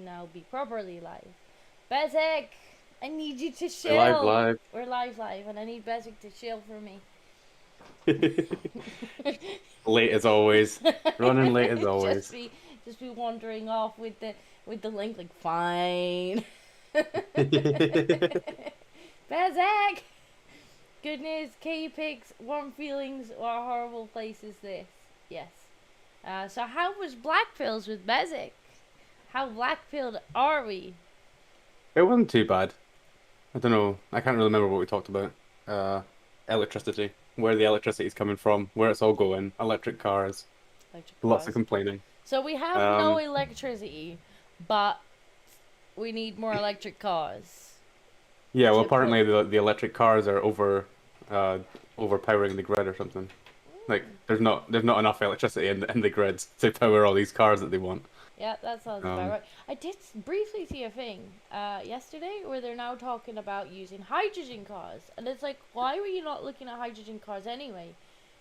now be properly live. Bezic, I need you to chill. Live. We're live, and I need Bezic to chill for me. Late as always. Running late as always. Just be wandering off with the link like fine. Bezic! Good news, K pics, warm feelings, what a horrible place is this? Yes. So how was Blackpills with Bezic? How blackpilled are we? It wasn't too bad. I don't know. I can't really remember what we talked about. Electricity. where the electricity is coming from, where it's all going. Electric cars. Electric Lots of cars. complaining. So we have no electricity, but we need more electric cars. Yeah, well, To put. apparently the electric cars are overpowering the grid or something. Like Mm. there's not enough electricity in the grids to power all these cars that they want. Yeah, that sounds about Um, right. I did briefly see a thing yesterday where they're now talking about using hydrogen cars, and it's like, why were you not looking at hydrogen cars anyway?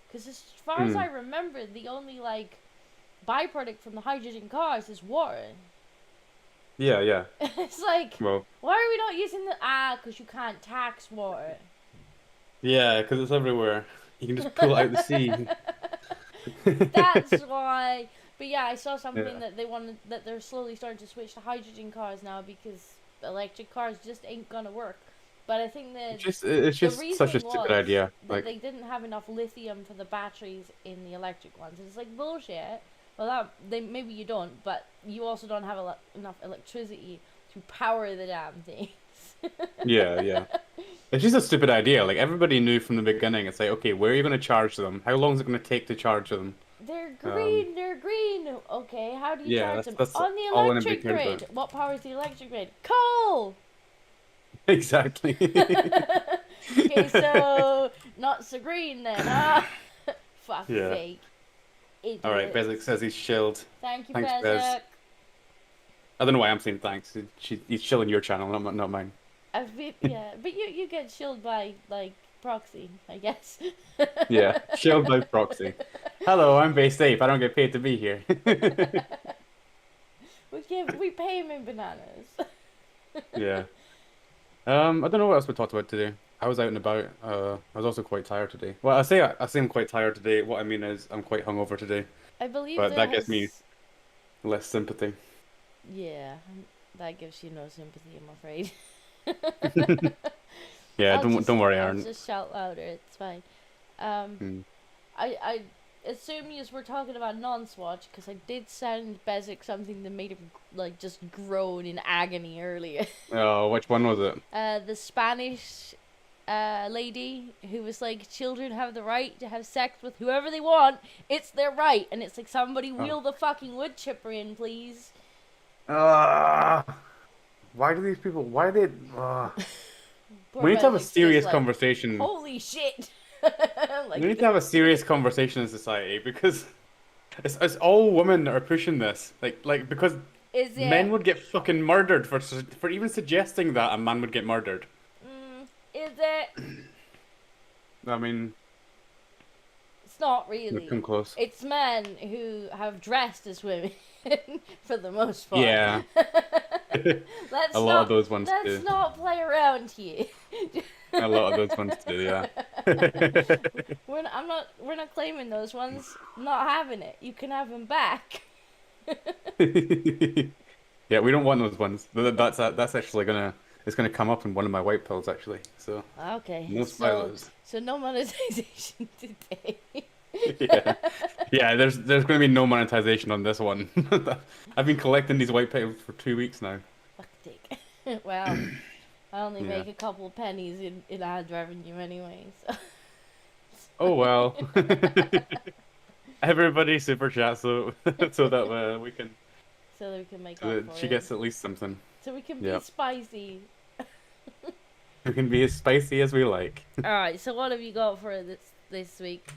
Because as far as I hmm. remember, the only like byproduct from the hydrogen cars is water. Yeah, yeah. It's like, Well, why are we not using the because you can't tax water. yeah, because it's everywhere. You can just pull it out the sea. That's why. But yeah, I saw something Yeah. that they wanted that they're slowly starting to switch to hydrogen cars now because electric cars just ain't gonna work. But I think that It's the just such a reasoning stupid was idea. that Like, they didn't have enough lithium for the batteries in the electric ones. And it's like bullshit. Well, that they maybe you don't, but you also don't have enough electricity to power the damn things. yeah, yeah. It's just a stupid idea. Like everybody knew from the beginning. It's like, okay, where are you going to charge them? How long is it going to take to charge them? They're Um, green, they're green. Okay, how do you yeah, charge that's them? that's On the all anybody electric cared grid. about. What powers the electric grid? Coal! Exactly. Okay, so not so green then, huh? Fuck's Yeah. sake. All right, Idiots. Bezic says he's chilled. Thank you, Thanks, Bez. Bezek. I don't know why I'm saying thanks. He's chilling your channel, not mine. Yeah, but you get chilled by, like, proxy, I guess. Yeah, chilled by proxy. Hello, I'm Bay Safe. I don't get paid to be here. We pay him in bananas. Yeah. I don't know what else we talked about today. I was out and about. I was also quite tired today. Well, I say I'm quite tired today. What I mean is I'm quite hungover today. I believe But there that gives me has... less sympathy. Yeah, that gives you no sympathy, I'm afraid. Yeah, don't worry, I'll Aaron. just shout louder. It's fine. Um, Hmm. I assume you were talking about non-swatch because I did send Bezic something that made him like just groan in agony earlier. Oh, which one was it? The Spanish lady who was like, children have the right to have sex with whoever they want. It's their right, and it's like, somebody Oh. wheel the fucking wood chipper in, please. Uh, why do these people? Why they? Poor We need to have a Bezic's just serious like, conversation. holy shit. Like, We need to have a serious conversation in society because it's all women that are pushing this. Like because is men it? would get fucking murdered for even suggesting that a man would get murdered. Is it? I mean, It's not we've really. come close. It's men who have dressed as women for the most part. Yeah, Let's a lot of those ones let's do. not play around here. A lot of those ones do. Yeah. We're not claiming those ones. Not having it. You can have them back. Yeah, we don't want those ones. That's actually it's gonna come up in one of my white pills actually. So Okay. no So spoilers. no monetization today. Yeah, yeah. There's gonna be no monetization on this one. I've been collecting these white pills for 2 weeks now. Fuck dick. Well, I only Yeah. make a couple of pennies in ad revenue anyway. So. Oh well. Everybody super chat so so that we can So that we can make so up that for she it. gets at least something. So we can Yep. be spicy. We can be as spicy as we like. Alright, so what have you got for this week?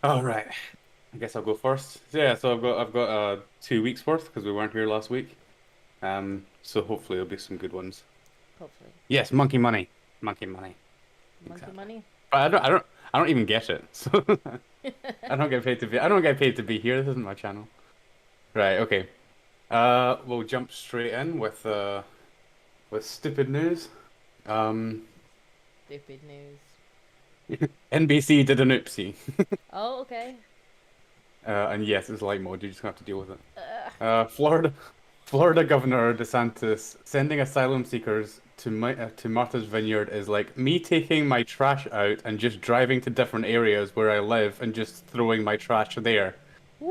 All right. I guess I'll go first. Yeah, so I've got 2 weeks worth because we weren't here last week. So hopefully there'll be some good ones. Hopefully. Yes, monkey money. Monkey money. Monkey Exactly. money? But I don't even get it. So I don't get paid to be here. This isn't my channel. Right, okay. We'll jump straight in with stupid news. Stupid news. NBC did an oopsie. Oh, okay. And yes, it's light mode. You just have to deal with it. Ugh. Florida Governor DeSantis sending asylum seekers to Martha's Vineyard is like me taking my trash out and just driving to different areas where I live and just throwing my trash there.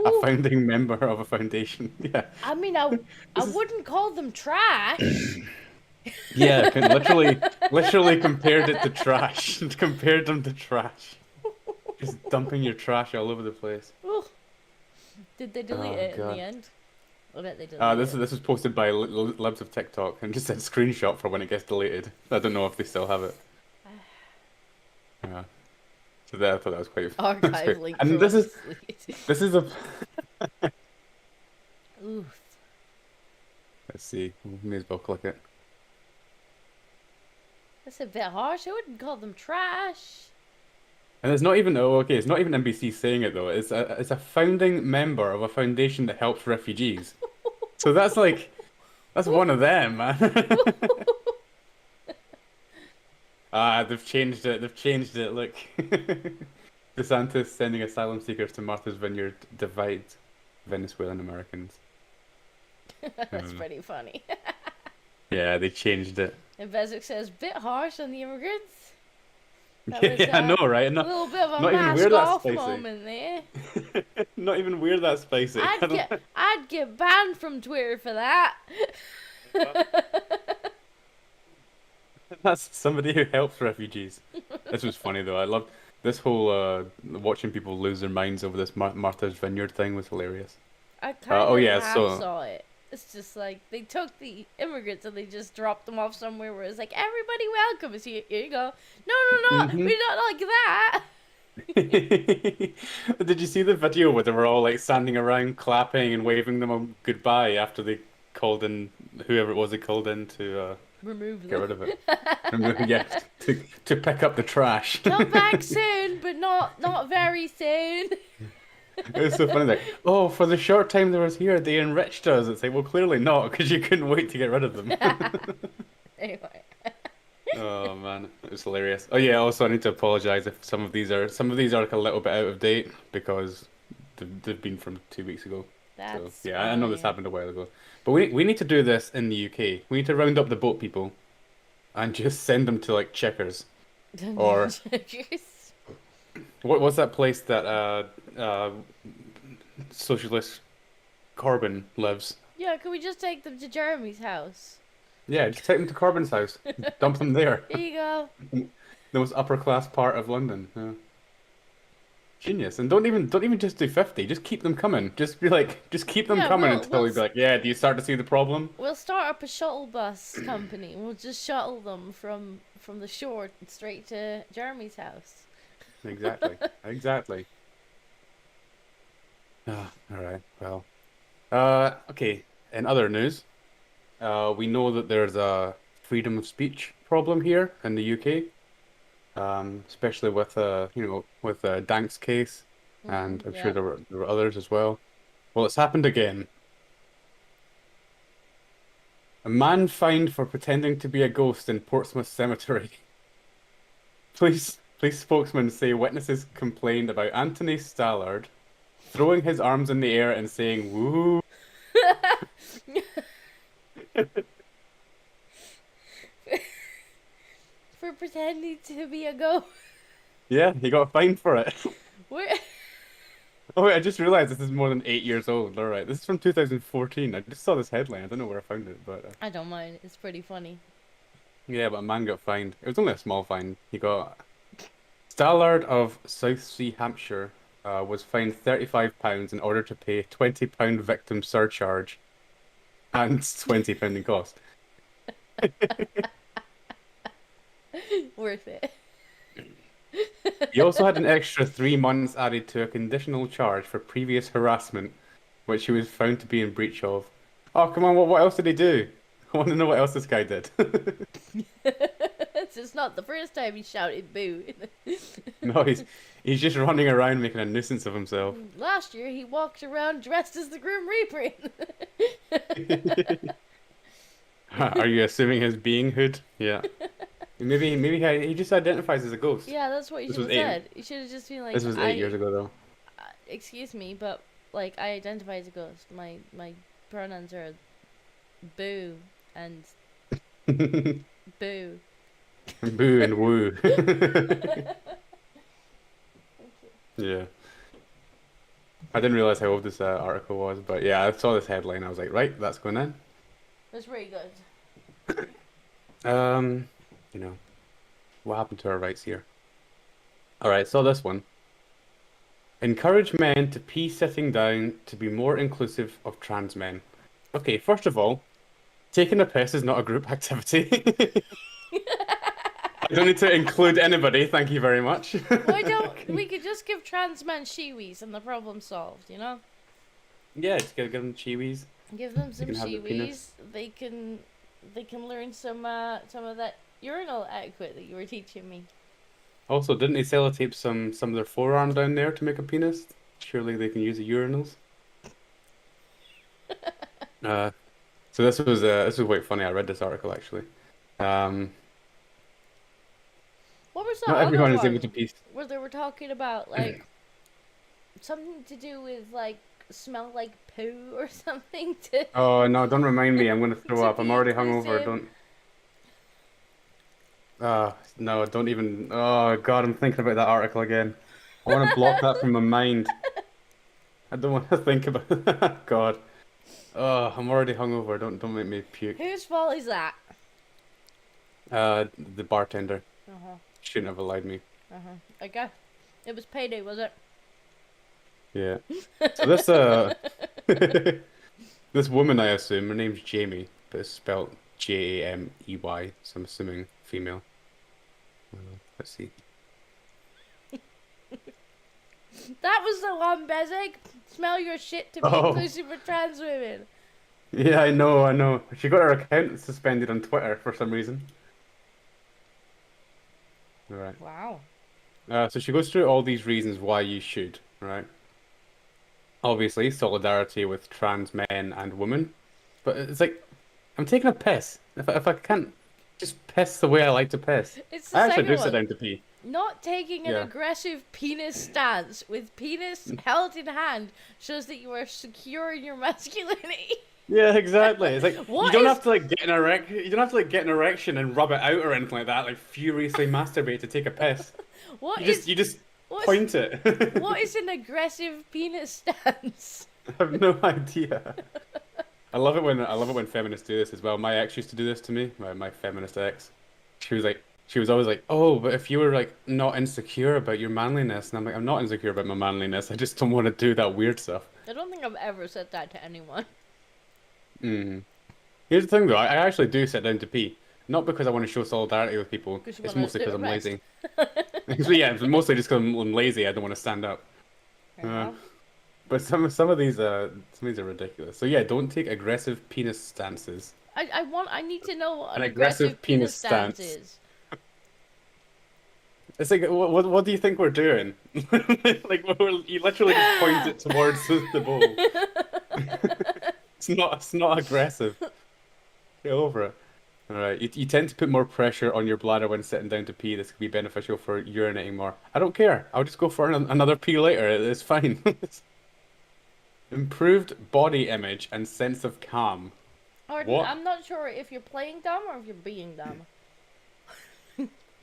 A Woo. founding member of a foundation. Yeah. I mean, I wouldn't call them trash. Yeah, literally compared it to trash. Compared them to trash. Just dumping your trash all over the place. Oh, did they delete Oh it in the god. end? I bet they deleted This it. this was posted by Libs of TikTok and just said screenshot for when it gets deleted. I don't know if they still have it. Yeah. So that, I thought that was quite. That's Archive quite. link for And when it's deleted. this is a. Oof. Let's see. We may as well click it. That's a bit harsh. I wouldn't call them trash. And it's not even okay. It's not even NBC saying it though. It's a founding member of a foundation that helps refugees. So that's like that's one of them, man. They've changed it. They've changed it. Look, DeSantis sending asylum seekers to Martha's Vineyard divides Venezuelan Americans. That's pretty funny. Yeah, they changed it. And Bezic says, bit harsh on the immigrants. That was Yeah, I know, right? a little bit of a Not even mask weird that off spicy. moment there. Not even weird that spicy. I'd get banned from Twitter for that. That's somebody who helps refugees. This was funny though. I loved this whole watching people lose their minds over this Martha's Vineyard thing was hilarious. I kind of yeah, half so saw it. It's just like they took the immigrants and they just dropped them off somewhere where it's like everybody welcome. Is here you go. No, Mhm. we're not like that. Did you see the video where they were all like standing around clapping and waving them on goodbye after they called in whoever it was they called in to Remove them. get rid of it? Yeah, to pick up the trash. Come back soon, but not very soon. It was so funny. Like, oh, for the short time they was here, they enriched us. It's like, well, clearly not, because you couldn't wait to get rid of them. Anyway. Oh man, it was hilarious. Oh yeah, also I need to apologize if some of these are like a little bit out of date because they've been from 2 weeks ago. That's So yeah, I know this fine. happened a while ago. But we need to do this in the UK. We need to round up the boat people and just send them to like Checkers or what's that place that socialist Corbyn lives? Yeah, can we just take them to Jeremy's house? Yeah, just take them to Corbyn's house. Dump them there. Here you go. The most upper class part of London. Yeah. Genius. And don't even just do 50. Just keep them coming. Just be like, just keep them Yeah, coming we'll- until we'll you be like, yeah, do you start to see the problem? We'll start up a shuttle bus company. We'll just shuttle them from the shore straight to Jeremy's house. Exactly. Exactly. Ah, all right. Well. Okay. In other news, we know that there's a freedom of speech problem here in the UK. Especially with with Dank's case, and I'm sure Yeah. there were others as well. Well, it's happened again. A man fined for pretending to be a ghost in Portsmouth Cemetery. Police spokesman say witnesses complained about Anthony Stallard throwing his arms in the air and saying "woo." For pretending to be a ghost. Yeah, he got fined for it. Where? Oh wait, I just realized this is more than 8 years old. All right, this is from 2014. I just saw this headline. I don't know where I found it, but I don't mind. It's pretty funny. yeah, but a man got fined. It was only a small fine. He got Stallard of Southsea, Hampshire, was fined £35 in order to pay £20 victim surcharge and £20 in cost. Worth it. He also had an extra 3 months added to a conditional charge for previous harassment, which he was found to be in breach of. Oh, come on, what else did he do? I want to know what else this guy did. It's just not the first time he shouted boo. No, he's just running around making a nuisance of himself. Last year he walked around dressed as the Grim Reaper. Are you assuming his beinghood? Yeah. Maybe he just identifies as a ghost. Yeah, that's what you This should have was eight- said. You should have just been like, This was 8 years ago, though. Excuse me, but like I identify as a ghost. My pronouns are boo and boo. Boo and woo. Yeah. I didn't realize how old this article was, but yeah, I saw this headline. I was like, right, that's going in. That's pretty good. You know, what happened to our rights here? All right, so this one. Encourage men to pee sitting down to be more inclusive of trans men. Okay, first of all, taking a piss is not a group activity. I don't need to include anybody, thank you very much. Why don't we could just give trans men shiwis and the problem solved, you know? Yeah, just give them chiwis. Give them They some can have the shiwis. penis. They can learn some of that urinal etiquette that you were teaching me. Also, didn't they sellotape some of their forearm down there to make a penis? Surely they can use the urinals. So this was quite funny. I read this article actually. Um, What was that Not other everyone is one? able to pee. Where they were talking about like something to do with like smell like poo or something to Oh no, don't remind me. I'm gonna throw to up. I'm be already hungover. inclusive. Don't. No, don't even. Oh God, I'm thinking about that article again. I want to block that from my mind. I don't want to think about it. God. Oh, I'm already hungover. Don't make me puke. Whose fault is that? The bartender Uh-huh. shouldn't have allowed me. Okay. It was payday, was it? Yeah. So this this woman, I assume, her name's Jamie, but it's spelled Jamey, so I'm assuming female. Let's see. That was the one, Bezek. Smell your shit to be Oh. inclusive of trans women. Yeah, I know. She got her account suspended on Twitter for some reason. Alright. Wow. So she goes through all these reasons why you should, right? Obviously, solidarity with trans men and women. But it's like, I'm taking a piss. If I can't just piss the way I like to piss. It's the I actually second do sit one. down to pee. Not taking an Yeah. aggressive penis stance with penis held in hand shows that you are secure in your masculinity. Yeah, exactly. It's like What you don't is- have to like get an erect. You don't have to like get an erection and rub it out or anything like that. Like furiously masturbate to take a piss. What You is just you just what's- point it. what is an aggressive penis stance? I have no idea. I love it when feminists do this as well. My ex used to do this to me. My feminist ex. She was always like, "Oh, but if you were like not insecure about your manliness," and I'm like, "I'm not insecure about my manliness. I just don't want to do that weird stuff." I don't think I've ever said that to anyone. Mm. Here's the thing though, I actually do sit down to pee. Not because I want to show solidarity with people. 'Cause you It's wanna mostly do because the I'm rest. lazy. So yeah, it's mostly just because I'm lazy. I don't want to stand up. Fair Uh, enough. But some of these are ridiculous. So yeah, don't take aggressive penis stances. I need to know what An an aggressive aggressive penis penis stance stance. is. It's like what do you think we're doing? Like you literally just point it towards the bowl. It's not aggressive. Get over it. All right. You tend to put more pressure on your bladder when sitting down to pee. This could be beneficial for urinating more. I don't care. I'll just go for another pee later. It's fine. Improved body image and sense of calm. Arden, What? I'm not sure if you're playing dumb or if you're being dumb.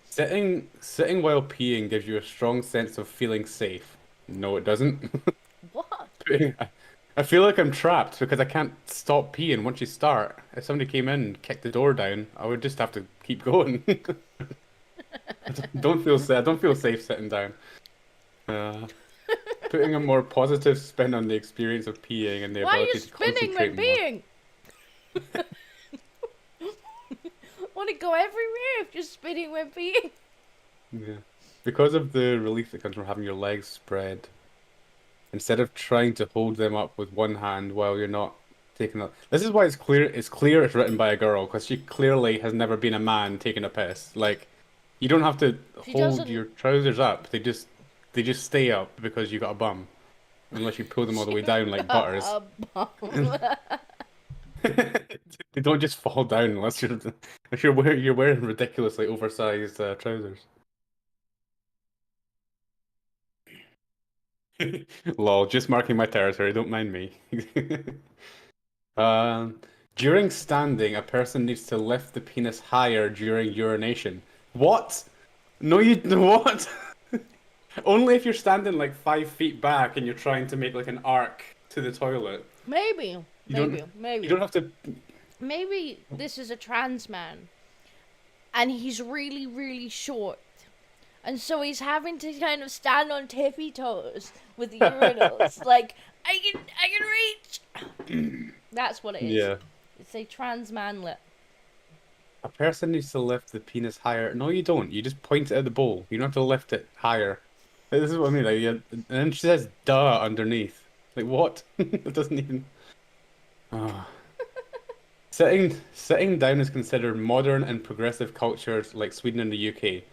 Sitting while peeing gives you a strong sense of feeling safe. No, it doesn't. What? I feel like I'm trapped because I can't stop peeing once you start. If somebody came in and kicked the door down, I would just have to keep going. Don't feel safe. I don't feel safe sitting down. Putting a more positive spin on the experience of peeing and the Why are ability you to spinning when concentrate more. peeing? Want to go everywhere if you're spinning when peeing? Yeah. Because of the relief that comes from having your legs spread, instead of trying to hold them up with one hand while you're not taking a... This is why it's clear it's written by a girl, because she clearly has never been a man taking a piss. Like, you don't have to She hold doesn't- your trousers up. They just stay up because you got a bum. Unless you pull them all the way down like butters. A bum. They don't just fall down unless you're wearing ridiculously oversized trousers. Lol, just marking my territory, don't mind me. During standing, a person needs to lift the penis higher during urination. What? No, you what? Only if you're standing like 5 feet back and you're trying to make like an arc to the toilet. Maybe. You Maybe. don't have to. Maybe this is a trans man. And he's really, really short. And so he's having to kind of stand on tippy toes with the urinals. Like, I can reach. That's what it is. Yeah. It's a trans manlet. A person needs to lift the penis higher. No, you don't. You just point it at the bowl. You don't have to lift it higher. This is what I mean. Like, and then she says "duh" underneath. Like what? It doesn't even. Ah. Sitting down is considered modern and progressive cultures like Sweden and the UK.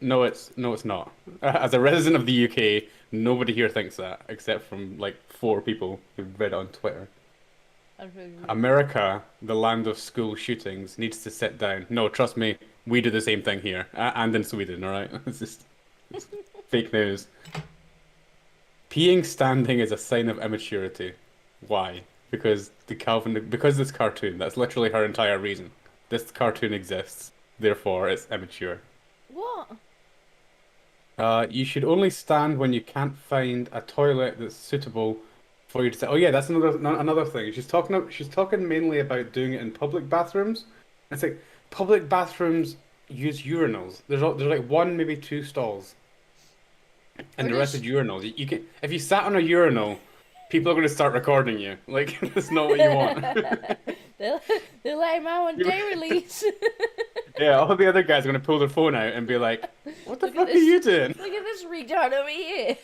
No, it's not. As a resident of the UK, nobody here thinks that, except from like 4 people who've read it on Twitter. America, the land of school shootings, needs to sit down. No, trust me, we do the same thing here, and in Sweden. All right, it's fake news. Peeing standing is a sign of immaturity. Why? Because this cartoon. That's literally her entire reason. This cartoon exists, therefore it's immature. What? You should only stand when you can't find a toilet that's suitable for you to say. Oh yeah, that's another thing. She's talking mainly about doing it in public bathrooms. It's like public bathrooms use urinals. There's like one, maybe 2 stalls, and Or the rest does is urinals. You can if you sat on a urinal, people are going to start recording you. Like that's not what you want. they'll, they'll let him out on day release. Yeah, all the other guys are going to pull their phone out and be like, "What the Look at fuck are this. you doing?" Look at this retard over here.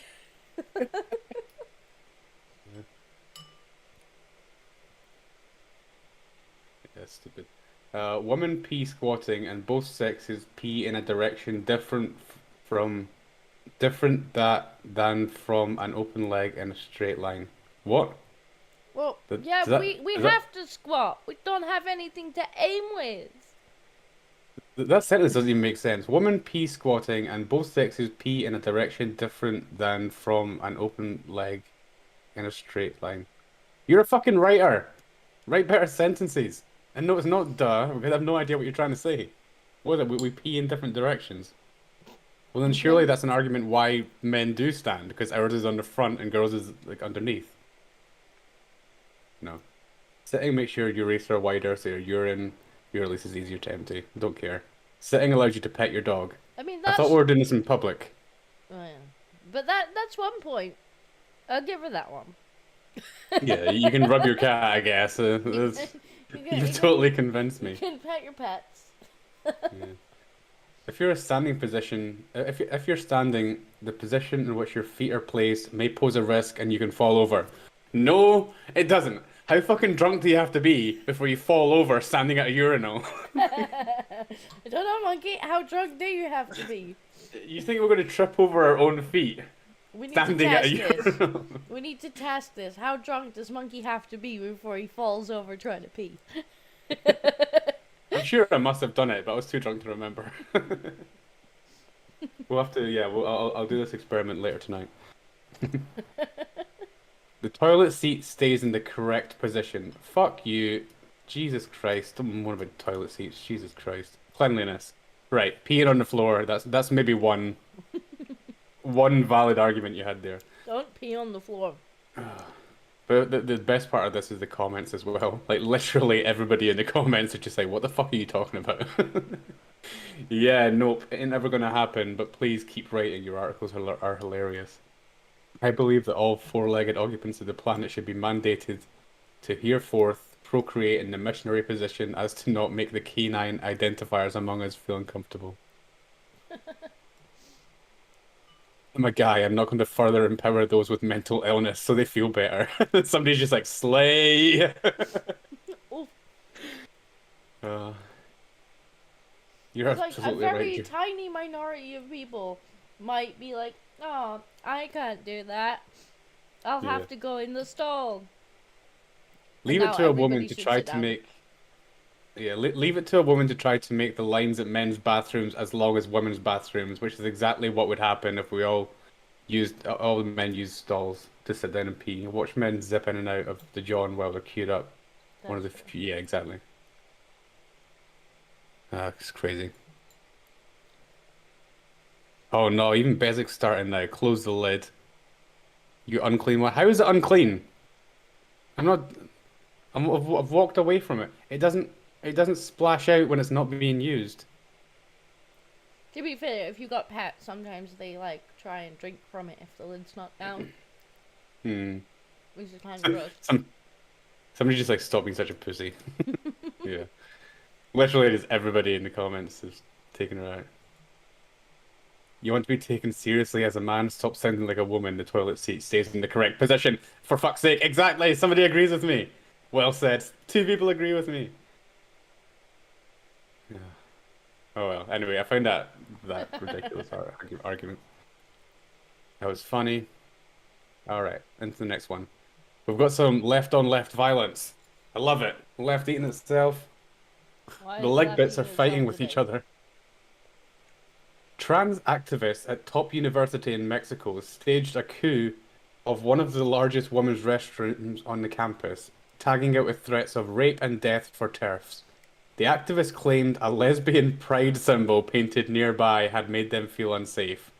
Yeah, stupid. Women pee squatting and both sexes pee in a direction from than from an open leg in a straight line. What? Well, That, yeah, does that, we does that, have to squat. We don't have anything to aim with. that sentence doesn't even make sense. Women pee squatting and both sexes pee in a direction different than from an open leg in a straight line. You're a fucking writer. Write better sentences. And no, it's not duh, because I have no idea what you're trying to say. What is it? We pee in different directions. Well, then surely Okay. that's an argument why men do stand, because ours is on the front and girls is like underneath. No. Sitting makes your urethra wider, so your your release is easier to empty. Don't care. Sitting allows you to pet your dog. I mean, I thought that's. we were doing this in public. Oh, yeah. But that's one point. I'll give her that one. Yeah, you can rub your cat, I guess. You've totally convinced You me. can pet your pets. Yeah. If you're a standing position, if you're standing, the position in which your feet are placed may pose a risk and you can fall over. No, it doesn't. How fucking drunk do you have to be before you fall over standing at a urinal? I don't know, monkey. How drunk do you have to be? You think we're going to trip over our own feet We need standing to at a test this. urinal? We need to test this. How drunk does monkey have to be before he falls over trying to pee? I'm sure I must have done it, but I was too drunk to remember. We'll have to, yeah, I'll do this experiment later tonight. The toilet seat stays in the correct position. Fuck you. Jesus Christ. Don't moan about toilet seats. Jesus Christ. Cleanliness. Right, peeing on the floor. That's maybe one valid argument you had there. Don't pee on the floor. But the best part of this is the comments as well. Like literally everybody in the comments are just like, "What the fuck are you talking about?" Yeah, nope, it ain't never gonna happen. But please keep writing. Your articles are hilarious. I believe that all four-legged occupants of the planet should be mandated to hereforth procreate in the missionary position as to not make the canine identifiers among us feel uncomfortable. I'm a guy. I'm not going to further empower those with mental illness so they feel better. Somebody's just like, slay! Oof. Uh, you're It's like a absolutely very right. tiny minority of people might be like, "Oh, I can't do that. I'll Yeah. have to go in the stall." Leave And it now to a woman everybody to should try sit to down. make. Yeah, leave it to a woman to try to make the lines at men's bathrooms as long as women's bathrooms, which is exactly what would happen if we all the men used stalls to sit down and pee. Watch men zip in and out of the John while they're queued up. One of the That's true. few, yeah, exactly. It's crazy. Oh no, even Bezik's starting now. Close the lid. You unclean one. How is it unclean? I'm not. I've walked away from it. It doesn't splash out when it's not being used. To be fair, if you got pets, sometimes they like try and drink from it if the lid's not down, Hmm. which is kind of gross. Somebody just like stop being such a pussy. Yeah. Literally, just everybody in the comments is taking her out. You want to be taken seriously as a man? Stop sounding like a woman. The toilet seat stays in the correct position. For fuck's sake. Exactly. Somebody agrees with me. Well said. Two people agree with me. Yeah. Oh well. Anyway, I found that ridiculous argument. That was funny. All right. Into the next one. We've got some left on left violence. I love it. Left eating itself. Why The is leg left bits are eating itself fighting with each today? other. Trans activists at top university in Mexico staged a coup of one of the largest women's restrooms on the campus, tagging it with threats of rape and death for TERFs. The activists claimed a lesbian pride symbol painted nearby had made them feel unsafe.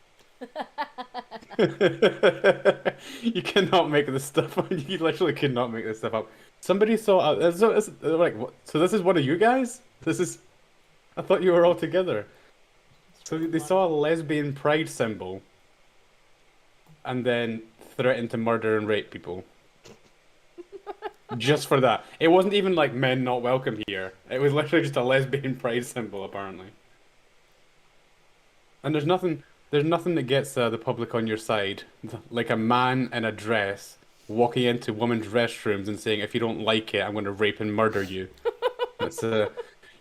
You cannot make this stuff up. You literally cannot make this stuff up. Somebody saw. Like, what? So this is one of you guys? This is. I thought you were all together. So they saw a lesbian pride symbol and then threatened to murder and rape people. Just for that. It wasn't even like men not welcome here. It was literally just a lesbian pride symbol, apparently. And there's nothing that gets the public on your side, like a man in a dress walking into women's restrooms and saying, "If you don't like it, I'm going to rape and murder you." That's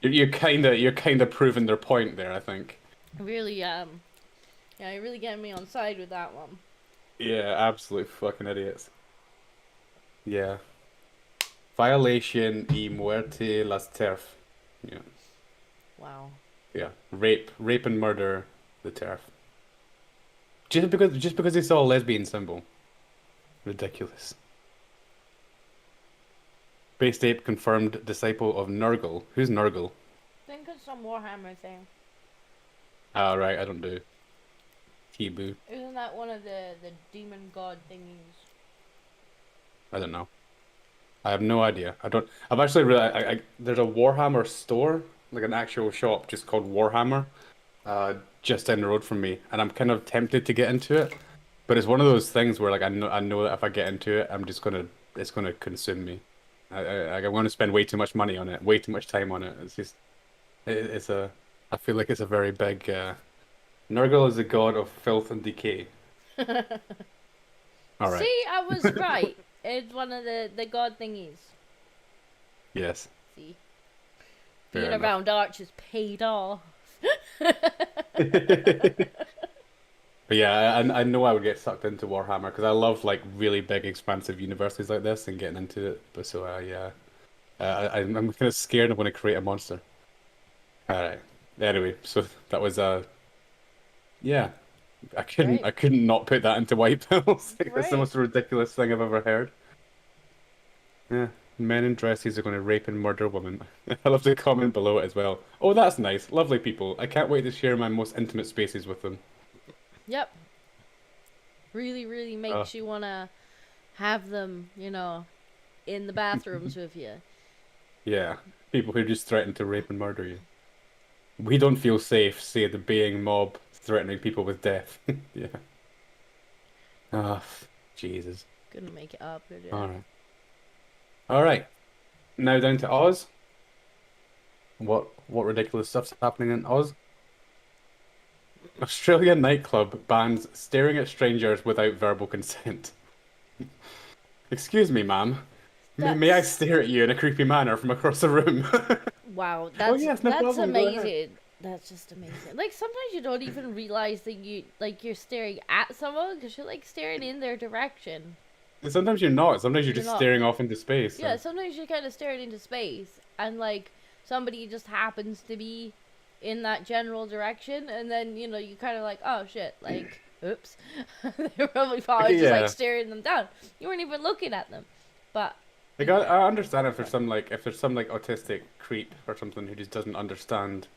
you're kind of proving their point there, I think. Really, yeah, you're really getting me on side with that one. Yeah, absolute fucking idiots. Yeah. Violation y muerte las TERF. Yeah. Wow. Yeah. Rape and murder the TERF. Just because they saw a lesbian symbol. Ridiculous. Space Ape confirmed disciple of Nurgle. Who's Nurgle? I think it's some Warhammer thing. Oh, right, I don't do. T-Boo. Isn't that one of the demon god thingies? I don't know. I have no idea. I don't. I've actually there's a Warhammer store, like an actual shop, just called Warhammer, just down the road from me, and I'm kind of tempted to get into it, but it's one of those things where like I know that if I get into it, it's gonna consume me. I'm gonna spend way too much money on it, way too much time on it. It's just it's a I feel like it's a very big. Nurgle is the god of filth and decay. All right. See, I was right. It's one of the god thingies. Yes. See, Fair being enough. around archers paid off. But yeah, I know I would get sucked into Warhammer because I love like really big, expansive universes like this and getting into it. But so yeah, I'm kind of scared I'm going to create a monster. All right. Anyway, so that was yeah, Right. I couldn't not put that into white pills. Like, that's the Right. most ridiculous thing I've ever heard. Yeah, men in dresses are going to rape and murder women. I love the comment below it as well. Oh, that's nice. Lovely people. I can't wait to share my most intimate spaces with them. Yep. Really, really makes you wanna have them, in the bathrooms with you. Yeah, people who just threaten to rape and murder you. We don't feel safe, say the baying mob threatening people with death. Yeah. Ah, Jesus. Couldn't make it up, could All ya? right. All right. Now down to Oz. What ridiculous stuff's happening in Oz? Australian nightclub bans staring at strangers without verbal consent. Excuse me, ma'am. May I That's stare at you in a creepy manner from across the room? wow. Oh That's yes, no that's problem. Go ahead. amazing. That's just amazing. Like sometimes you don't even realize that you're staring at someone because you're like staring in their direction. Sometimes you're not. Sometimes you're You're just not. staring off into space. Yeah, sometimes you're kind of staring into space, and like somebody just happens to be in that general direction, and then you kind of like, oh shit, like, oops, they probably just Yeah. like staring them down. You weren't even looking at them, but Like I understand if there's some like autistic creep or something who just doesn't understand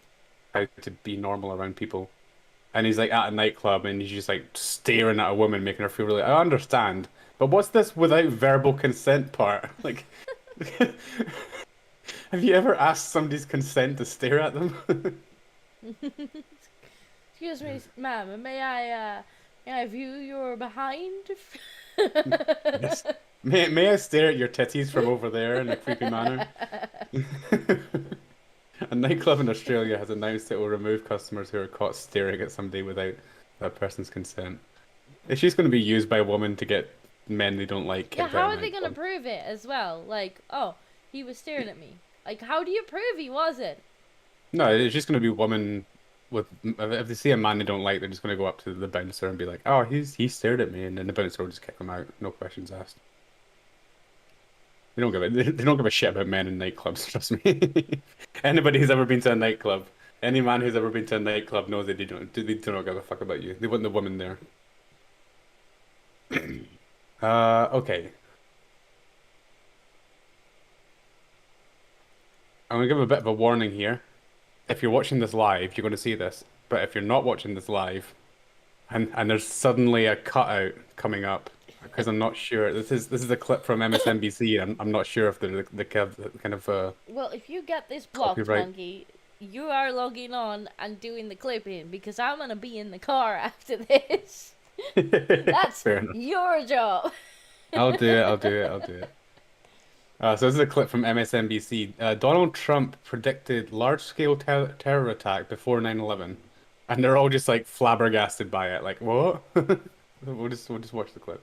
how to be normal around people, and he's like at a nightclub and he's just like staring at a woman, making her feel really. I understand, but what's this without verbal consent part? Like, have you ever asked somebody's consent to stare at them? it's Excuse me, ma'am. May I view your behind? Yes. May I stare at your titties from over there in a creepy manner? A nightclub in Australia has announced it will remove customers who are caught staring at somebody without that person's consent. It's just going to be used by a woman to get men they don't like Yeah, kicked how out are of a they gonna nightclub. prove it as well? Like, oh, he was staring at me. Like, how do you prove he wasn't? No, it's just going to be women with if they see a man they don't like, they're just going to go up to the bouncer and be like, "Oh, he stared at me," and then the bouncer will just kick them out, no questions asked. They don't give a shit about men in nightclubs, trust me. Anybody who's ever been to a nightclub, any man who's ever been to a nightclub knows that they do not give a fuck about you. They want the woman there. Okay. I'm gonna give a bit of a warning here. If you're watching this live, you're gonna see this. But if you're not watching this live, and there's suddenly a cutout coming up, because I'm not sure. This is a clip from MSNBC. I'm not sure if they're the kind of Well, if you get this blocked, copyright. monkey, you are logging on and doing the clipping because I'm gonna be in the car after this. That's Fair enough. your job. I'll do it. I'll do it. I'll do it. So this is a clip from MSNBC. Donald Trump predicted large-scale terror attack before 9/11, and they're all just like flabbergasted by it. Like, what? We'll just watch the clip.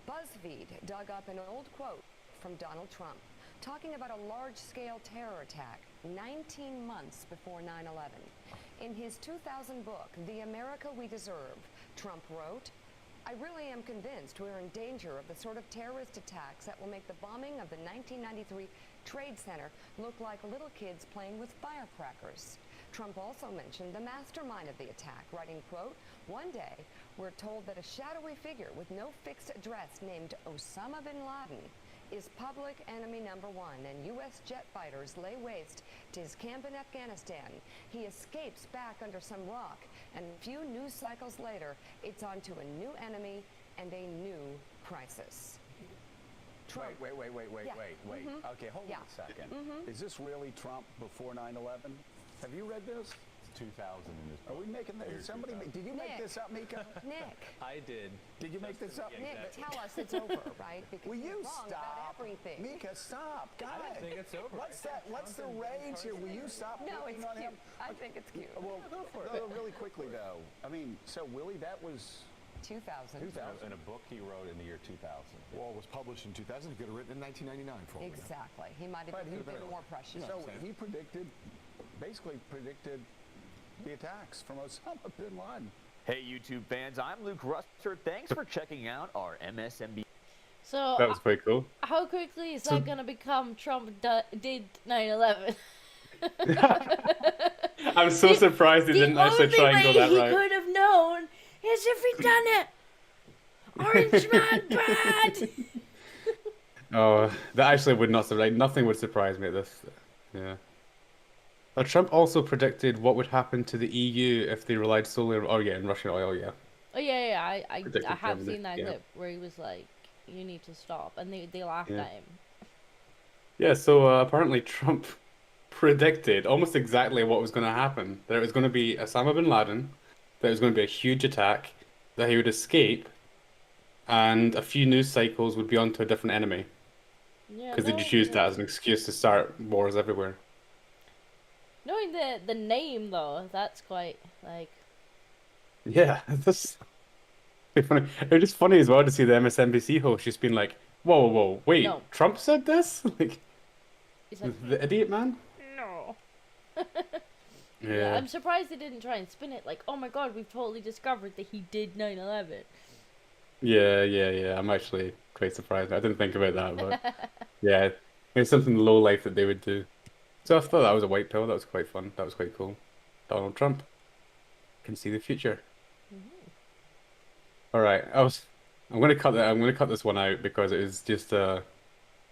BuzzFeed dug up an old quote from Donald Trump talking about a large-scale terror attack 19 months before 9/11. In his 2000 book, The America We Deserve, Trump wrote, "I really am convinced we're in danger of the sort of terrorist attacks that will make the bombing of the 1993 Trade Center look like little kids playing with firecrackers." Trump also mentioned the mastermind of the attack, writing, quote, "One day, we're told that a shadowy figure with no fixed address named Osama bin Laden is public enemy number one, and U.S. jet fighters lay waste to his camp in Afghanistan. He escapes back under some rock, and a few news cycles later, it's on to a new enemy and a new crisis." Trump. Wait. Yeah. Okay, hold Yeah. on a second. Is this really Trump before 9/11? Have you read this? 2000 in this Are book. we making Year this? Somebody, 2000. did you make Nick. this up, Mika? Nick, I did. Did you make this up? Yeah, Nick, exactly. tell us it's over, right? Because Will you're you wrong stop? about everything. Mika, stop. God. I think it's over. What's that? What's the rage here? Will you stop No, picking it's on cute. him? I think it's cute. Well, no, really quickly though. I mean, so Willie, that was 2000. 2000. In a book he wrote in the year 2000. Well, it was published in 2000. He could have written in 1999 for all we know. Exactly. He might have But been he- a bit more precious. So he basically predicted the attacks from Osama bin Laden. Hey YouTube fans, I'm Luke Ruster. Thanks for checking out our MSNBC. So, That was pretty cool. how quickly is that gonna become Trump did 9/11? I'm so surprised he didn't actually try and go The that only way right. he could have known is if he'd done it. Orange man bad. Oh, that actually would not surprise. Nothing would surprise me at this. Yeah. Trump also predicted what would happen to the EU if they relied solely on, oh yeah, in Russian oil, yeah. Oh yeah. I Predicted have Germany, seen that yeah. clip where he was like, "You need to stop," and they laughed Yeah. at him. Yeah, so apparently Trump predicted almost exactly what was going to happen. That it was going to be Osama bin Laden, that it was going to be a huge attack, that he would escape, and a few news cycles would be onto a different enemy. Yeah, Because they just used that as an excuse to start wars everywhere. Knowing the name though, that's quite like. Yeah, that's pretty funny. It's just funny as well to see the MSNBC host just being like, whoa, wait, No. Trump said this? Like, He's like, the idiot man? no. Yeah. I'm surprised they didn't try and spin it like, oh my god, we've totally discovered that he did 9/11. Yeah. I'm actually quite surprised. I didn't think about that, but yeah, it's something low life that they would do. So I thought that was a white pill. That was quite fun. That was quite cool. Donald Trump can see the future. All right, I'm gonna cut that. I'm gonna cut this one out because it is just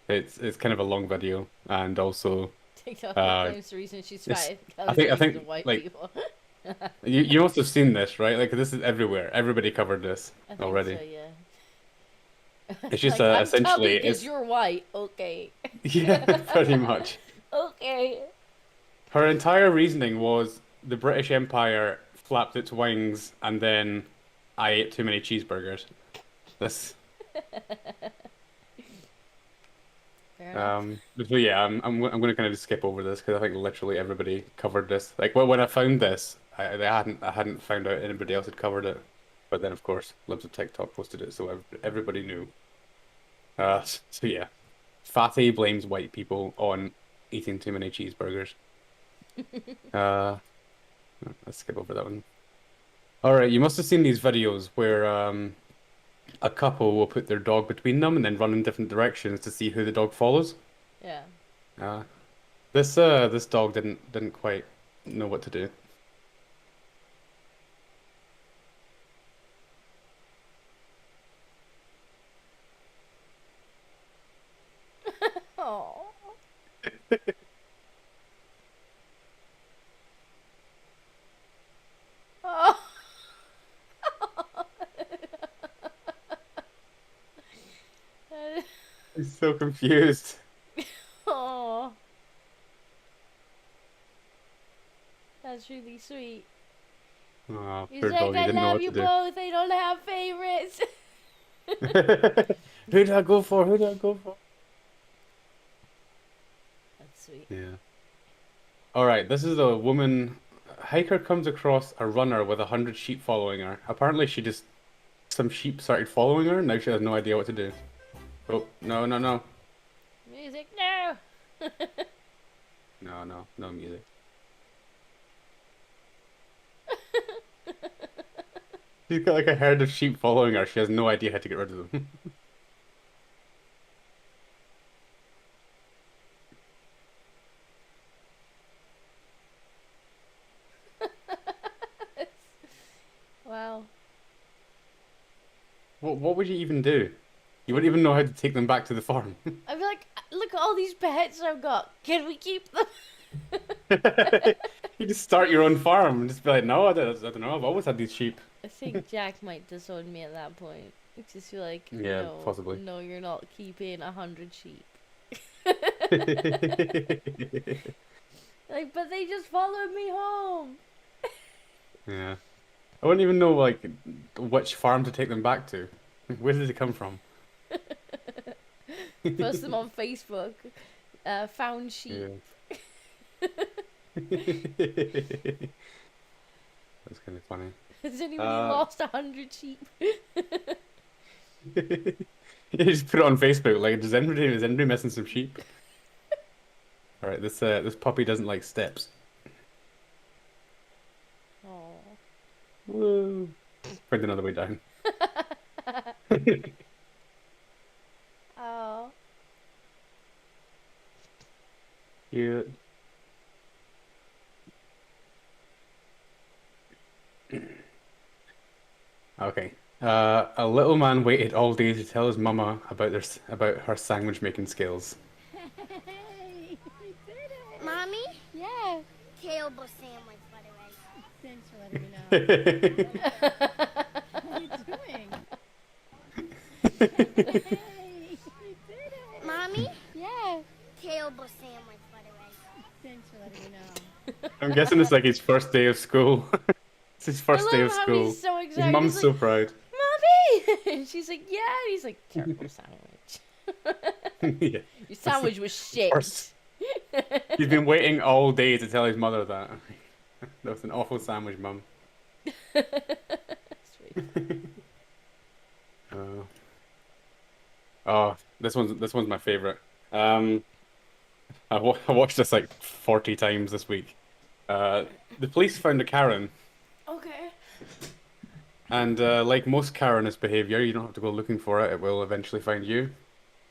it's kind of a long video, and also TikTok claims the reason she's it's- fat. I think, white like, people. you must have seen this, right? Like this is everywhere. Everybody covered this I think already. so, yeah. It's just Like, I'm essentially because it's you're white. Okay. yeah, pretty much. Okay. Her entire reasoning was the British Empire flapped its wings, and then I ate too many cheeseburgers. This. Fair enough. So yeah, I'm going to kind of just skip over this because I think literally everybody covered this. Like when I found this, I hadn't found out anybody else had covered it, but then of course Libs of TikTok posted it, so everybody knew. So yeah, Fatty blames white people on eating too many cheeseburgers. Let's skip over that one. All right, you must have seen these videos where a couple will put their dog between them and then run in different directions to see who the dog follows. Yeah. This dog didn't quite know what to do. Oh. Oh. He's so confused. Oh. That's really sweet. Oh, He's poor like, dog, he I didn't know love what you to both. I don't have favorites. do. Who do I go for? Who do I go for? That's sweet. Yeah. All right, this is a woman. A hiker comes across a runner with 100 sheep following her. Apparently, some sheep started following her. Now she has no idea what to do. Oh, no, no, no. Music, no. No music. She's got like a herd of sheep following her. She has no idea how to get rid of them. Wow. What would you even do? You wouldn't even know how to take them back to the farm. I'd be like, look at all these pets I've got. Can we keep them? You just start your own farm and just be like, no, I don't know. I've always had these sheep. I think Jack might disown me at that point. I just feel like, Yeah, no, possibly. no, you're not keeping 100 sheep. Like, but they just followed me home. Yeah. I wouldn't even know like which farm to take them back to. Where did they come from? Post them on Facebook. Found sheep. Yeah. That's kind of funny. Has anybody lost 100 sheep? You just put it on Facebook. Like, is anybody missing some sheep? All right, this puppy doesn't like steps. Oh. Woo! Find another way down. Oh. Cute. Okay. A little man waited all day to tell his mama about her sandwich making skills. Hey, you did it. Mommy, Yeah. Caleb sandwich, by the way. Thanks for letting me know. What are you doing? Hey, you did it. Mommy, Yeah. Caleb sandwich, by the way. Thanks for letting me know. I'm guessing it's like his first day of school. It's his first day of how school. he's so His excited. mum's He's so like, proud. Mommy! And she's like, yeah. And he's like, terrible sandwich. Yeah. Your sandwich was shit. Worst. He's been waiting all day to tell his mother that. That was an awful sandwich, Mum. Sweet. Oh, this one's my favorite. I watched this like 40 times this week. The police found a Karen, Okay. and like most Karenist behavior, you don't have to go looking for it; it will eventually find you.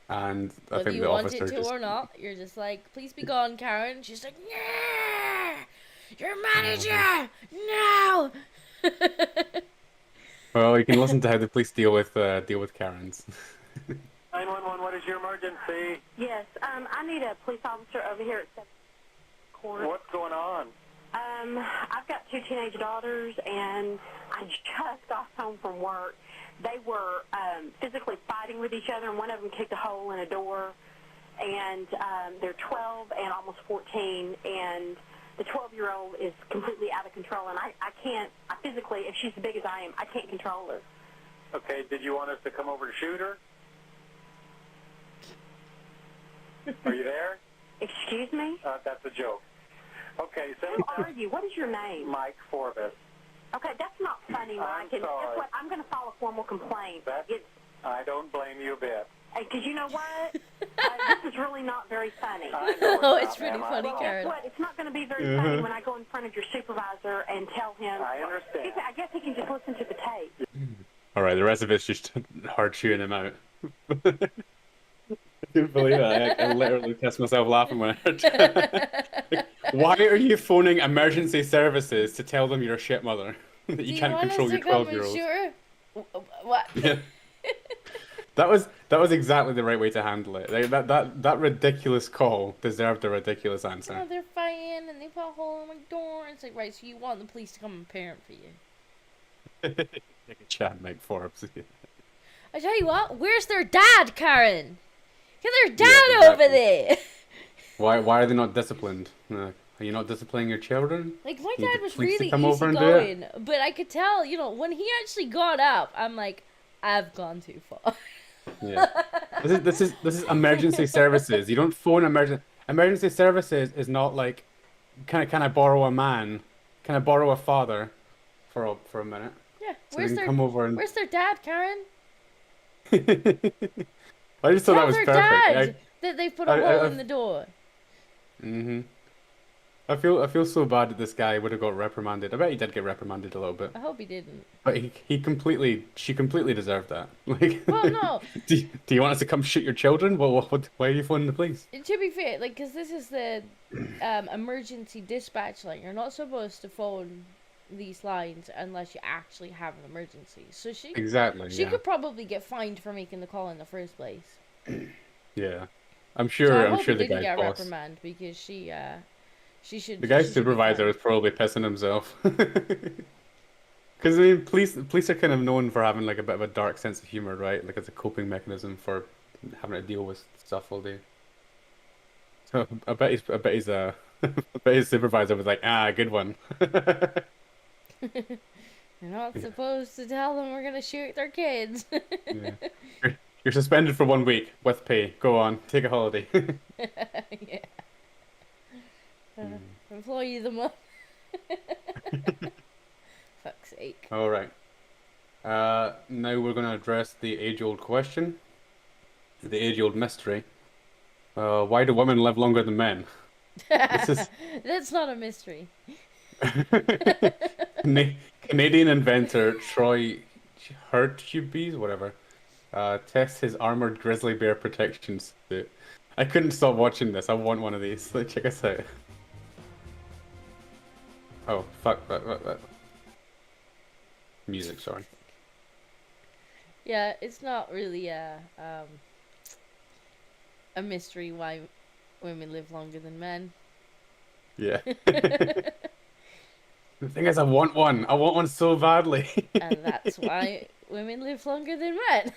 And I Whether think you the want officer it to just or not, you're just like, please be gone, Karen. She's like, yeah, your manager, no. well, you can listen to how the police deal with Karens. 911, what is your emergency? Yes, I need a police officer over here at 7th Court. What's going on? I've got 2 teenage daughters, and I just got home from work. They were physically fighting with each other, and one of them kicked a hole in a door. And they're 12 and almost 14, and the 12-year-old is completely out of control, and I can't, physically, if she's as big as I am, I can't control her. Okay, did you want us to come over to shoot her? Are you there? Excuse me? That's a joke. Okay, so Who are you? What is your name? Mike Forbes. Okay, that's not funny, Mike. And guess sorry. what? I'm going to file a formal complaint. I don't blame you a bit. Because you know what? This is really not very funny. I know Oh, not, it's pretty ma'am. funny, Well, Karen. guess what? It's not going to be very funny when I go in front of your supervisor and tell him. I understand. I guess he can just listen to the tape. All right, the rest of it's just hard chewing him out. I couldn't believe it. I literally pissed myself laughing when I heard that. Why are you phoning emergency services to tell them you're a shit mother? That you can't control your 12-year-old? Sure. What? Yeah. That was exactly the right way to handle it. Like, that ridiculous call deserved a ridiculous answer. Oh, they're fighting and they put a hole in my door. It's like, right, so you want the police to come and parent for you. Take a chat, Mike Forbes. I tell you what, where's their dad, Karen? Get their dad Yeah, exactly. over there. Why are they not disciplined? Are you not disciplining your children? Like, my Need dad the was police to really come over and do it? easygoing, but I could tell, when he actually got up, I'm like, I've gone too far. Yeah. This is emergency services. You don't phone emergency services is not like can I borrow a man? Can I borrow a father for a minute? Yeah, So they can come over and where's their dad, Karen? I just thought that Tell was their perfect. dad that they put a hole in the door. I feel so bad that this guy would have got reprimanded. I bet he did get reprimanded a little bit. I hope he didn't. But she completely deserved that. Like, Well, no. do you want us to come shoot your children? Well, why are you phoning the police? To be fair, like, because this is the emergency dispatch line. You're not supposed to phone these lines unless you actually have an emergency. So she could probably get fined for making the call in the first place. Yeah, I'm So sure. I I'm hope sure he the didn't guy's get boss, reprimand because she should. the guy's she should be supervisor, fined. is probably pissing himself. Because I mean, police are kind of known for having like a bit of a dark sense of humor, right? Like it's a coping mechanism for having to deal with stuff all day. So I bet his supervisor was like, good one. You're not supposed to tell them we're gonna shoot their kids. Yeah. You're suspended for 1 week with pay. Go on, take a holiday. Yeah. Employee them up. Fuck's sake. All right. Now we're going to address the age-old question, the age-old mystery. Why do women live longer than men? That's not a mystery. Canadian inventor Troy Hurtubise, whatever, tests his armored grizzly bear protection suit. I couldn't stop watching this. I want one of these. Like, check us out. Oh, fuck. Music, sorry. Yeah, it's not really a mystery why women live longer than men. Yeah. The thing is, I want one. I want one so badly. And that's why women live longer than men.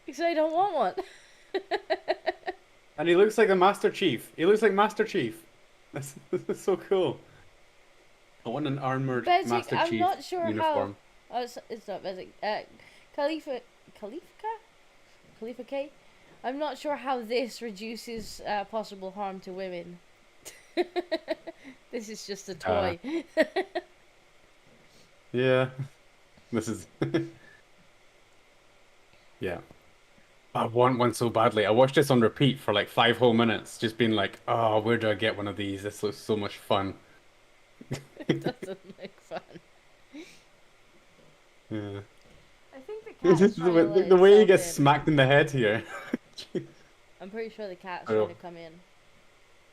Because I don't want one. And he looks like the Master Chief. He looks like Master Chief. That's so cool. I want an armored Bezic, Master I'm Chief not sure uniform. how. Oh, it's not Bezic. Khalifa K? I'm not sure how this reduces possible harm to women. This is just a toy. Yeah. This is... Yeah. I want one so badly. I watched this on repeat for like 5 whole minutes, just being like, oh, where do I get one of these? This looks so much fun. It doesn't look fun. Yeah. I think the cat's trying to let The way he itself gets in. smacked in the head here. I'm pretty sure the cat's Oh. trying to come in.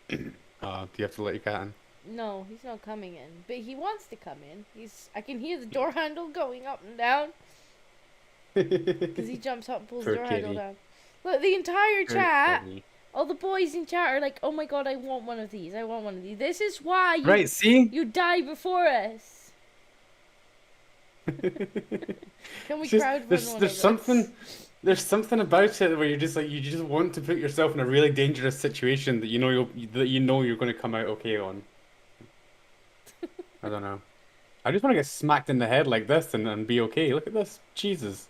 Do you have to let your cat in? No, he's not coming in, but he wants to come in. I can hear the door handle going up and down because he jumps up and pulls the Poor door handle kitty. down. Look, the entire Poor chat, kitty. all the boys in chat are like, "Oh my god, I want one of these! I want one of these! This is why you Right, see? you die before us." Can we Just- crowdfund there's one there's of something those? there's something about it where you're just like you just want to put yourself in a really dangerous situation that you know you're going to come out okay on. I don't know. I just want to get smacked in the head like this and be okay. Look at this. Jesus.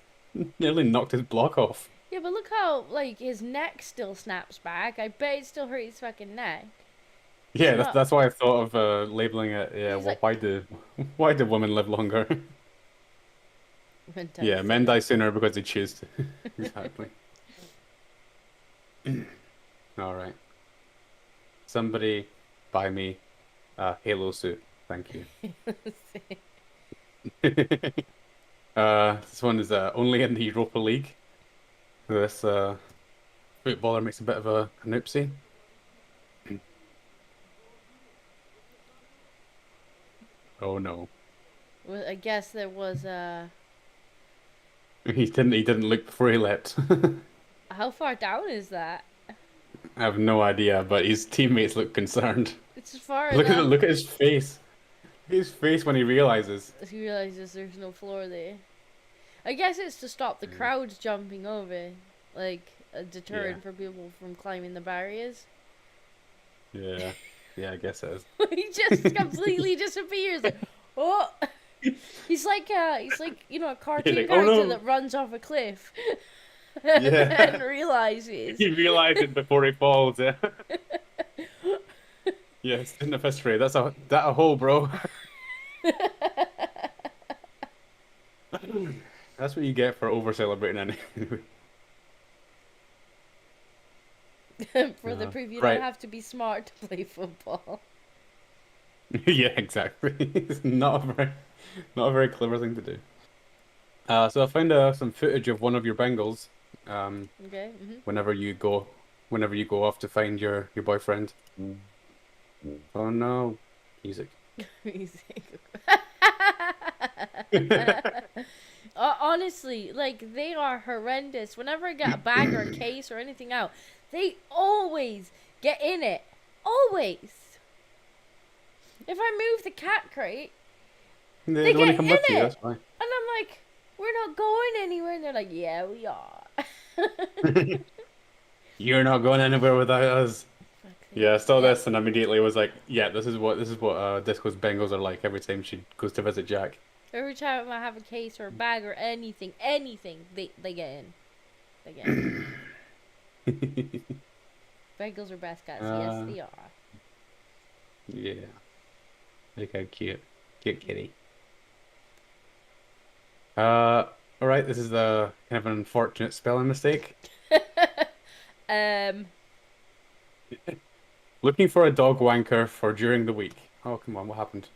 Nearly knocked his block off. Yeah, but look how, like, his neck still snaps back. I bet it still hurt his fucking neck. Yeah, not- that's why I thought of labeling it. Yeah, He's well, like- why do women live longer? Men die Yeah, men die sooner because they choose to. Exactly. All right. Somebody buy me a Halo suit. Thank you. This one is only in the Europa League. This footballer makes a bit of an oopsie. Oh no. Well, I guess there was He didn't look before he leapt. how far down is that? I have no idea, but his teammates look concerned. It's as far Look enough. at his face. His face when he realizes. He realizes there's no floor there. I guess it's to stop the crowds jumping over, like a deterrent for people from climbing the barriers. Yeah. Yeah, I guess it is. He just completely disappears. Like, oh, he's like you know, a cartoon like, "Oh, character no." that runs off a cliff. Yeah. And realizes. He realized it before he falls, yeah. Yeah, it's in the history. That's a hole, bro. That's what you get for over celebrating anyway. For the proof, you right. don't have to be smart to play football. Yeah, exactly. It's not a very clever thing to do. So I found some footage of one of your Bengals. Okay. Whenever you go off to find your boyfriend. Oh no, music. Music. Honestly, like, they are horrendous. Whenever I get a bag or a case or anything out, they always get in it. Always. If I move the cat crate, They get want to come in with you, it. that's fine. and I'm like, we're not going anywhere. And they're like, yeah, we are. You're not going anywhere without us. Yeah, I saw Yeah. this and immediately was like, yeah, this is what Disco's Bengals are like every time she goes to visit Jack. Every time I have a case or a bag or anything, they get in. They get in. Bengals are best cats. Yes, they are. Yeah. Look how cute. Cute kitty. Alright, this is a kind of an unfortunate spelling mistake. Looking for a dog wanker for during the week. Oh, come on, what happened?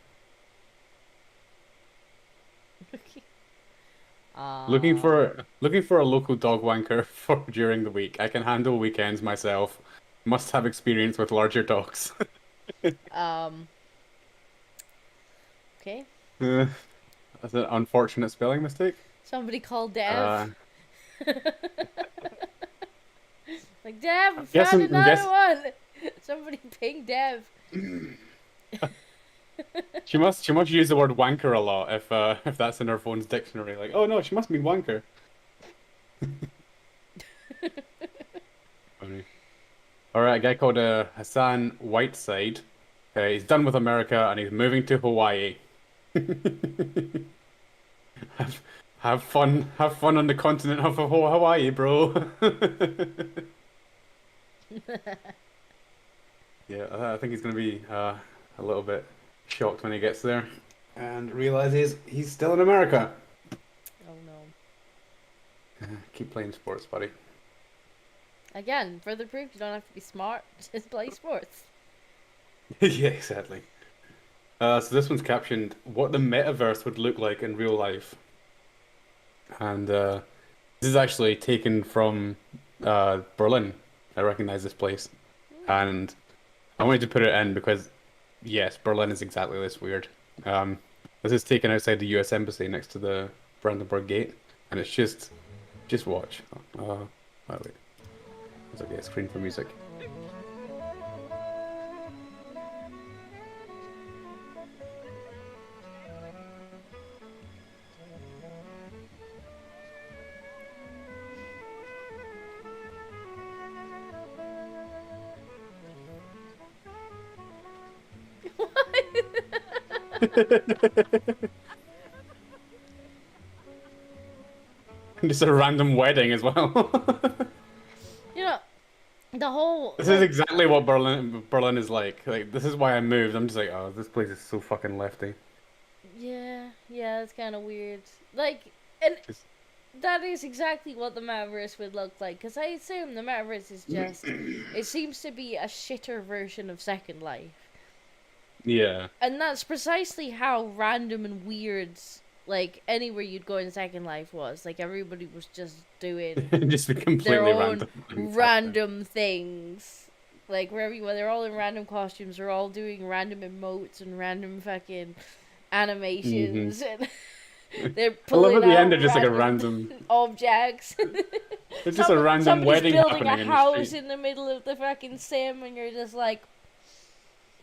Looking for a local dog wanker for during the week. I can handle weekends myself. Must have experience with larger dogs. Okay. That's an unfortunate spelling mistake. Somebody called Dev. Like, Dev, we found I'm another one. Somebody ping Dev. She must use the word wanker a lot if that's in her phone's dictionary. Like, oh no, she must mean wanker. Funny. All right, a guy called Hassan Whiteside. He's done with America and he's moving to Hawaii. have fun on the continent of Hawaii, bro. Yeah, I think he's gonna be a little bit shocked when he gets there and realizes he's still in America. Oh no. Keep playing sports, buddy. Again, further proof you don't have to be smart, just play sports. Yeah, exactly. So this one's captioned, what the metaverse would look like in real life. And this is actually taken from Berlin. I recognize this place. And I wanted to put it in because, yes, Berlin is exactly this weird. This is taken outside the US Embassy next to the Brandenburg Gate. And it's just watch. Wait. There's like a screen for music. Just a random wedding as well. You know, the whole This is exactly what Berlin is like. Like, this is why I moved. I'm just like, oh, this place is so fucking lefty. yeah, it's kind of weird. Like, and Just- that is exactly what the Metaverse would look like. Because I assume the Metaverse is just, it seems to be a shitter version of Second Life. Yeah. And that's precisely how random and weird, like, anywhere you'd go in Second Life was. Like, everybody was just doing Just be their completely own random. random things. Like, wherever you were, they're all in random costumes, they're all doing random emotes and random fucking animations, and they're I love pulling at the out end, they're just like a random. objects. It's just a random somebody's wedding building happening a in the house street. in the middle of the fucking sim, and you're just like,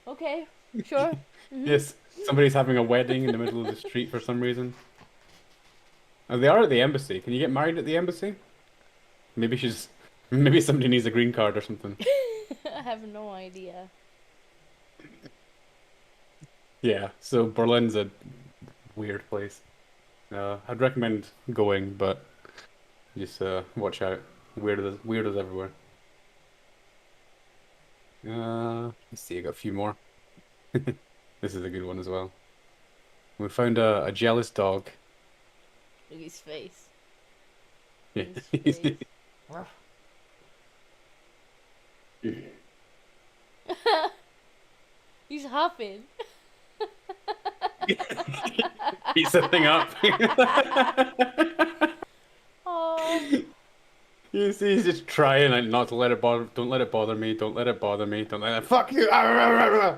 okay, sure. Yes, somebody's having a wedding in the middle of the street for some reason. Oh, they are at the embassy. Can you get married at the embassy? Maybe somebody needs a green card or something. I have no idea. Yeah, so Berlin's a weird place. I'd recommend going, but just watch out. Weirdos everywhere. Let's see, I got a few more. This is a good one as well. We found a jealous dog. Look at his face. Yeah. His face. He's hopping. He's setting up. Oh. He's just trying like not to let it bother. Don't let it bother me. Don't let it bother me. Don't let it. Fuck you. Aw.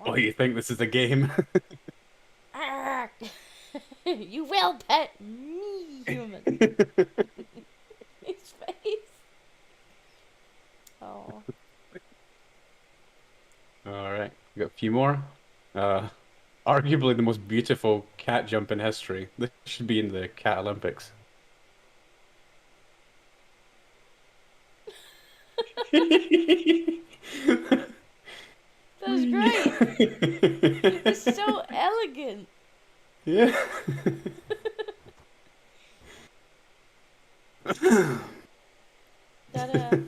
Oh, you think this is a game? You will pet me, human. His face. Oh. All right, we got a few more. Arguably the most beautiful cat jump in history. This should be in the Cat Olympics. That's great. It's so elegant. Yeah. That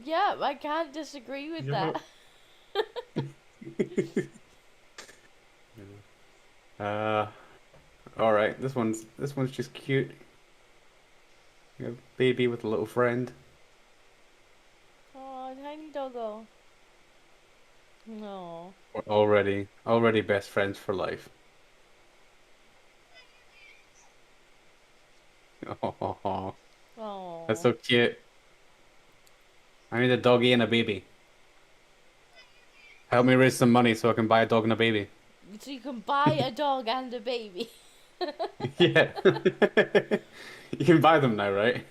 yeah, I can't disagree with that. All right. This one's just cute. A baby with a little friend. Oh, tiny doggo. No. We're already best friends for life. Oh, Oh. that's so cute. I need a doggy and a baby. Help me raise some money so I can buy a dog and a baby. So you can buy a dog and a baby. Yeah. You can buy them now, right?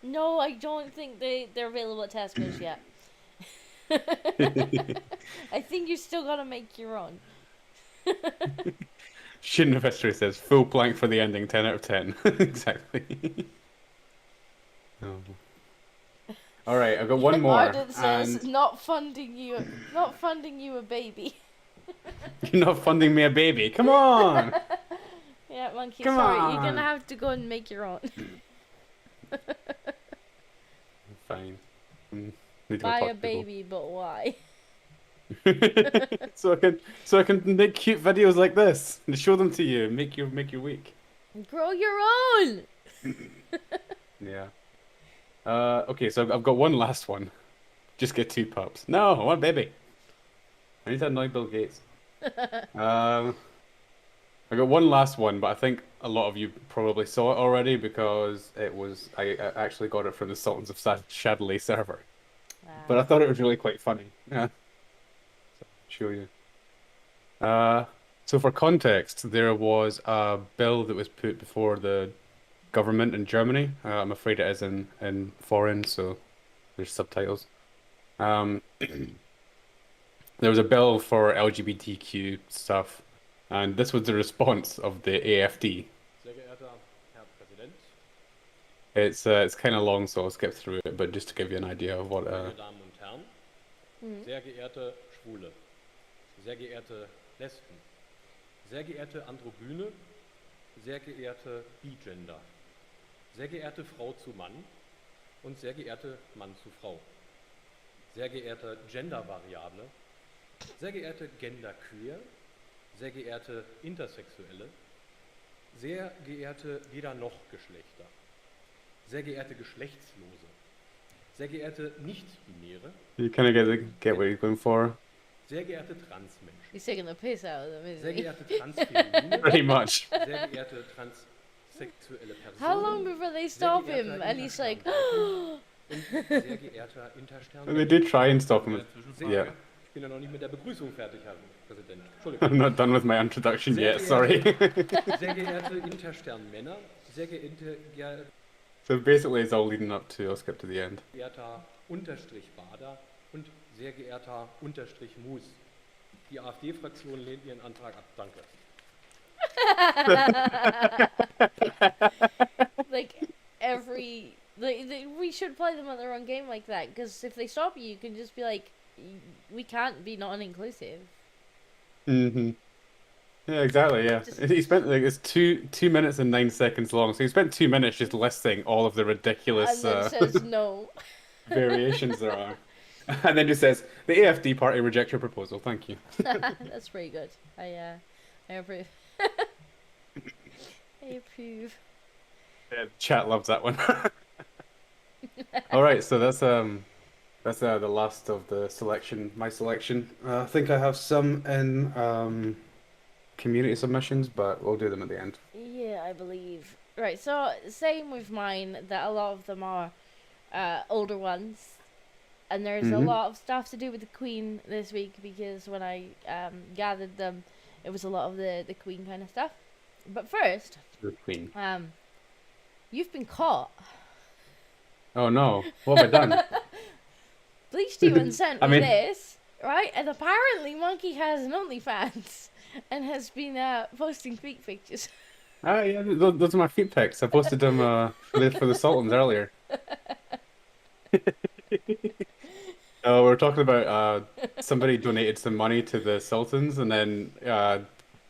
No, I don't think they're available at Tesco's yet. I think you still gotta make your own. Shouldn't have history says full plank for the ending, 10 out of 10. Exactly. Oh. All right, I've got one more. Martin says, And not funding you a baby. you're not funding me a baby. Come on. Yeah, Monkey, Come sorry, you're on. gonna have to go and make your own. Fine. Need to go Buy talk a to people. baby, but why? so I can make cute videos like this and show them to you and make your week. Grow your own! Yeah. Okay, so I've got one last one. Just get 2 pups. No, I want a baby. I need to annoy Bill Gates. I got one last one, but I think a lot of you probably saw it already because I actually got it from the Sultans of Shadley server. But I thought it was really quite funny. Yeah. So, I'll show you. So for context, there was a bill that was put before the government in Germany. I'm afraid it is in foreign, so there's subtitles. There was a bill for LGBTQ stuff, and this was the response of the AFD. Sehr geehrter Herr Präsident, It's kind of long, so I'll skip through it, but just to give you an idea of what. Meine Damen und Herren, sehr geehrte Schwule, sehr geehrte Lesben, sehr geehrte Androgyne, sehr geehrte Bigender, sehr geehrte Frau zu Mann und sehr geehrte Mann zu Frau, sehr geehrte Gendervariable, sehr geehrte Genderqueer, sehr geehrte Intersexuelle, sehr geehrte weder noch Geschlechter, sehr geehrte Geschlechtslose, sehr geehrte Nicht-Binäre, You kind of get what you're going for. sehr geehrte Transmenschen, He's taking the piss out of them, isn't sehr he? geehrte Transfeminine, Pretty much. sehr geehrte transsexuelle Personen, How long before they stop him? And he's like, und sehr geehrter Interstern. They did try and stop him. Sehr- Yeah. Ich bin ja noch nicht mit der Begrüßung fertig, Herr Präsident. I'm Entschuldigung. not done with my introduction Sehr yet. Sorry. Sehr geehrte Intersternmänner, sehr geehrter So basically, it's all leading up to. I'll skip to the end. Unterstrich Bader und sehr geehrter Unterstrich Mus. Die AfD-Fraktion lehnt ihren Antrag ab. Danke. like we should play them at their own game like that, because if they stop you, you can just be like, we can't be non-inclusive. Mm-hmm. Yeah, exactly. Yeah, he spent like it's 2 minutes and 9 seconds long. So he spent 2 minutes just listing all of the ridiculous And then says no. variations there are, and then just says the AFD party reject your proposal. Thank you. That's pretty good. I approve. I approve. Yeah, chat loves that one. All right, so that's the last of the selection. My selection. I think I have some in community submissions, but we'll do them at the end. Yeah, I believe. Right, so same with mine, that a lot of them are older ones. And there's a lot of stuff to do with the Queen this week, because when I gathered them, it was a lot of the Queen kind of stuff. But first, The Queen. you've been caught. Oh no, what have I done? Bleached you and sent I me mean- this, right? And apparently Monkey has an OnlyFans and has been posting feet pictures. Ah, yeah, those are my feet pics. I posted them for the Sultans earlier. We were talking about somebody donated some money to the Sultans, and then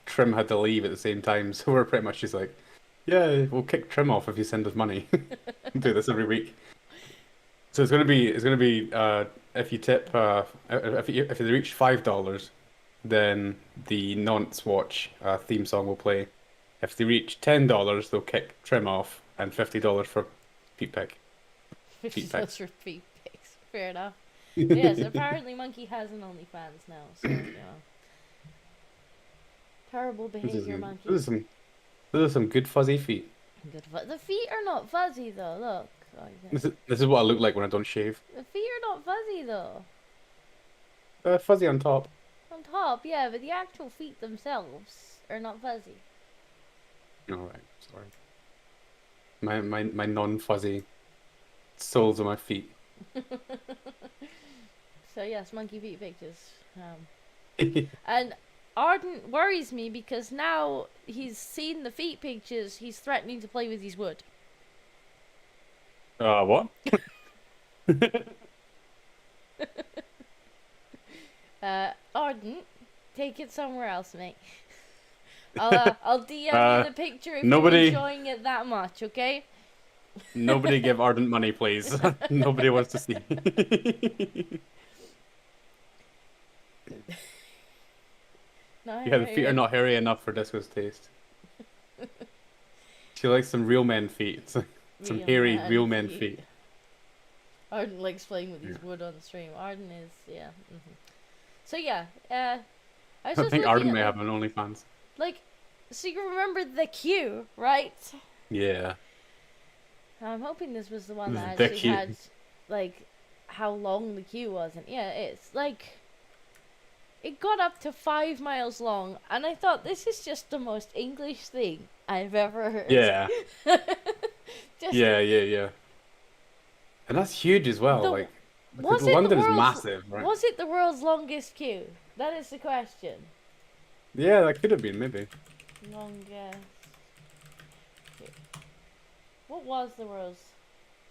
Trim had to leave at the same time. So we're pretty much just like, yeah, we'll kick Trim off if you send us money. Do this every week. So it's gonna be if you tip if you reach $5, then the Nonce Watch theme song will play. If they reach $10, they'll kick Trim off, and $50 for feet pic. Feet pics. $50 for feet pics. Fair enough. Yes, apparently Monkey has an OnlyFans now, so, you know. Terrible behavior, Monkey. Those are some good fuzzy feet. Good the feet are not fuzzy, though, look. Oh, yeah. This is what I look like when I don't shave. The feet are not fuzzy, though. Fuzzy on top. On top, yeah, but the actual feet themselves are not fuzzy. Alright, sorry. My non-fuzzy soles of my feet. So yes, monkey feet pictures. And Arden worries me because now he's seen the feet pictures, he's threatening to play with his wood. What? Arden, take it somewhere else, mate. I'll DM you the picture if you're enjoying it that much, okay? Nobody give Ardent money, please. Nobody wants to see. No, Yeah, the feet are not hairy enough for Disco's taste. She likes some real men feet. Some Real hairy man real men feet. feet. Arden likes playing with his wood on the stream. Arden is, yeah. So yeah, I was I just think looking Arden at, may have an OnlyFans. like, so you remember the queue, right? Yeah. I'm hoping this was the one that The actually queue. had, like, how long the queue was. And yeah, it's like, it got up to 5 miles long, and I thought, this is just the most English thing I've ever heard. Yeah. Just, Yeah. And that's huge as well. The- like, was because it the London is world's- massive, right? Was it the world's longest queue? That is the question. Yeah, that could have been maybe. Longest. What was the world's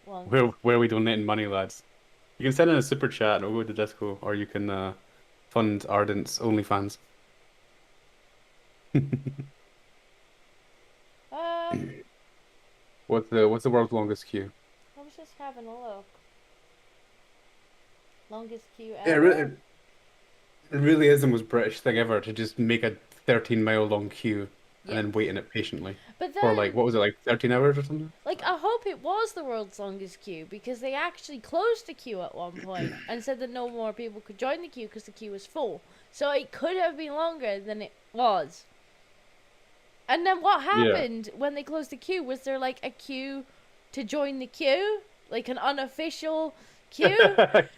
longest? Where are we donating money, lads? You can send in a super chat and we'll go to disco, or you can fund Ardent's OnlyFans. What's the world's longest queue? I was just having a look. Longest queue Yeah, ever. it really is the most British thing ever to just make a 13-mile long queue and Yeah. then wait in it patiently But for then, like, what was it, like 13 hours or something? like, I hope it was the world's longest queue because they actually closed the queue at one point and said that no more people could join the queue because the queue was full. So it could have been longer than it was. And then what happened when they closed the queue? Was there like a queue to join the queue? Like an unofficial queue?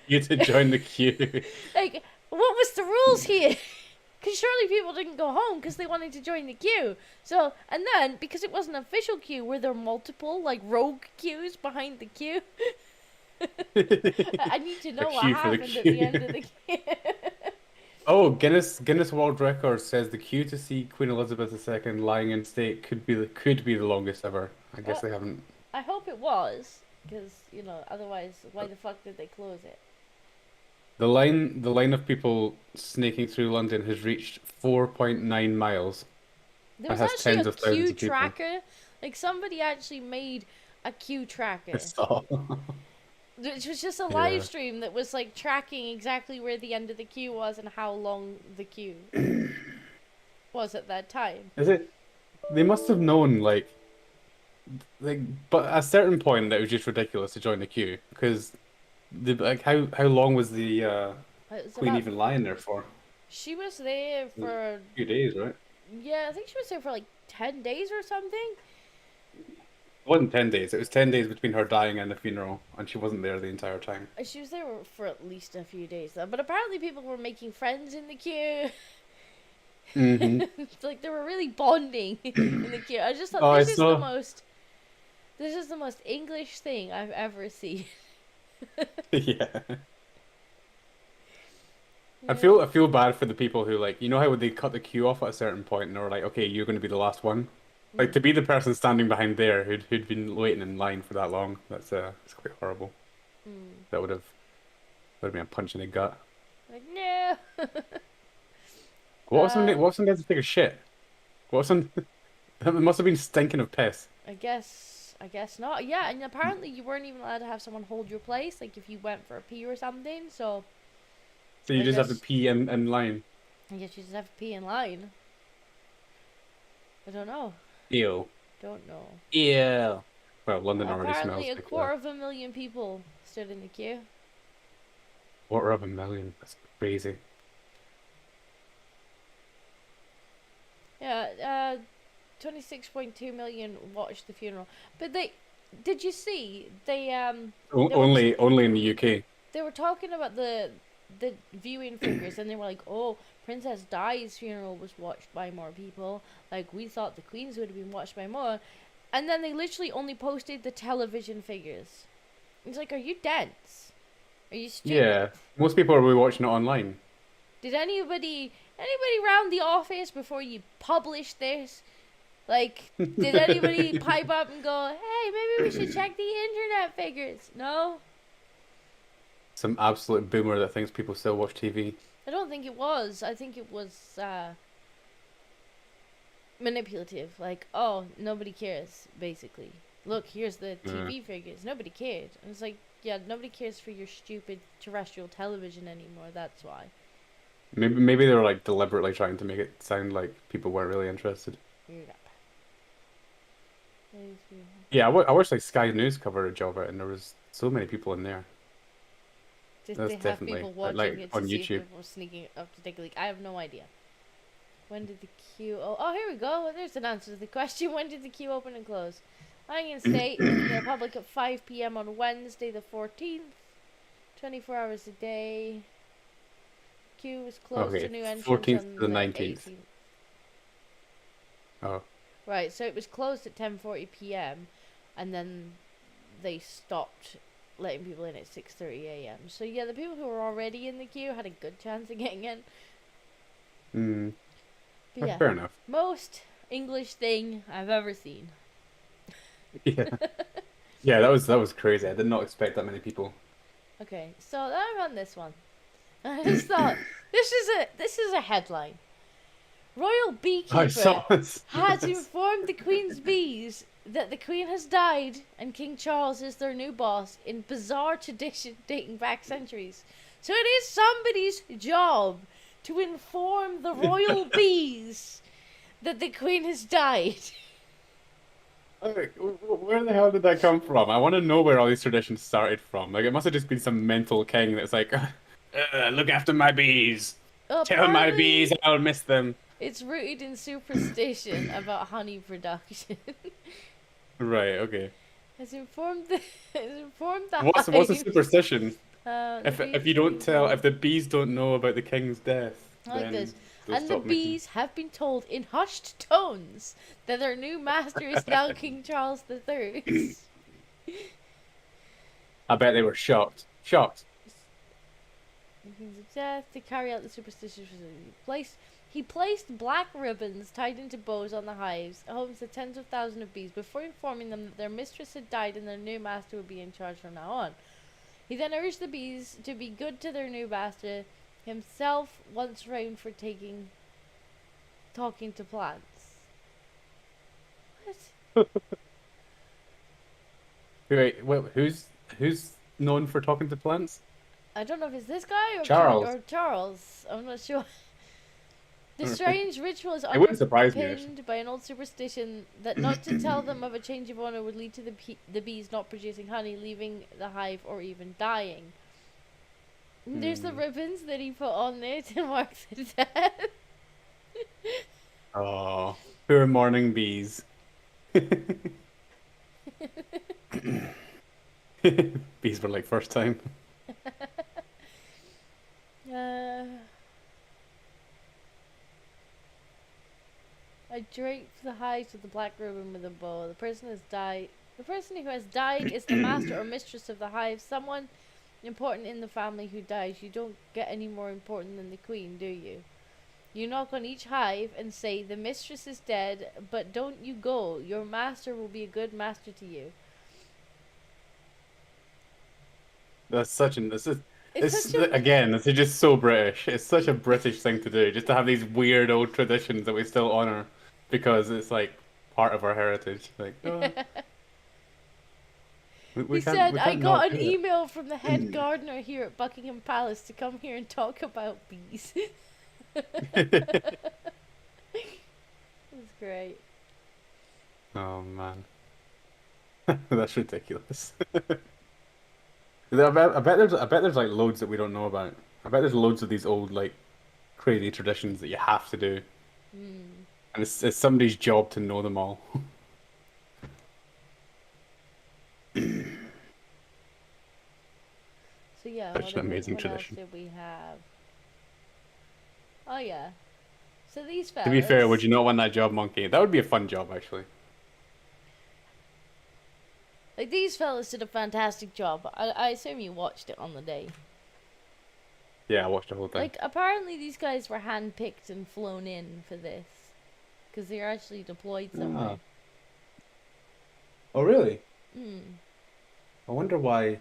You to join the queue. Like, what was the rules here? Because surely people didn't go home because they wanted to join the queue. So, and then, because it was an official queue, were there multiple, like, rogue queues behind the queue? I need to know what queue for the happened at the end of the queue. Oh, Guinness World Records says the queue to see Queen Elizabeth II lying in state could be the longest ever. I guess they haven't. I hope it was, because, you know, otherwise, why the fuck did they close it? The line of people snaking through London has reached 4.9 miles. There was has actually tens a of thousands queue of people. tracker. Like, somebody actually made a queue tracker. I saw. Which was just a Yeah. live stream that was like tracking exactly where the end of the queue was and how long the queue was at that time. Is it? They must have known, like, but at a certain point that it was just ridiculous to join the queue because, how long was the It was Queen about- even lying there for? She was there for A few days, right? yeah, I think she was there for like 10 days or something. It wasn't 10 days. It was 10 days between her dying and the funeral, and she wasn't there the entire time. She was there for at least a few days though. But apparently people were making friends in the queue. Mm-hmm. Like they were really bonding in the queue. I just thought Oh, this I is saw- the most English thing I've ever seen. Yeah. I feel bad for the people who, like, you know how they cut the queue off at a certain point and they were like, okay, you're going to be the last one. Like, to be the person standing behind there who'd been waiting in line for that long, it's quite horrible. That would have been a punch in the gut. Like no. What if somebody had to take a shit? What if some it must have been stinking of piss. I guess not. Yeah, and apparently you weren't even allowed to have someone hold your place, like if you went for a pee or something. So So you I just have guess- to pee in line. I guess you just have to pee in line. I don't know. Ew. Don't know. Ew. Well, London already Apparently, smells a like quarter of a million people stood in the queue. quarter of a million. That's crazy. Yeah, 26.2 million watched the funeral. But did you see they Only in the UK. they were talking about the viewing figures and they were like, oh, Princess Di's funeral was watched by more people. Like we thought the Queen's would have been watched by more, and then they literally only posted the television figures. It's like, are you dense? Are you stupid? Yeah, most people are watching it online. Did anybody around the office before you published this? Like, did anybody pipe up and go, hey, maybe we should check the internet figures? No? Some absolute boomer that thinks people still watch TV. I don't think it was. I think it was manipulative. Like, oh, nobody cares, basically. Look, here's the TV figures. Nobody cared. And it's like, yeah, nobody cares for your stupid terrestrial television anymore. That's why. Maybe they were like deliberately trying to make it sound like people weren't really interested. Yeah, I watched like Sky News coverage of it, and there was so many people in there. Did That's they have definitely, people watching like, it to on see if YouTube. people were sneaking up to take a leak? I have no idea. When did the queue... Oh, here we go. There's an answer to the question. When did the queue open and close? Lying in state to the public at 5 p.m. on Wednesday the 14th. 24 hours a day. Queue was closed Okay, to new entrants 14th on to the 19th. 18th. Oh, Right, so it was closed at 10:40 p.m. and then they stopped letting people in at 6:30 a.m. So yeah, the people who were already in the queue had a good chance of getting in. But yeah, fair enough. most English thing I've ever seen. Yeah. Yeah, that was crazy. I did not expect that many people. Okay, so then I'm on this one. I just thought this is a headline. Royal I beekeeper saw this. has informed the Queen's bees that the Queen has died and King Charles is their new boss in bizarre tradition dating back centuries. So it is somebody's job to inform the royal bees that the Queen has died. Where the hell did that come from? I want to know where all these traditions started from. Like, it must have just been some mental king that's like, look after my bees. Tell my Apparently, bees I'll miss them. it's rooted in superstition about honey production. Right, okay. Has informed the What's the hive. superstition? The If bees you don't tell, informed- if the bees don't know about the king's death, I like then this. they'll And the stop making- bees have been told in hushed tones that their new master is now King Charles III. I bet they were shocked. Shocked. The King's death to carry out the superstitious he placed black ribbons tied into bows on the hives, homes to tens of thousands of bees, before informing them that their mistress had died and their new master would be in charge from now on. He then urged the bees to be good to their new master, himself once renowned for talking to plants. What? Wait, who's known for talking to plants? I don't know if it's this guy or Charles. Charles. I'm not sure. The strange ritual is It wouldn't surprise me, underpinned by an old superstition that not to tell them of a change of owner would lead to the bees not producing honey, leaving the hive, or even dying. And there's the ribbons that he put on there to mark the death. Oh, poor morning bees. Bees were like first time. I draped the hives with the black ribbon with a bow. The person who has died is the master or mistress of the hive. Someone important in the family who dies. You don't get any more important than the queen, do you? You knock on each hive and say, the mistress is dead, but don't you go. Your master will be a good master to you. That's such an this is It's such a- again, this is just so British. It's such a British thing to do, just to have these weird old traditions that we still honor because it's like part of our heritage. Like, oh, we He can't- said, we I can't got not an do it." email from the head gardener here at Buckingham Palace to come here and talk about bees. That's great. Oh man, that's ridiculous. I bet there's like loads that we don't know about. I bet there's loads of these old like crazy traditions that you have to do, and it's somebody's job to know them all. So yeah, Such an amazing what tradition. else did we have? Oh yeah. So these fellas. To be fair, would you not want that job, Monkey? That would be a fun job, actually. Like these fellas did a fantastic job. I assume you watched it on the day. Yeah, I watched the whole thing. Like apparently these guys were handpicked and flown in for this, because they're actually deployed somewhere. Oh, really? Hmm. I wonder why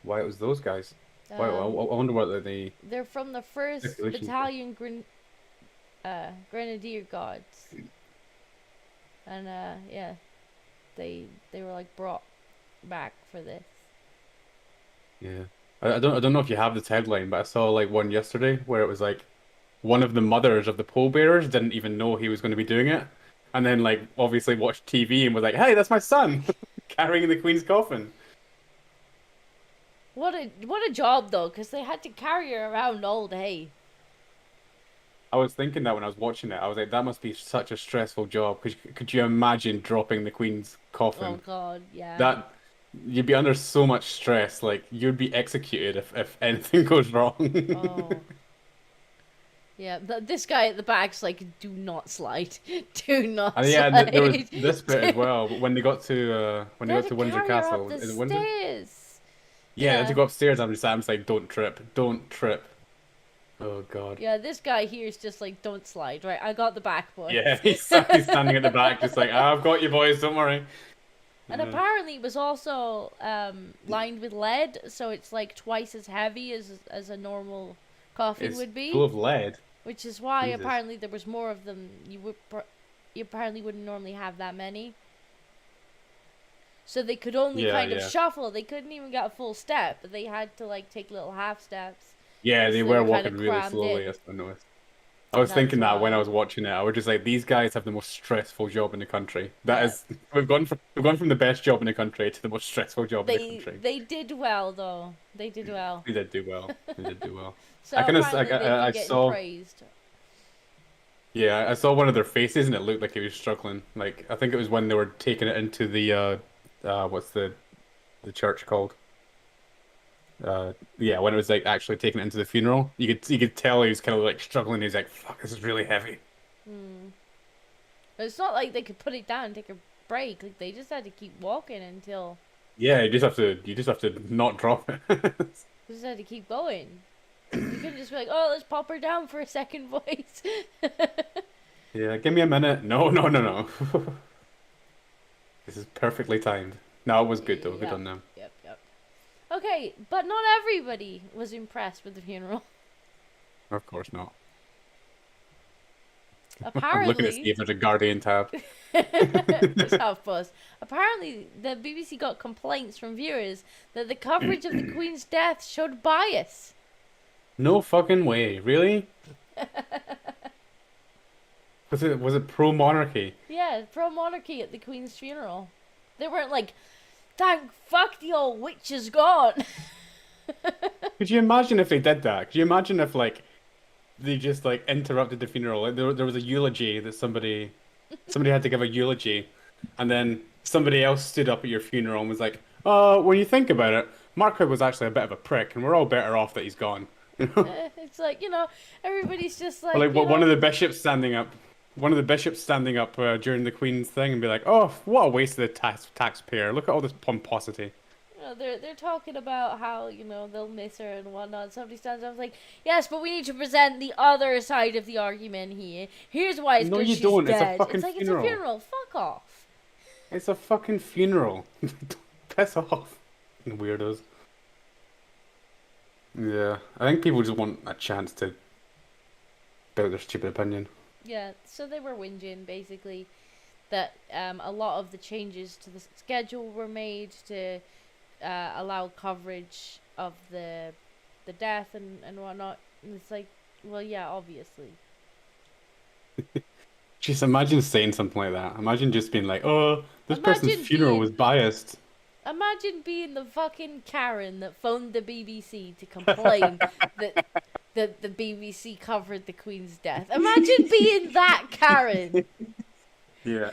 it was those guys. Why, I wonder what the They're from the 1st Escalation. Battalion Grenadier Guards. And yeah, they were like brought back for this. Yeah. I don't know if you have this headline, but I saw like one yesterday where it was like one of the mothers of the pallbearers didn't even know he was going to be doing it, and then like obviously watched TV and was like, "Hey, that's my son carrying the Queen's coffin." What a job though, because they had to carry her around all day. I was thinking that when I was watching it, I was like, "That must be such a stressful job." Could you imagine dropping the Queen's coffin? Oh god, yeah. That you'd be under so much stress. Like you'd be executed if anything goes wrong. Oh. Yeah, this guy at the back's like, do not slide. Do not And yeah, slide. there was this bit as well. When they got to Windsor carry her Castle, up the is it Windsor? stairs. Yeah, they had Yeah. to go upstairs. I'm just like, don't trip, don't trip. Oh god. Yeah, this guy here is just like, don't slide, right? I got the back, boy. Yeah, he's standing at the back, just like, I've got you boys, don't worry. And apparently it was also lined with lead, so it's like twice as heavy as a normal coffin It's would be. full of lead. Which is why Jesus. apparently there was more of them. You apparently wouldn't normally have that many. So they could only kind of shuffle. They couldn't even get a full step. But they had to like take little half steps. Yeah, they So were kind walking of really crammed slowly. in. I noticed. I was thinking that when I why. was watching it. I was just like, these guys have the most stressful job in the country. That Yeah. is, we've gone from the best job in the country to the most stressful job in the country. They did well though. They did well. They did do well. They did do well. So I apparently they've been saw. praised. Yeah, I saw one of their faces and it looked like he was struggling. Like I think it was when they were taking it into the what's the church called? Yeah, when it was like actually taking it into the funeral, you could tell he was kind of like struggling. He's like, "Fuck, this is really heavy." But it's not like they could put it down and take a break. Like they just had to keep walking until. Yeah, you just have to not drop it. They just had to keep going. You couldn't just be like, "Oh, let's pop her down for a second, boys." Yeah, give me a minute. No. This is perfectly timed. No, it was good though. Good on them. Yep. Okay, but not everybody was impressed with the funeral. Of course not. Apparently, I'm looking to see if there's a Guardian tab. There's half buzz. Apparently, the BBC got complaints from viewers that the coverage of the Queen's death showed bias. No fucking way. Really? Was it pro monarchy? Yeah, pro-monarchy at the Queen's funeral. They weren't like, thank fuck the old witch is gone. Could you imagine if they did that? Could you imagine if like they just like interrupted the funeral? Like, there was a eulogy that somebody had to give a eulogy, and then somebody else stood up at your funeral and was like, when you think about it, Mark Hood was actually a bit of a prick, and we're all better off that he's gone." It's like, everybody's just like. Or like one of the bishops standing up. One of the bishops standing up during the Queen's thing and be like, "Oh, what a waste of the taxpayer! Look at all this pomposity." They're talking about how they'll miss her and whatnot. Somebody stands up and is like, "Yes, but we need to present the other side of the argument here. Here's why it's good she's don't. dead." It's a fucking It's funeral. a funeral. Fuck off. It's a fucking funeral. Piss off, weirdos. Yeah, I think people just want a chance to build their stupid opinion. Yeah, so they were whinging basically that a lot of the changes to the schedule were made to allow coverage of the death and whatnot. And it's like, well, yeah, obviously. Just imagine saying something like that. Imagine just being like, "Oh, this Imagine person's funeral was biased." Imagine being the fucking Karen that phoned the BBC to complain that the BBC covered the Queen's death. Imagine being that Karen. Yeah.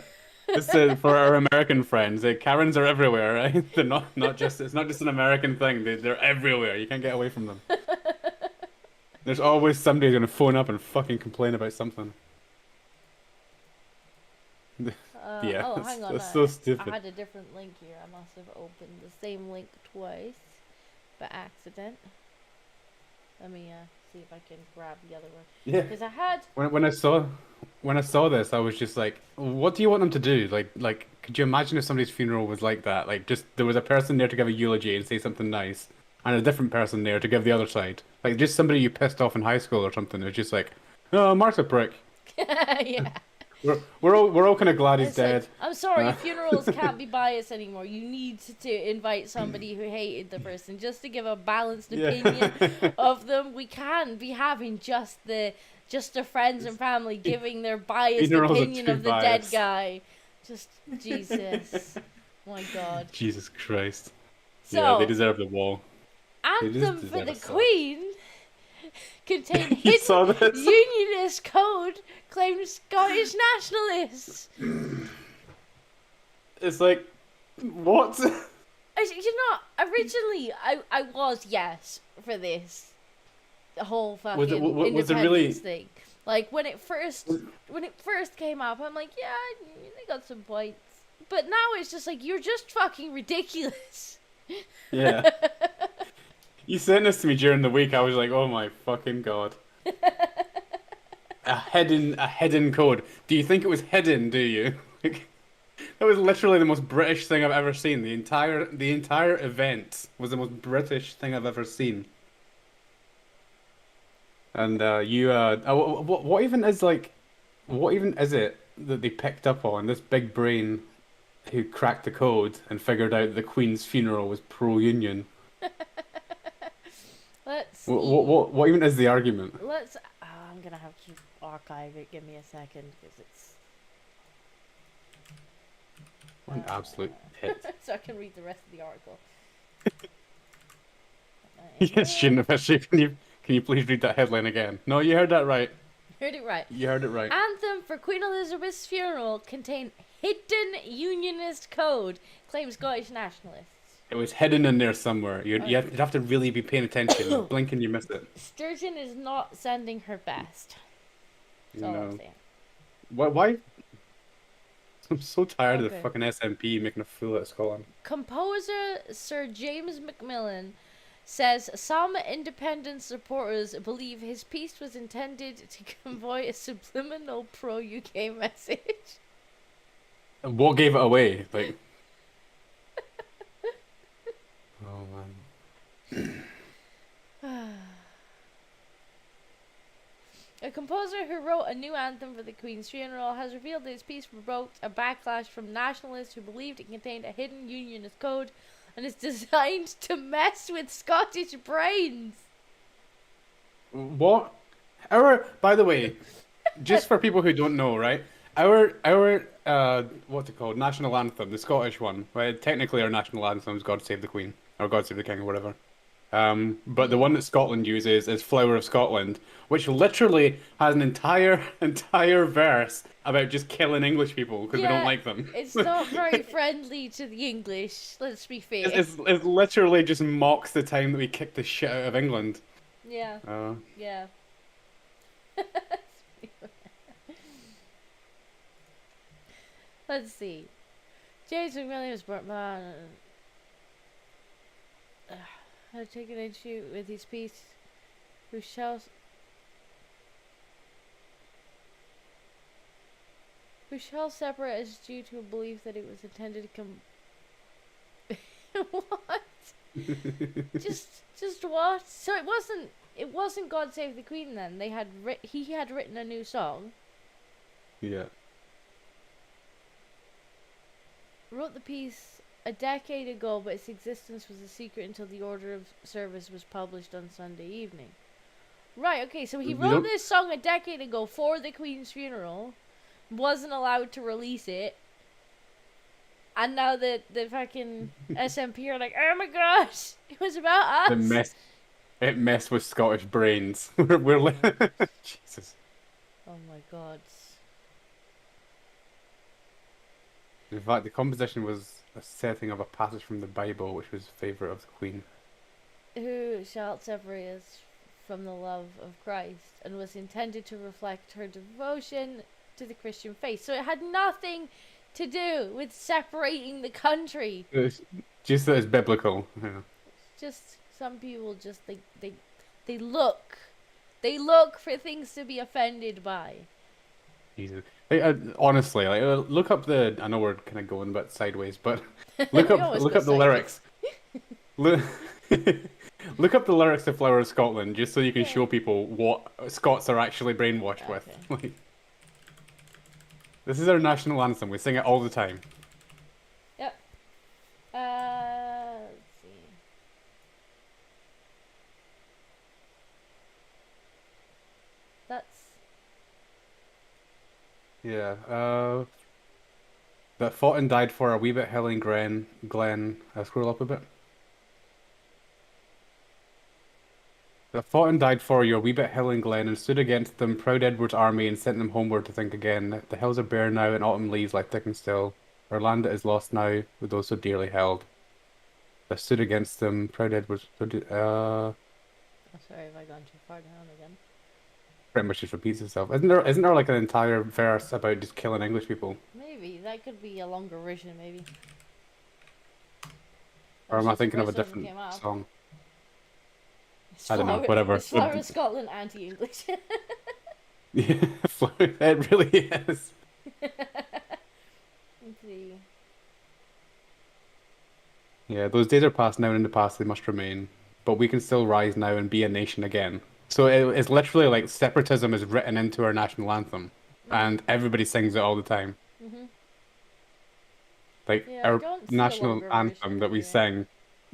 This for our American friends. Karens are everywhere, right? They're not just. It's not just an American thing. They're everywhere. You can't get away from them. There's always somebody who's gonna phone up and fucking complain about something. Yeah, Oh, hang on. that's so stupid. I had a different link here. I must have opened the same link twice by accident. Let me see if I can grab the other one. Yeah. Because I had. When I saw this, I was just like, "What do you want them to do? Like, could you imagine if somebody's funeral was like that? Like, just there was a person there to give a eulogy and say something nice, and a different person there to give the other side. Like, just somebody you pissed off in high school or something. It was just like, "Oh, Mark's a prick." Yeah. We're all kind of glad he's It's like, dead. I'm sorry, funerals can't be biased anymore. You need to invite somebody who hated the person just to give a balanced opinion of them. We can't be having just the friends and family giving their biased Funerals are opinion too of the biased. dead guy. Just Jesus, my God. Jesus Christ. So, yeah, they deserve the wall. Anthem for deserve the a song. Queen contained You saw hidden this? unionist code claimed Scottish nationalists. It's like, what? Originally I was yes for this whole fucking Was it independence really- thing. Like when it first came up, I'm like, yeah, they got some points. But now it's just like you're just fucking ridiculous. Yeah. You sent this to me during the week. I was like, oh my fucking god. A hidden code. Do you think it was hidden? Do you? That was literally the most British thing I've ever seen. The entire event was the most British thing I've ever seen. And what even is it that they picked up on? This big brain who cracked the code and figured out the Queen's funeral was pro-union. Let's see. What even is the argument? I'm gonna have to archive it. Give me a second, because it's. What an absolute hit. So I can read the rest of the article. Yes, shouldn't have. Can you please read that headline again? No, you heard that right. Heard it right. You heard it right. Anthem for Queen Elizabeth's funeral contained hidden unionist code, claim Scottish nationalists. It was hidden in there somewhere. You'd have to really be paying attention. Blink and you miss it. Sturgeon is not sending her best. That's all I'm saying. Why? I'm so tired of the fucking SNP making a fool out of Scotland. Composer Sir James Macmillan says some independent supporters believe his piece was intended to convey a subliminal pro-UK message. What gave it away? Like, oh man. A composer who wrote a new anthem for the Queen's funeral has revealed that his piece provoked a backlash from nationalists who believed it contained a hidden unionist code and is designed to mess with Scottish brains. What? By the way, just for people who don't know, right? Our what's it called? National anthem, the Scottish one. Right? Technically, our national anthem is "God Save the Queen" or "God Save the King" or whatever. But the one that Scotland uses is "Flower of Scotland," which literally has an entire verse about just killing English people because we don't like them. It's not very friendly to the English. Let's be fair. It's literally just mocks the time that we kicked the shit out of England. Yeah. Yeah. Let's see. James McMillan was born. I've taken issue with his piece. Who shall separate as due to a belief that it was intended to what? just what? So it wasn't God Save the Queen then. He had written a new song. Yeah. Wrote the piece a decade ago, but its existence was a secret until the order of service was published on Sunday evening. Right, okay, so he wrote this song a decade ago for the Queen's funeral, wasn't allowed to release it, and now the fucking SNP are like, oh my gosh, it was about us! It messed with Scottish brains. We're Jesus. Oh my god. In fact, the composition was a setting of a passage from the Bible, which was favourite of the Queen. Who shall separate us from the love of Christ, and was intended to reflect her devotion to the Christian faith. So it had nothing to do with separating the country. It's just that it's biblical. Yeah. Just some people just they look for things to be offended by. Jesus. Honestly, look up the. I know we're kind of going a bit sideways, but look up the lyrics. Look up the lyrics to "Flower of Scotland" just so you can show people what Scots are actually brainwashed with. Like, this is our national anthem. We sing it all the time. Yep. Let's see. That's. Yeah, that fought and died for a wee bit Helen Glen. Scroll up a bit. That fought and died for your wee bit Helen Glen and stood against them, proud Edward's army, and sent them homeward to think again. The hills are bare now, and autumn leaves lie thick and still. Our land is lost now, with those so dearly held. That stood against them, proud Edward's. Oh, sorry, have I gone too far down again? Pretty much just repeats itself. Isn't there like an entire verse about just killing English people? Maybe that could be a longer version, maybe. Or am I thinking of a different song? I don't know. Whatever. It's Flower of Scotland anti-English. Yeah, it really is. Let's see. Yeah, those days are past now, and in the past they must remain. But we can still rise now and be a nation again. So it's literally like separatism is written into our national anthem, and everybody sings it all the time. Like Yeah, I our don't see a national longer anthem version that we here. sing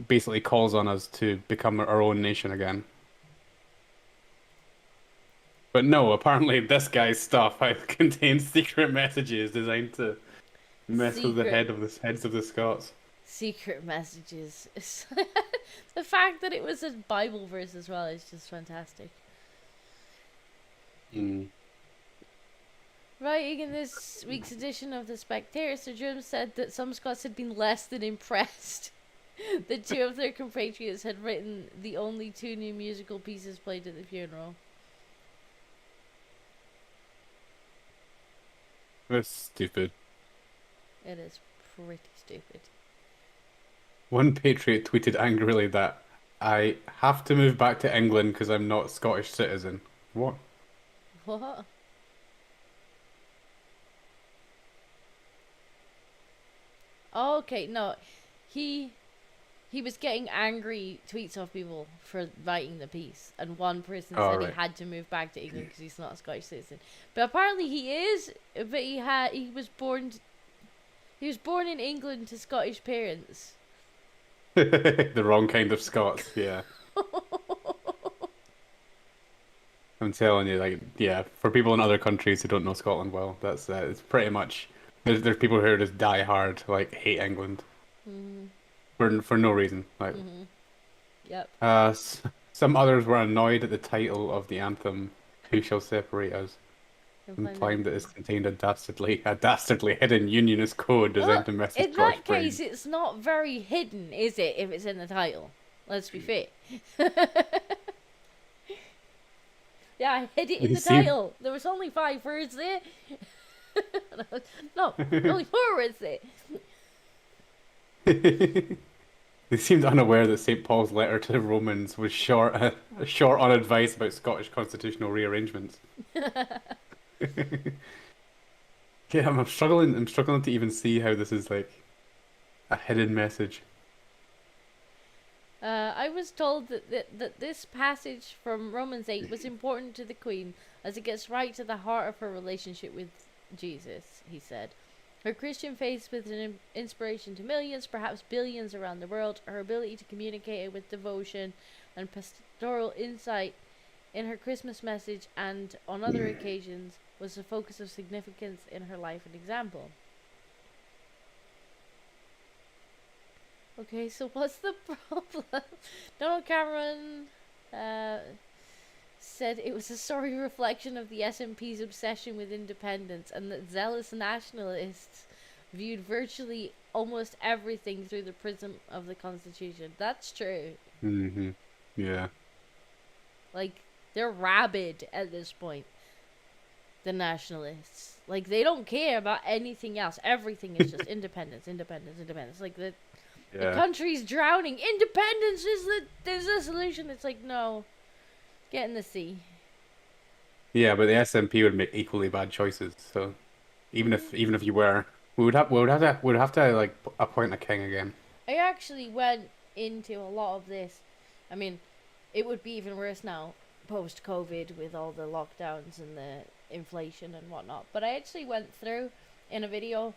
basically calls on us to become our own nation again. But no, apparently this guy's stuff contains secret messages designed to mess with the heads of the Scots. Secret messages. The fact that it was a Bible verse as well is just fantastic. Writing in this week's edition of The Spectator, Sir Jim said that some Scots had been less than impressed that two of their compatriots had written the only two new musical pieces played at the funeral. That's stupid. It is pretty stupid. One patriot tweeted angrily that I have to move back to England because I'm not a Scottish citizen. What? What? Okay, no. He was getting angry tweets off people for writing the piece, and one person said he had to move back to England because he's not a Scottish citizen. But apparently he is. But he was born in England to Scottish parents. The wrong kind of Scots, yeah. I'm telling you, like, yeah, for people in other countries who don't know Scotland well, that's it's pretty much there's people who are just die hard, like hate England, for no reason, like. Yep. Some others were annoyed at the title of the anthem, "Who Shall Separate Us," implying that it contained a dastardly hidden unionist code designed to mess with in Scottish that brains. case, it's not very hidden, is it? If it's in the title, let's be fair. Yeah, I hid it in the title. There was only 5 words there. No, only 4 words there. They seemed unaware that St. Paul's letter to the Romans was short on advice about Scottish constitutional rearrangements. Yeah, I'm struggling to even see how this is like a hidden message. I was told that this passage from Romans 8 was important to the Queen as it gets right to the heart of her relationship with Jesus, he said. Her Christian faith was an inspiration to millions, perhaps billions around the world. Her ability to communicate it with devotion and pastoral insight in her Christmas message and on other occasions was a focus of significance in her life and example. Okay, so what's the problem? Donald Cameron said it was a sorry reflection of the SNP's obsession with independence and that zealous nationalists viewed virtually almost everything through the prism of the Constitution. That's true. Yeah. Like, they're rabid at this point. The nationalists. Like, they don't care about anything else. Everything is just independence, independence, independence. Like, the country's drowning. Independence is the solution. It's like, no. Get in the sea. Yeah, but the SNP would make equally bad choices. So, even if you were, we would have to like appoint a king again. I actually went into a lot of this. I mean, it would be even worse now post-COVID with all the lockdowns and the inflation and whatnot. But I actually went through in a video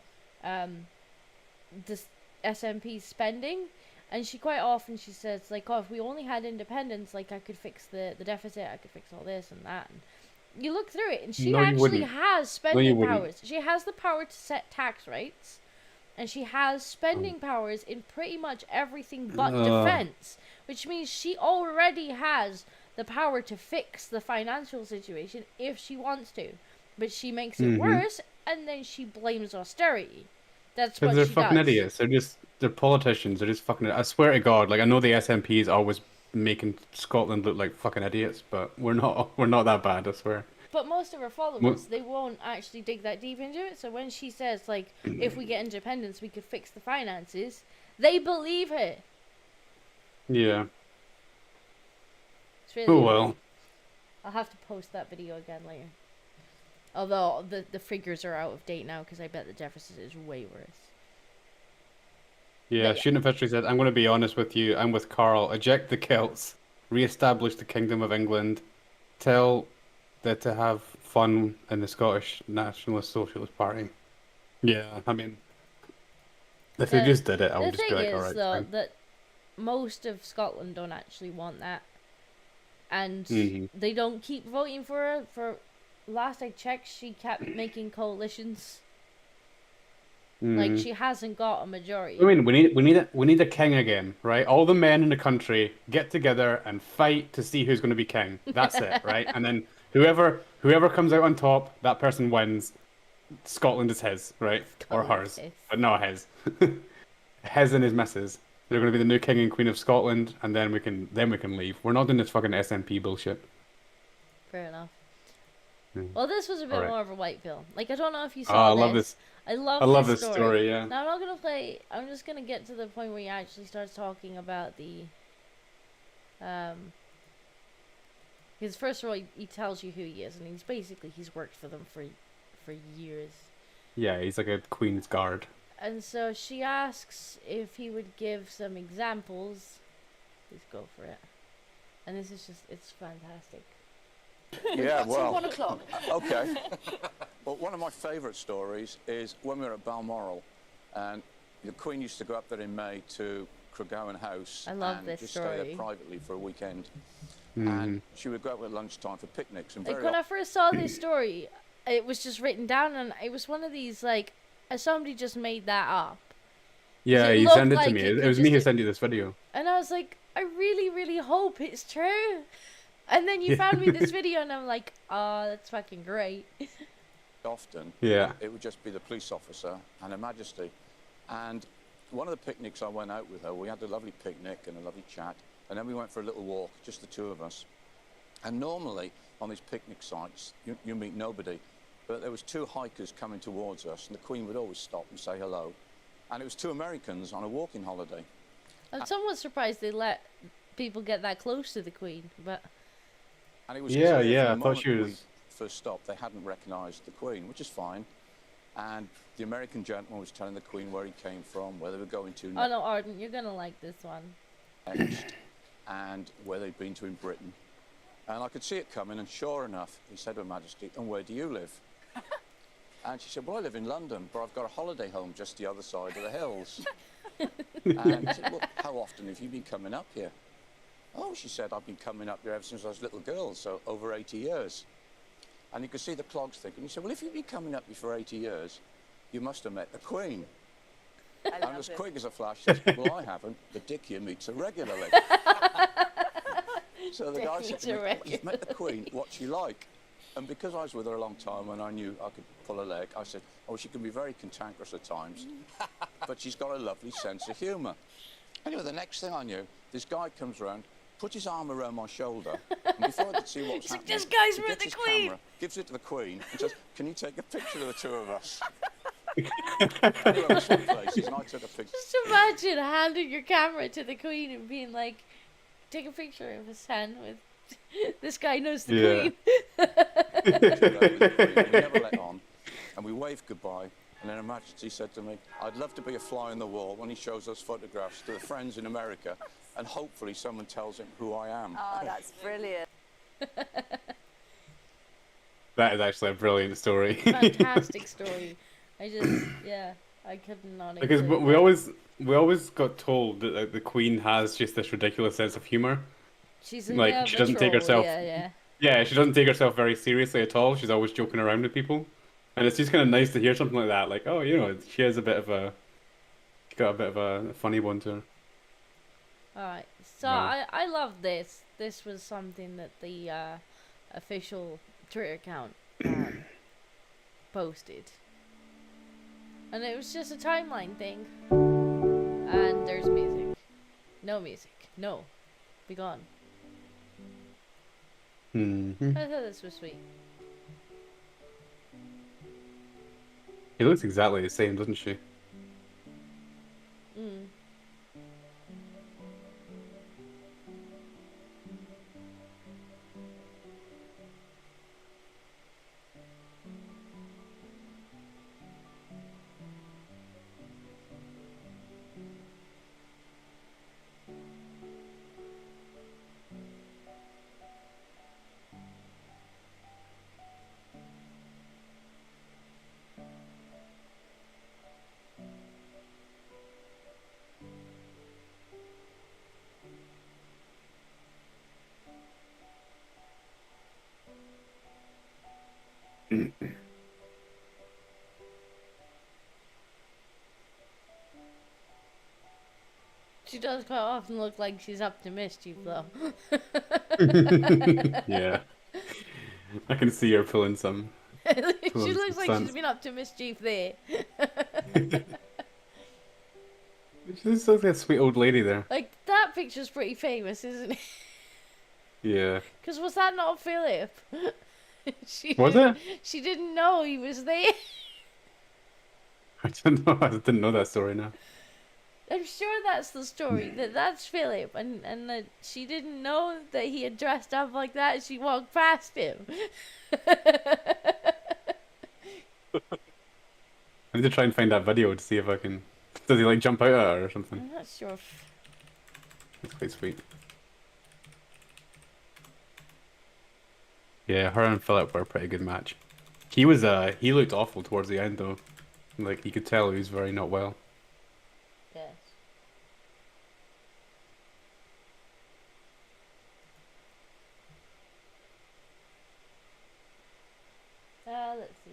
this SNP's spending. And she quite often, she says, like, oh, if we only had independence, like, I could fix the deficit, I could fix all this and that. And you look through it, and she actually has spending powers. She has the power to set tax rates, and she has spending powers in pretty much everything but defense, which means she already has the power to fix the financial situation if she wants to. But she makes it worse, and then she blames austerity. That's what she does. They're fucking idiots. They're politicians. They're just fucking. I swear to God, like I know the SNP is always making Scotland look like fucking idiots, but we're not that bad. I swear. But most of her followers, they won't actually dig that deep into it. So when she says like, if we get independence, we could fix the finances, they believe her. Yeah. It's really well. I'll have to post that video again later. Although the figures are out of date now because I bet the deficit is way worse. Yeah, But Shooting Fishery said, I'm going to be honest with you. I'm with Carl. Eject the Celts. Re-establish the Kingdom of England. Tell that to have fun in the Scottish Nationalist Socialist Party. Yeah, I mean, if they just did it, I the would just be thing like, all is, right, though, fine. that most of Scotland don't actually want that, and they don't keep voting for her. For last I checked, she kept making coalitions. Like she hasn't got a majority. I mean, we need a king again, right? All the men in the country get together and fight to see who's going to be king. That's it, right? And then whoever comes out on top, that person wins. Scotland is his, right? Or hers, but not his. His and his missus. They're going to be the new king and queen of Scotland, and then we can leave. We're not doing this fucking SNP bullshit. Fair enough. Well, this was a bit more of a white film. Like, I don't know if you Oh, saw I love this. I love this story. Yeah. Now, I'm not going to play... I'm just going to get to the point where he actually starts talking about the... Because first of all, he tells you who he is, and he's worked for them for years. Yeah, he's like a Queen's Guard. And so she asks if he would give some examples. Please go for it. And this is just... It's fantastic. Yeah, well, 1 o'clock. Okay. Well, one of my favourite stories is when we were at Balmoral, and the Queen used to go up there in May to Craiggowan House and just stay there privately for a weekend. And she would go out at lunchtime for picnics. And like when I first saw this story, it was just written down, and it was one of these like, somebody just made that up. Yeah, you sent it to me. It was me who sent you this video. And I was like, I really, really hope it's true. And then you found me this video, and I'm like, oh, that's fucking great. Often, it would just be the police officer and Her Majesty. And one of the picnics I went out with her, we had a lovely picnic and a lovely chat, and then we went for a little walk, just the two of us. And normally, on these picnic sites, you meet nobody. But there was two hikers coming towards us, and the Queen would always stop and say hello. And it was two Americans on a walking holiday. I'm somewhat surprised they let people get that close to the Queen, but... And it was I thought she was... First stop, they hadn't recognised the Queen, which is fine. And the American gentleman was telling the Queen where he came from, where they were going to next. Oh no, Arden, you're gonna like this one. And where they'd been to in Britain. And I could see it coming, and sure enough, he said to Her Majesty, and where do you live? And she said, well, I live in London, but I've got a holiday home just the other side of the hills. And he said, well, how often have you been coming up here? Oh, she said, I've been coming up here ever since I was a little girl, so over 80 years. And you could see the clogs thinking. He said, well, if you've been coming up here for 80 years, you must have met the Queen. And as quick as a flash, she said, well, I haven't. The dick here meets her regularly. So the guy said to me, well, you've met the Queen, what's she like? And because I was with her a long time and I knew I could pull her leg, I said, oh, she can be very cantankerous at times, but she's got a lovely sense of humour. Anyway, the next thing I knew, this guy comes round, puts his arm around my shoulder, and before I could see what was happening, this guy's he with gets the his Queen. camera, gives it to the Queen, and says, can you take a picture of the two of us? Anyway, we swapped places, and I took a picture. Just imagine handing your camera to the Queen and being like, take a picture of his hand with, this guy knows the Queen. We never let on, and we waved goodbye. And then Her Majesty said to me, I'd love to be a fly on the wall when he shows us photographs to the friends in America, and hopefully someone tells him who I am. Oh, that's brilliant. That is actually a brilliant story. Fantastic story. I could not. Because we always got told that like, the Queen has just this ridiculous sense of humor. She's like she doesn't take herself. Yeah, she doesn't take herself very seriously at all. She's always joking around with people, and it's just kind of nice to hear something like that. Like, oh, you know, she has she got a bit of a funny one to her. All right, so I love this. This was something that the official Twitter account posted, and it was just a timeline thing. And there's music. No music. No, be gone. I thought this was sweet. She looks exactly the same, doesn't she? She does quite often look like she's up to mischief, though. Yeah. I can see her pulling some. She looks like she's been up to mischief there. She looks like a sweet old lady there. Like, that picture's pretty famous, isn't it? Yeah. Because was that not Philip? Was it? She didn't know he was there. I don't know. I didn't know that story now. I'm sure that's the story, that's Philip, and that she didn't know that he had dressed up like that as she walked past him. I need to try and find that video to see if I can... Does he, like, jump out at her or something? I'm not sure. That's quite sweet. Yeah, her and Philip were a pretty good match. He looked awful towards the end, though. Like, you could tell he was very not well. Yes. Let's see.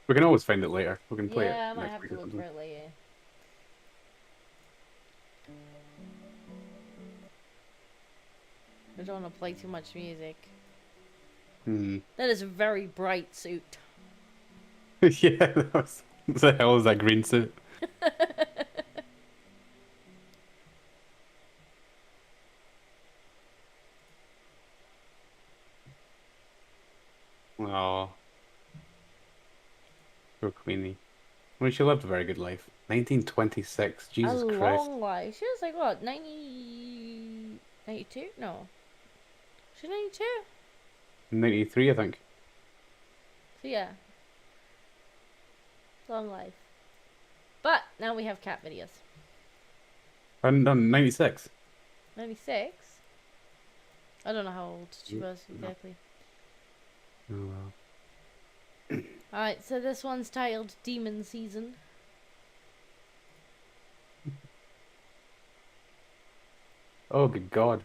We can always find it later. We can play it. Yeah, I might next have week to or look something. for it later. I don't want to play too much music. That is a very bright suit. Yeah, what the hell is that green suit? Oh, poor Queenie. I mean, she lived a very good life. 1926, Jesus a Christ. long life. She was like, what, 90... 92? No. She's 92? 93, I think. So yeah. Long life. But, now we have cat videos. And 96. 96? I don't know how old she was exactly. Oh well. Alright, so this one's titled Demon Season. Oh, good God.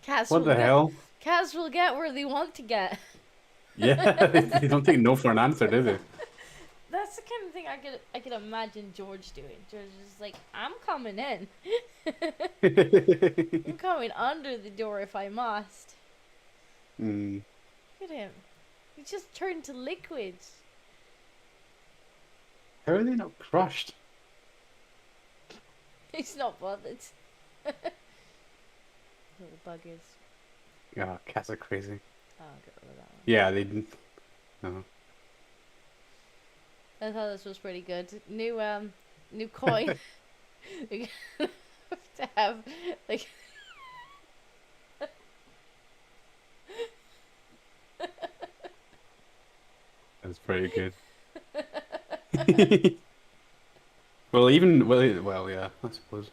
Cats What will the get- hell? Cats will get where they want to get. Yeah, they don't take no for an answer, do they? That's the kind of thing I could imagine George doing. George is like, I'm coming in. I'm coming under the door if I must. Mm. Look at him. He just turned to liquids. How are they not crushed? He's not bothered. Little buggers. Yeah, cats are crazy. Oh, I'll get rid of that one. Yeah, they didn't. No. I thought this was pretty good. New coin. We're gonna have to have like That's pretty good. well, yeah, I suppose.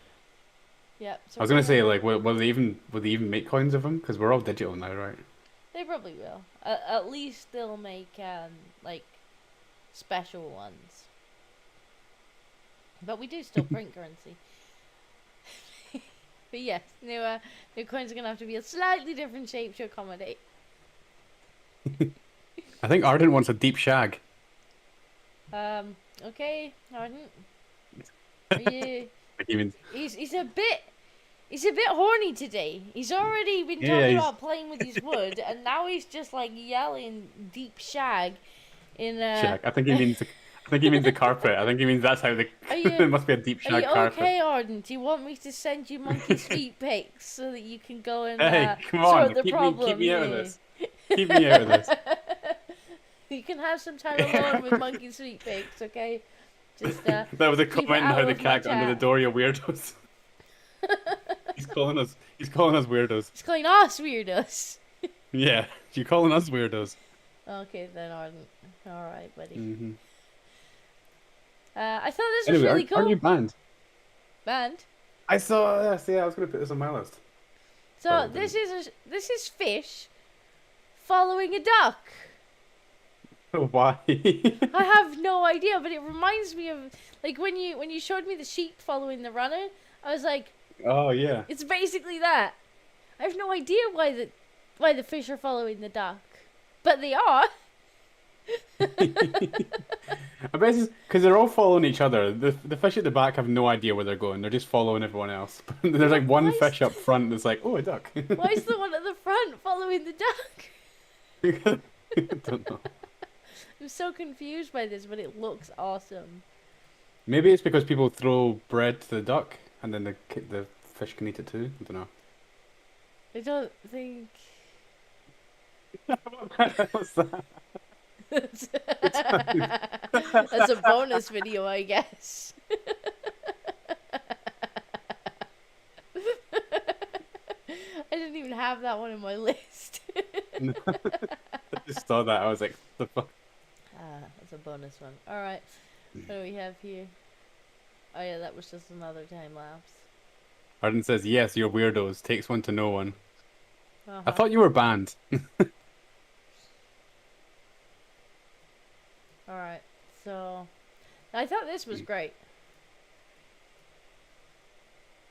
yeah. So I was gonna say, like, will they even make coins of them? Because we're all digital now, right? they probably will. At least they'll make like special ones. But we do still print currency. But yes, new coins are gonna have to be a slightly different shape to accommodate. I think Arden wants a deep shag. Okay, Arden. Are you? He's a bit horny today. He's already been talking about playing with his wood, and now he's just like yelling deep shag. Shag. I think he means the carpet. I think he means that's how it must be a deep shag carpet. Okay, Arden? Do you want me to send you monkey feet pics so that you can go and Come on, sort the problem? keep me out of this. Keep me out of this. You can have some time alone with monkey feet pics, okay? Just that was a keep it comment on out how the of my cat got under the chat. door, you weirdos. He's calling us weirdos. He's calling us weirdos. Yeah, you're calling us weirdos. Okay then, Arden. All right, buddy. Mm-hmm. I thought this was really cool. Aren't you banned? Banned. I saw. Yeah, I was gonna put this on my list. So this is fish following a duck. Why? I have no idea, but it reminds me of like when you showed me the sheep following the runner. I was like, Oh yeah. it's basically that. I have no idea why the fish are following the duck, but they are. I bet it's because they're all following each other. The fish at the back have no idea where they're going. They're just following everyone else. There's like one fish up front that's like, oh, a duck. Why is the one at the front following the duck? I don't know. I'm so confused by this, but it looks awesome. Maybe it's because people throw bread to the duck and then the fish can eat it too. I don't know. I don't think. What's that? That's a bonus video, I guess. I didn't even have that one in my list. I just saw that. I was like, the fuck? That's a bonus one. Alright. What do we have here? Oh yeah, that was just another time lapse. Arden says, yes, you're weirdos. Takes one to know one. Uh-huh. I thought you were banned. Alright, so I thought this was great.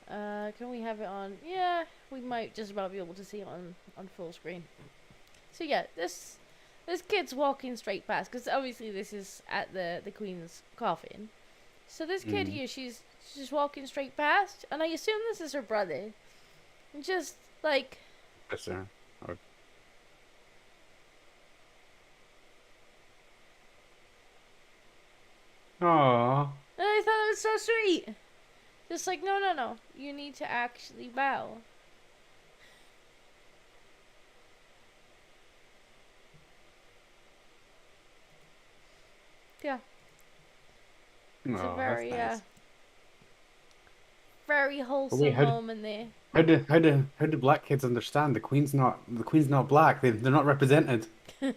Can we have it on? Yeah, we might just about be able to see it on full screen. So yeah, this kid's walking straight past, because obviously this is at the Queen's coffin. So this kid here, she's just walking straight past, and I assume this is her brother. And just like... Yes, sir. Aww. And I thought that was so sweet. Just like, no. You need to actually bow. Yeah. It's a very, nice. very wholesome Wait, moment there. How do black kids understand the Queen's not black? They're not represented. I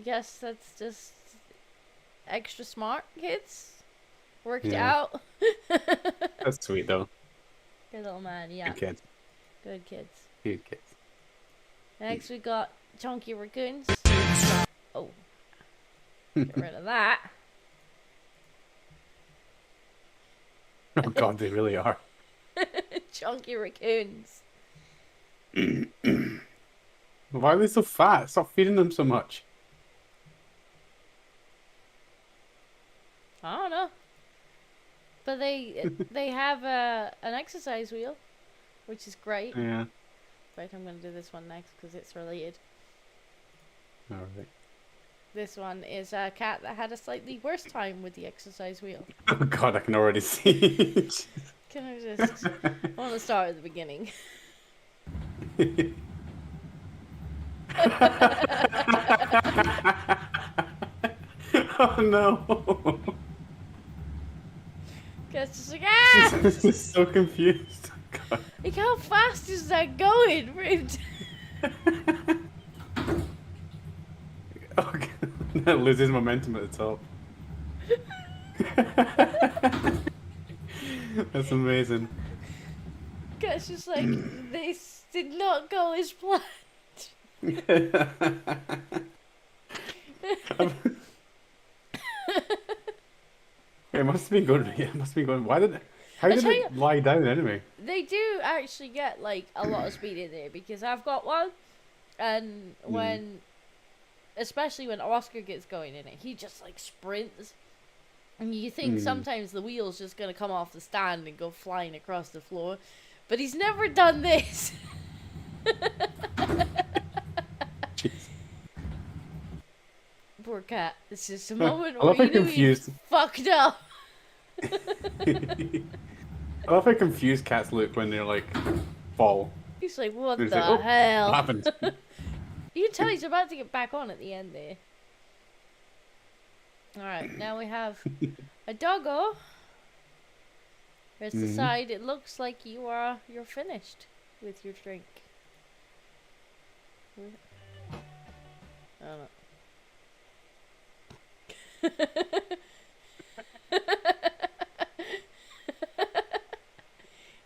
guess that's just extra smart kids. Worked out. That's sweet though. Good little man, yeah. Good kids. Good kids. Good kids. Next we got chunky raccoons. Oh. Get rid of that. Oh god, they really are. Chunky raccoons. Why are they so fat? Stop feeding them so much. I don't know. But they have an exercise wheel, which is great. Yeah. Right, I'm going to do this one next because it's related. Alright. This one is a cat that had a slightly worse time with the exercise wheel. Oh god, I can already see. Can I just... I want to start at the beginning. Oh no. Cat's just like, ah! This is so confused. God. Like, how fast is that going? Oh, God. That loses momentum at the top. That's amazing. Cat's just like, this did not go as planned. It must be good. Yeah, it must be good. How did it lie down anyway? They do actually get like a lot of speed in there because I've got one, and especially when Oscar gets going in it, he just like sprints, and you think sometimes the wheel's just gonna come off the stand and go flying across the floor, but he's never done this. Poor cat. It's just a moment where you know he's fucked up. I love how confused cats look when they're like fall. He's like, what He's the like, hell? What happened? You can tell he's about to get back on at the end there. Alright, now we have a doggo. Let's decide. It looks like you're finished with your drink. I don't know.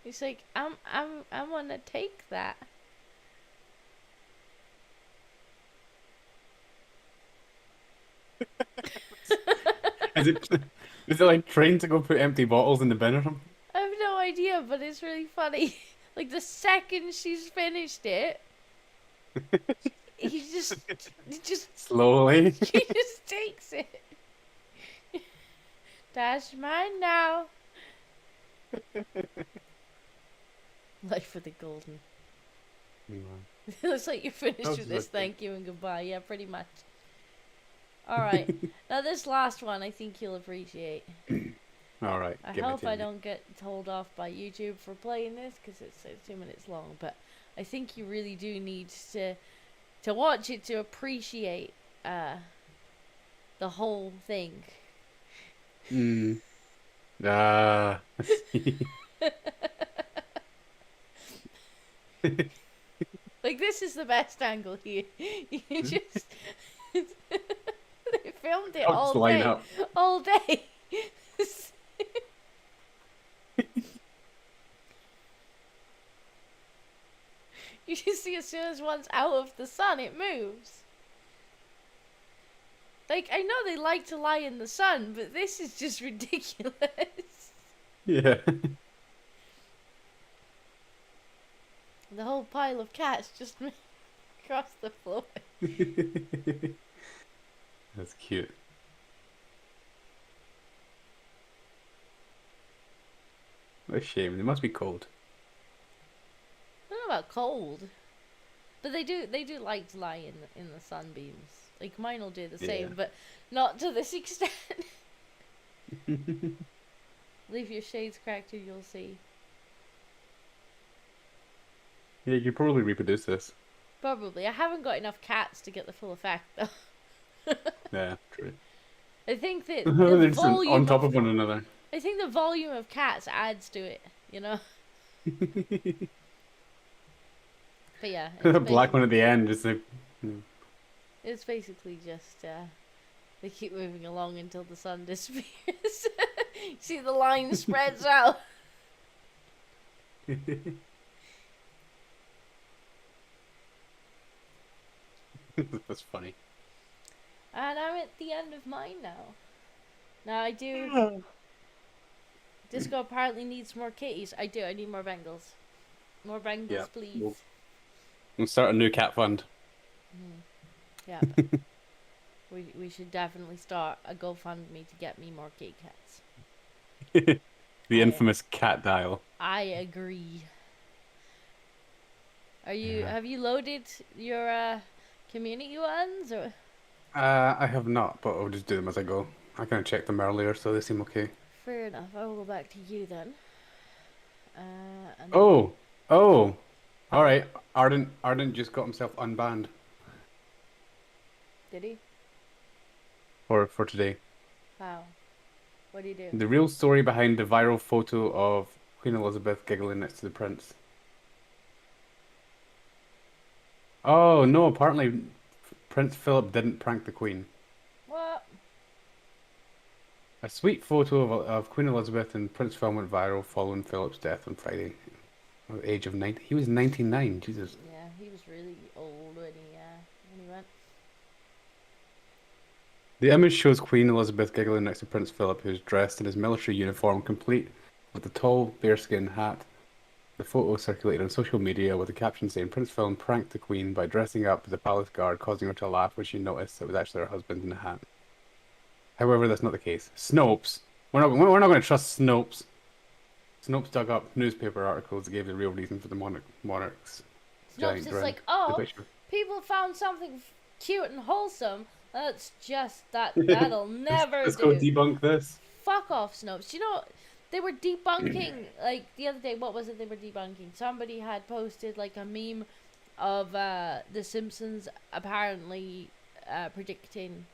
He's like, I'm gonna take that. Is it like trained to go put empty bottles in the bin or something? I have no idea, but it's really funny. Like the second she's finished it, he just Slowly. he just takes it. That's mine now. Life for the golden. It looks like you're finished with this. Thank you and goodbye. Yeah, pretty much. Alright. Now this last one I think you'll appreciate. Alright. I hope I don't get told off by YouTube for playing this because it's 2 minutes long, but I think you really do need to watch it to appreciate the whole thing. Ah. Like this is the best angle here. You just they filmed it I'll just line up. all day. You just see as soon as one's out of the sun, it moves. Like, I know they like to lie in the sun, but this is just ridiculous. Yeah. The whole pile of cats just moved across the floor. That's cute. What a shame. They must be cold. I don't know about cold, but they do like to lie in the sunbeams. Like mine will do the same, but not to this extent. Leave your shades cracked and you'll see. Yeah, you could probably reproduce this. Probably. I haven't got enough cats to get the full effect though. Yeah, true. I think that They're the just volume on top of one another. I think the volume of cats adds to it, you know. But yeah, The black one at the end is like. it's basically just they keep moving along until the sun disappears. See the line spreads out. That's funny. And I'm at the end of mine now. Now I do. Disco apparently needs more kitties. I do. I need more Bengals. More Bengals, please. We'll start a new cat fund. Yeah. we should definitely start a GoFundMe to get me more kitty cats. The infamous cat dial. I agree. Have you loaded your community ones or? I have not, but I'll just do them as I go. I kind of checked them earlier, so they seem okay. Fair enough. I will go back to you then. And Oh, all right. Ardent just got himself unbanned did he? for today. How? What did he do? The real story behind the viral photo of Queen Elizabeth giggling next to the prince. Oh no! Apparently, Prince Philip didn't prank the Queen. What? A sweet photo of Queen Elizabeth and Prince Philip went viral following Philip's death on Friday, at the age of 90. He was 99. Jesus. Yeah, he was really old when he went. The image shows Queen Elizabeth giggling next to Prince Philip, who's dressed in his military uniform, complete with a tall bearskin hat. The photo circulated on social media with a caption saying Prince Philip pranked the Queen by dressing up as a palace guard, causing her to laugh when she noticed it was actually her husband in the hat. However, that's not the case. Snopes. We're not going to trust Snopes. Snopes dug up newspaper articles that gave the real reason for the monarch's Snopes is like, people found something cute and wholesome. That's just that'll never Let's do. go debunk this. Fuck off, Snopes. You know, they were debunking, like, the other day, what was it they were debunking? Somebody had posted, like, a meme of The Simpsons apparently predicting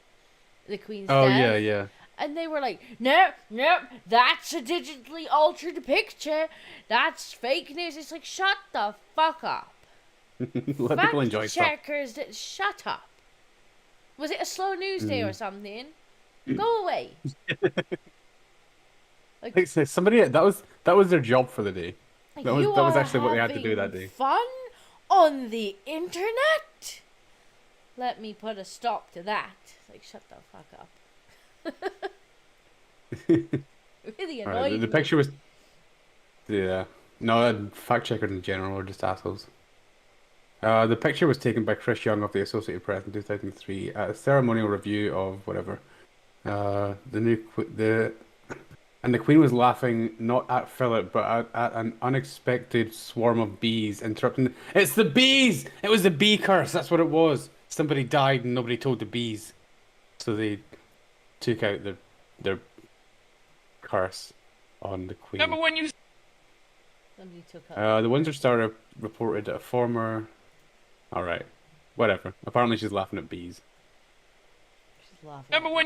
the Queen's death. Yeah. And they were like, nope, that's a digitally altered picture. That's fake news. It's like, shut the fuck up. Let people enjoy stuff. Checkers, shut up. Was it a slow news day or something? Go away. Like somebody that was their job for the day. That was actually what they had to do that day. Fun on the internet. Let me put a stop to that. Like, shut the fuck up. Really All right, annoyed the me. picture was. Yeah. No, fact checkers in general are just assholes. The picture was taken by Chris Young of the Associated Press in 2003 at a ceremonial review of whatever. The Queen was laughing not at Philip but at an unexpected swarm of bees interrupting. It's the bees! It was the bee curse. That's what it was. Somebody died and nobody told the bees, so they took out their curse on the Queen. Remember when you... Somebody took up. The Windsor Star reported that a former. All right, whatever. Apparently, she's laughing at bees. She's laughing. Remember when...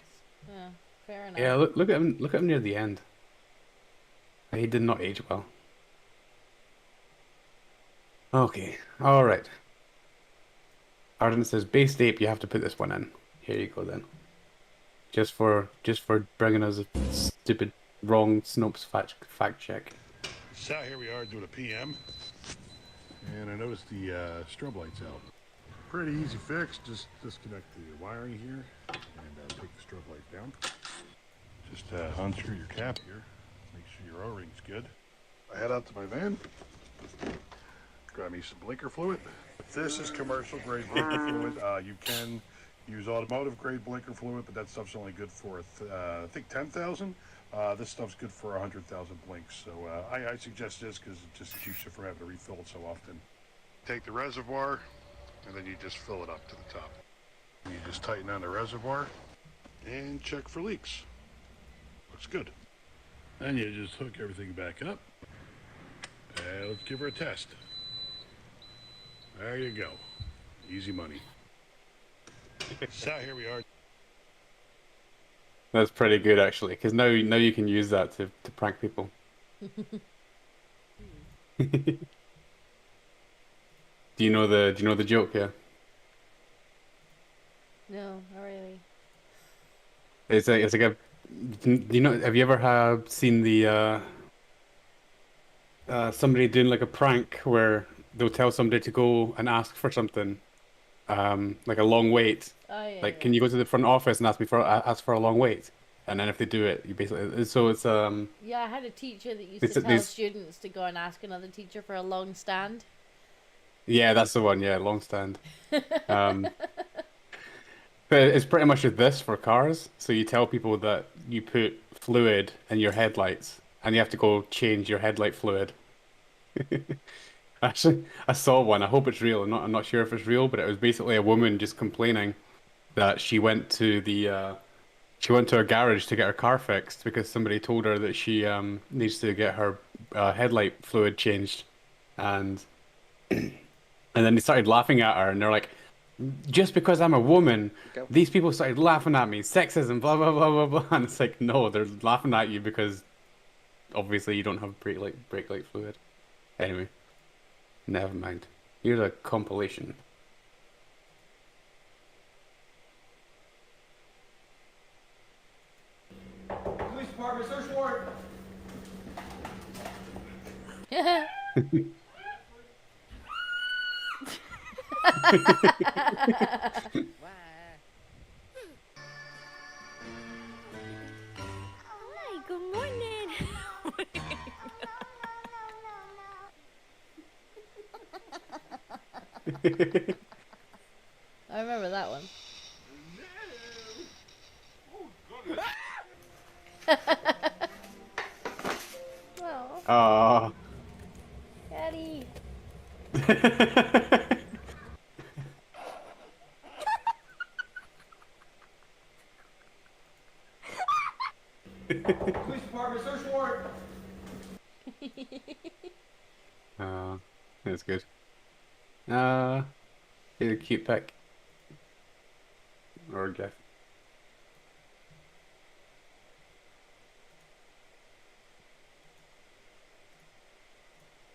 Yeah, fair enough. Yeah, look at him. Look at him near the end. He did not age well. Okay, all right. Arden says, "Base ape, you have to put this one in." Here you go then. Just for bringing us a stupid, wrong Snopes fact check. So here we are doing a PM, and I noticed the strobe lights out. Pretty easy fix. Just disconnect the wiring here and take the strobe light down. Just unscrew your cap here. Make sure your O-ring's good. I head out to my van. Grab me some blinker fluid. This is commercial grade blinker fluid. You can use automotive grade blinker fluid, but that stuff's only good for I think 10,000. This stuff's good for 100,000 blinks. So I suggest this because it just keeps you from having to refill it so often. Take the reservoir and then you just fill it up to the top. You just tighten on the reservoir and check for leaks. Looks good. Then you just hook everything back up. And let's give her a test. There you go. Easy money. So here we are. That's pretty good actually, because now you can use that to prank people. Do you know the joke? Yeah. No, not really. It's like a. Do you know? Have you ever seen the somebody doing like a prank where they'll tell somebody to go and ask for something, like a long wait. Oh yeah. Like, yeah. can you go to the front office and ask for a long wait? And then if they do it, you basically so it's Yeah, I had a teacher that used These- to tell these- students to go and ask another teacher for a long stand. Yeah, that's the one. Yeah, long stand. But it's pretty much with this for cars. So you tell people that you put fluid in your headlights, and you have to go change your headlight fluid. Actually, I saw one. I hope it's real. I'm not sure if it's real, but it was basically a woman just complaining that she went to a garage to get her car fixed because somebody told her that she needs to get her headlight fluid changed, and and then they started laughing at her, and they're like, just because I'm a woman, these people started laughing at me, sexism, blah blah blah blah blah. And it's like, no, they're laughing at you because obviously you don't have brake light fluid. Anyway, never mind. Here's a compilation. Police department, search warrant. Hi, good morning. I remember that one. Oh, Ah. Daddy. Police department, search warrant. That's good. Here's a cute pic. Or a gif.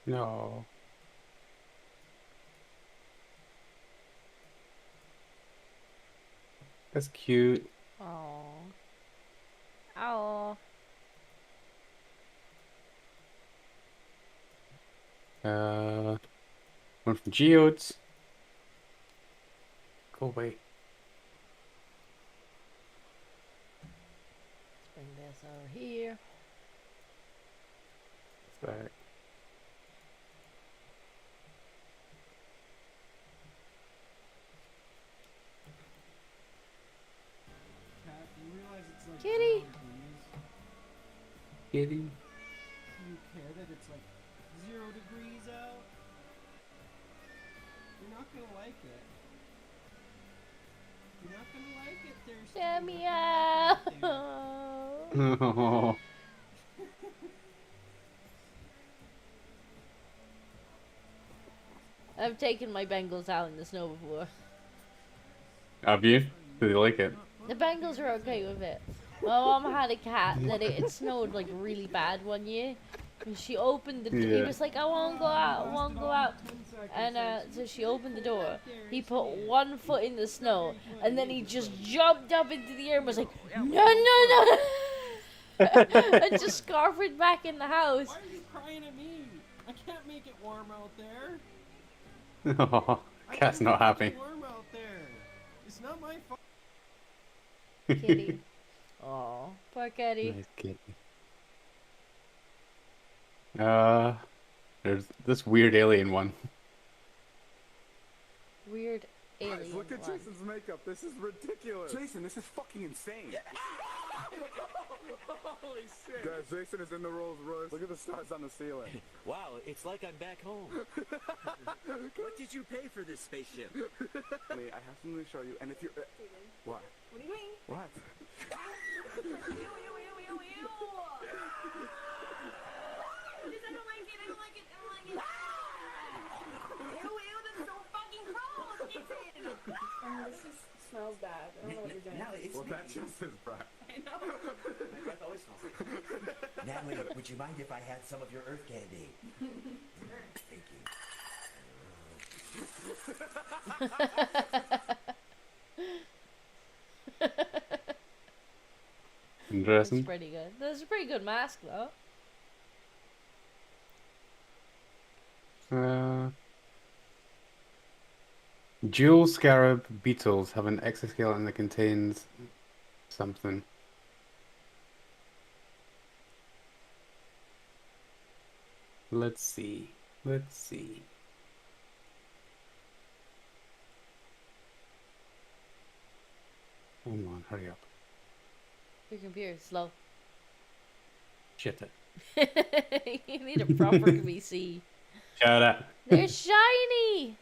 No. That's cute. Oh. Oh. One from Geodes. Go away. Let's bring this. are here. Back. Cat, do you realize it's like Kitty. 0 degrees? Kitty. Do you care that it's like 0 degrees out? You're not gonna like it. You're not gonna like it, Thirsty. Get me You're not out. gonna like it. Oh. I've taken my Bengals out in the snow before. Have you? Do they like it? The Bengals are okay with it. My mom had a cat that it snowed like really bad one year. And she opened the he Yeah. was like, I won't go out, I won't go out. And so she opened the door. He put one foot in the snow and then he just jumped up into the air and was like, no, no, no. And just scarfed back in the house. Why are you crying at me? I can't make it warm out there. Oh, Cat's not happy. It's warm out there. It's not my fault. Kitty. Aw, poor kitty. Nice kitty. There's this weird alien one. Weird alien Look at one. Jason's makeup. This is ridiculous. Jason, this is fucking insane. Holy shit. Guys, Jason is in the Rolls Royce. Look at the stars on the ceiling. Wow, it's like I'm back home. What did you pay for this spaceship? Lee, I have something to show you, and if you're... What? What are you doing? What? Ew, ew, ew, ew, ew, ew. This, I don't like it, I don't like it, I don't like it. Ew, ew, that's so fucking gross, Jason. This just smells bad. I don't know what you're doing. Natalie, it's Well, me. that's just his breath. I know. My breath always smells like Natalie, would you mind if I had some of your earth candy? Thank you. Interesting. That's pretty good. That's a pretty good mask though. Dual scarab beetles have an exoskeleton that contains something. Let's see. Let's see. Come on, hurry up. Your computer's slow. Shit it. You need a proper VC. Shut up. They're shiny.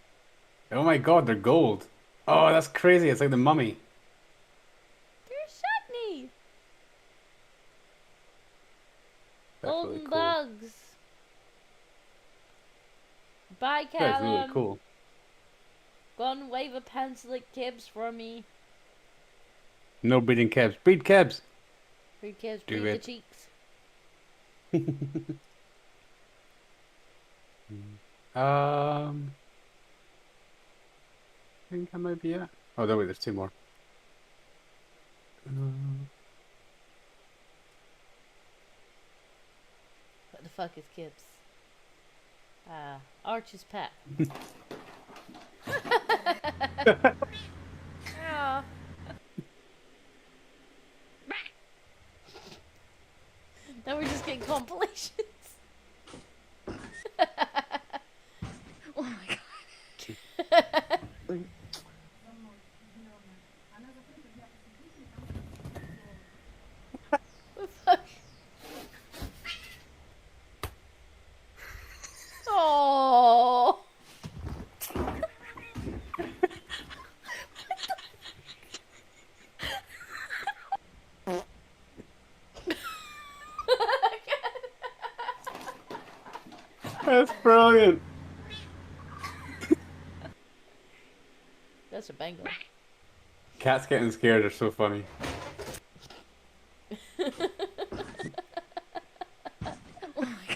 Oh my god, they're gold. Oh, that's crazy. It's like the mummy. They're shiny. That's Golden really cool. bugs. Bye, That's Callum. really cool. Go and wave a pencil at Kibbs for me. No breeding cabs. Breed cabs. Breed Kibbs, Do breed the it. cheeks. I think I might be it. Oh, no, wait, there's two more. What the fuck is Kibbs? Arch's pet. Aw. Now we're just getting compilations. Oh my god. What the fuck? Oh. That's brilliant. That's a Bengal. Cats getting scared are so funny. I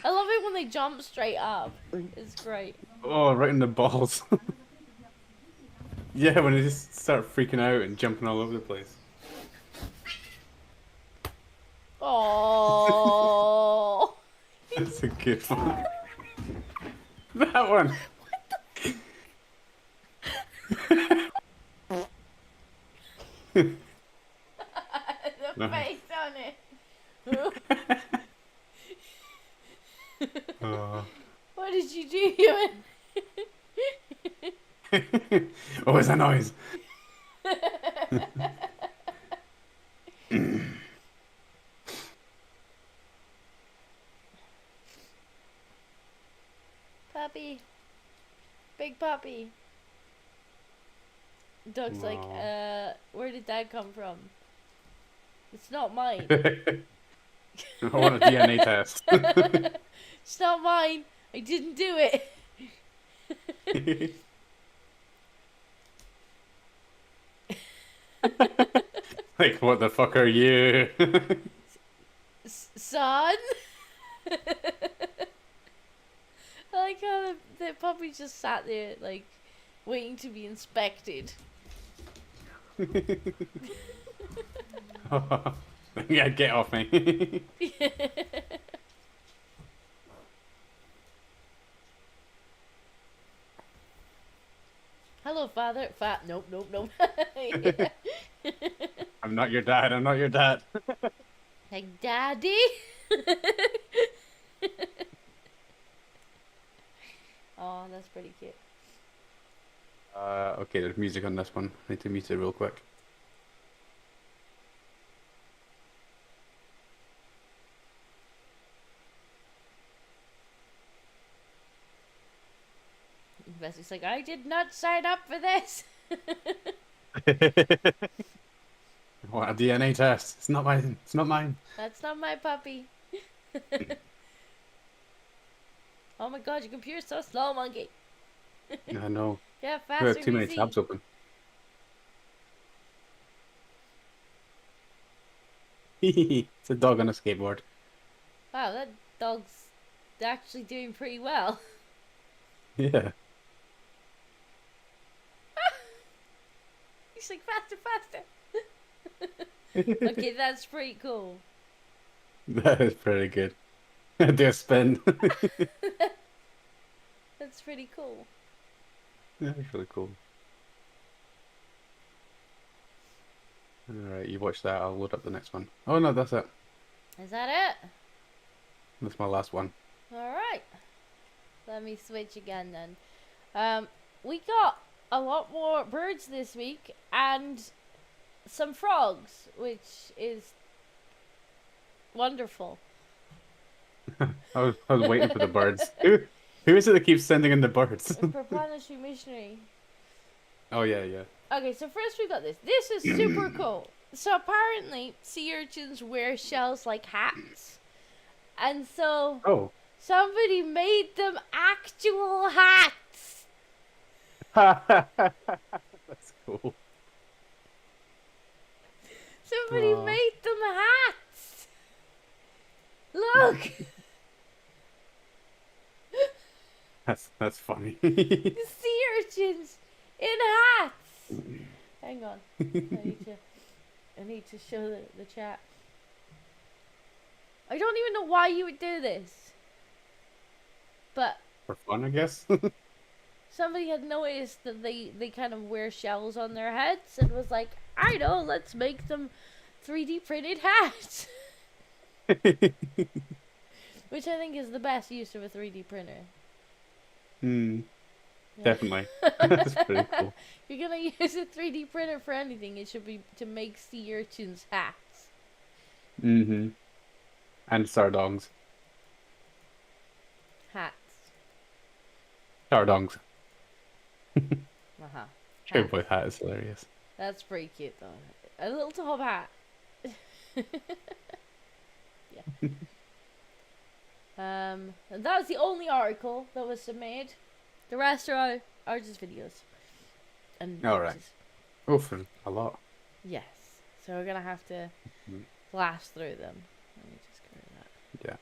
love it when they jump straight up. It's great. Oh, right in the balls. Yeah, when they just start freaking out and jumping all over the place. Oh. That's a good one. That one. The Nice. face on it. What did you do, human? What was that noise? Puppy. Big puppy. Doug's like, where did that come from? It's not mine. I want a DNA test. It's not mine. I didn't do it. Like, what the fuck are you? Son? I like how the puppy just sat there, like, waiting to be inspected. Yeah, get off me. Hello, father. Nope, nope, nope. I'm not your dad. I'm not your dad. Like, daddy? Oh, that's pretty cute. Okay, there's music on this one. I need to mute it real quick. Bessie's like, I did not sign up for this. What, a DNA test? It's not mine. It's not mine. That's not my puppy. Oh my god, your computer's so slow, monkey. I know. Yeah, We faster. have too many PC. tabs open. It's a dog on a skateboard. Wow, that dog's actually doing pretty well. Yeah. He's like, faster, faster. Okay, that's pretty cool. That is pretty good. Do a spin. That's pretty cool. Yeah, that's really cool. Alright, you watch that. I'll load up the next one. Oh no, that's it. Is that it? That's my last one. Alright. Let me switch again then. We got a lot more birds this week and some frogs, which is wonderful. I was waiting for the birds. Who is it that keeps sending in the birds? Proplanetary missionary. Oh yeah, yeah. Okay, so first we got this. This is super cool. So apparently, sea urchins wear shells like hats. And so Oh. somebody made them actual hats. That's cool. Somebody Aw. made them hats. Look. That's funny. The sea urchins in hats. Hang on. I need to show the chat. I don't even know why you would do this. But For fun, I guess. somebody had noticed that they kind of wear shells on their heads and was like, I know, let's make them 3D printed hats. Which I think is the best use of a 3D printer. Hmm. Yeah. Definitely. That's pretty cool. If you're gonna use a 3D printer for anything, it should be to make sea urchins hats. Mm-hmm. And sardongs. Hats. Sardongs. Uh-huh. Cowboy hat is hilarious. That's pretty cute though. A little top hat. Yeah. And that was the only article that was submitted. The rest are just videos. And Alright. images. Oh, for a lot. Yes. So we're gonna have to blast through them. Let me just go to that. Yeah.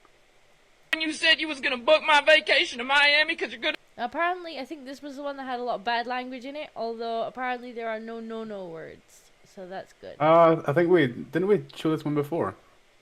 When you said you was gonna book my vacation to Miami because you're gonna... Apparently, I think this was the one that had a lot of bad language in it, although apparently there are no words. So that's good. I think didn't we show this one before?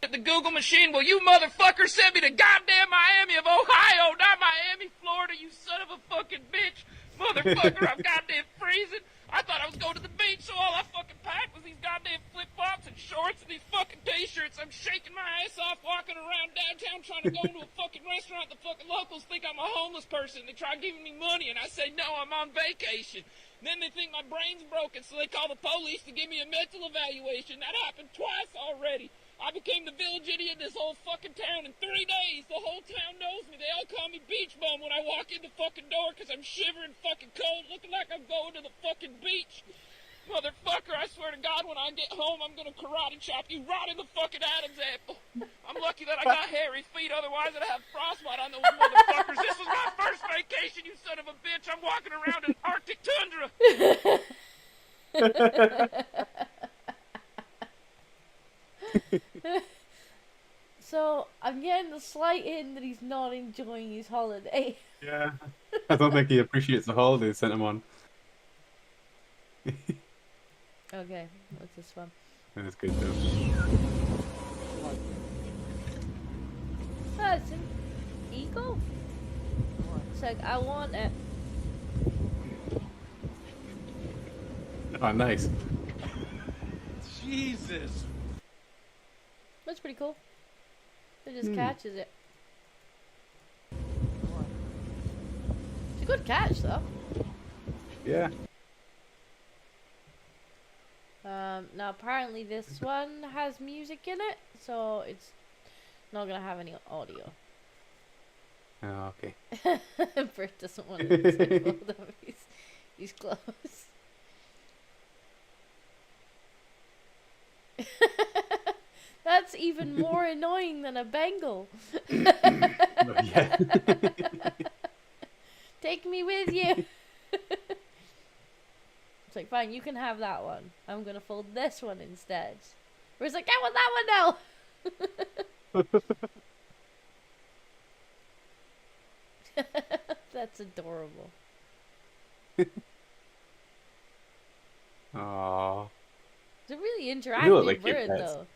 At the Google machine, well, you motherfucker sent me to goddamn Miami of Ohio, not Miami, Florida, you son of a fucking bitch. Motherfucker, I'm goddamn freezing. I thought I was going to the beach, so all I fucking packed was these goddamn flip-flops and shorts. shorts and these fucking t-shirts. I'm shaking my ass off walking around downtown trying to go into a fucking restaurant. The fucking locals think I'm a homeless person. They try giving me money and I say, no, I'm on vacation. And then they think my brain's broken, so they call the police to give me a mental evaluation. That happened twice already. I became the village idiot in this whole fucking town in 3 days. The whole town knows me. They all call me Beach Bum when I walk in the fucking door because I'm shivering fucking cold, looking like I'm going to the fucking beach. Motherfucker, I swear to God, when I get home, I'm gonna karate chop you right in the fucking Adam's apple. I'm lucky that I got hairy feet, otherwise I'd have frostbite on those motherfuckers. This was my first vacation, you son of a bitch. I'm walking around in Arctic tundra. So, I'm getting the slight hint that he's not enjoying his holiday. Yeah. I don't think he appreciates the holiday sent him on. Okay, what's this one? That's good though. Oh, it's an eagle? It's like, I want it. Oh, nice. Jesus. That's pretty cool. It just catches it. It's a good catch, though. Yeah. Now apparently this one has music in it, so it's not gonna have any audio. Oh, okay. Bert doesn't want to disable them. He's close. That's even more annoying than a Bengal. Yeah. Take me with you. It's like, fine, you can have that one. I'm gonna fold this one instead. Whereas like, I want that one now. That's adorable. Aww. It's a really look interactive like cute bird, pets. though.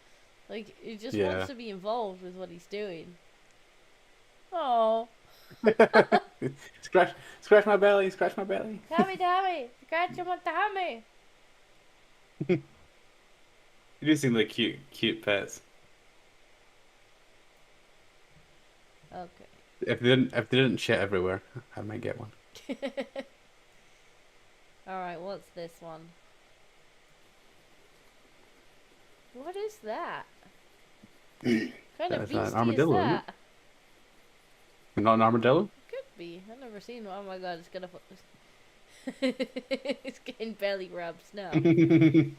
Like, he just Yeah. wants to be involved with what he's doing. Oh, Scratch my belly, scratch my belly. tummy, scratch him with the tummy. You do seem like cute pets. Okay. If they didn't shit everywhere, I might get one. Alright, what's this one? What is that? Kind That of is beastie an armadillo, is isn't that? Not an armadillo? Could be. I've never seen one. Oh my god, it's gonna... It's getting belly rubs now. It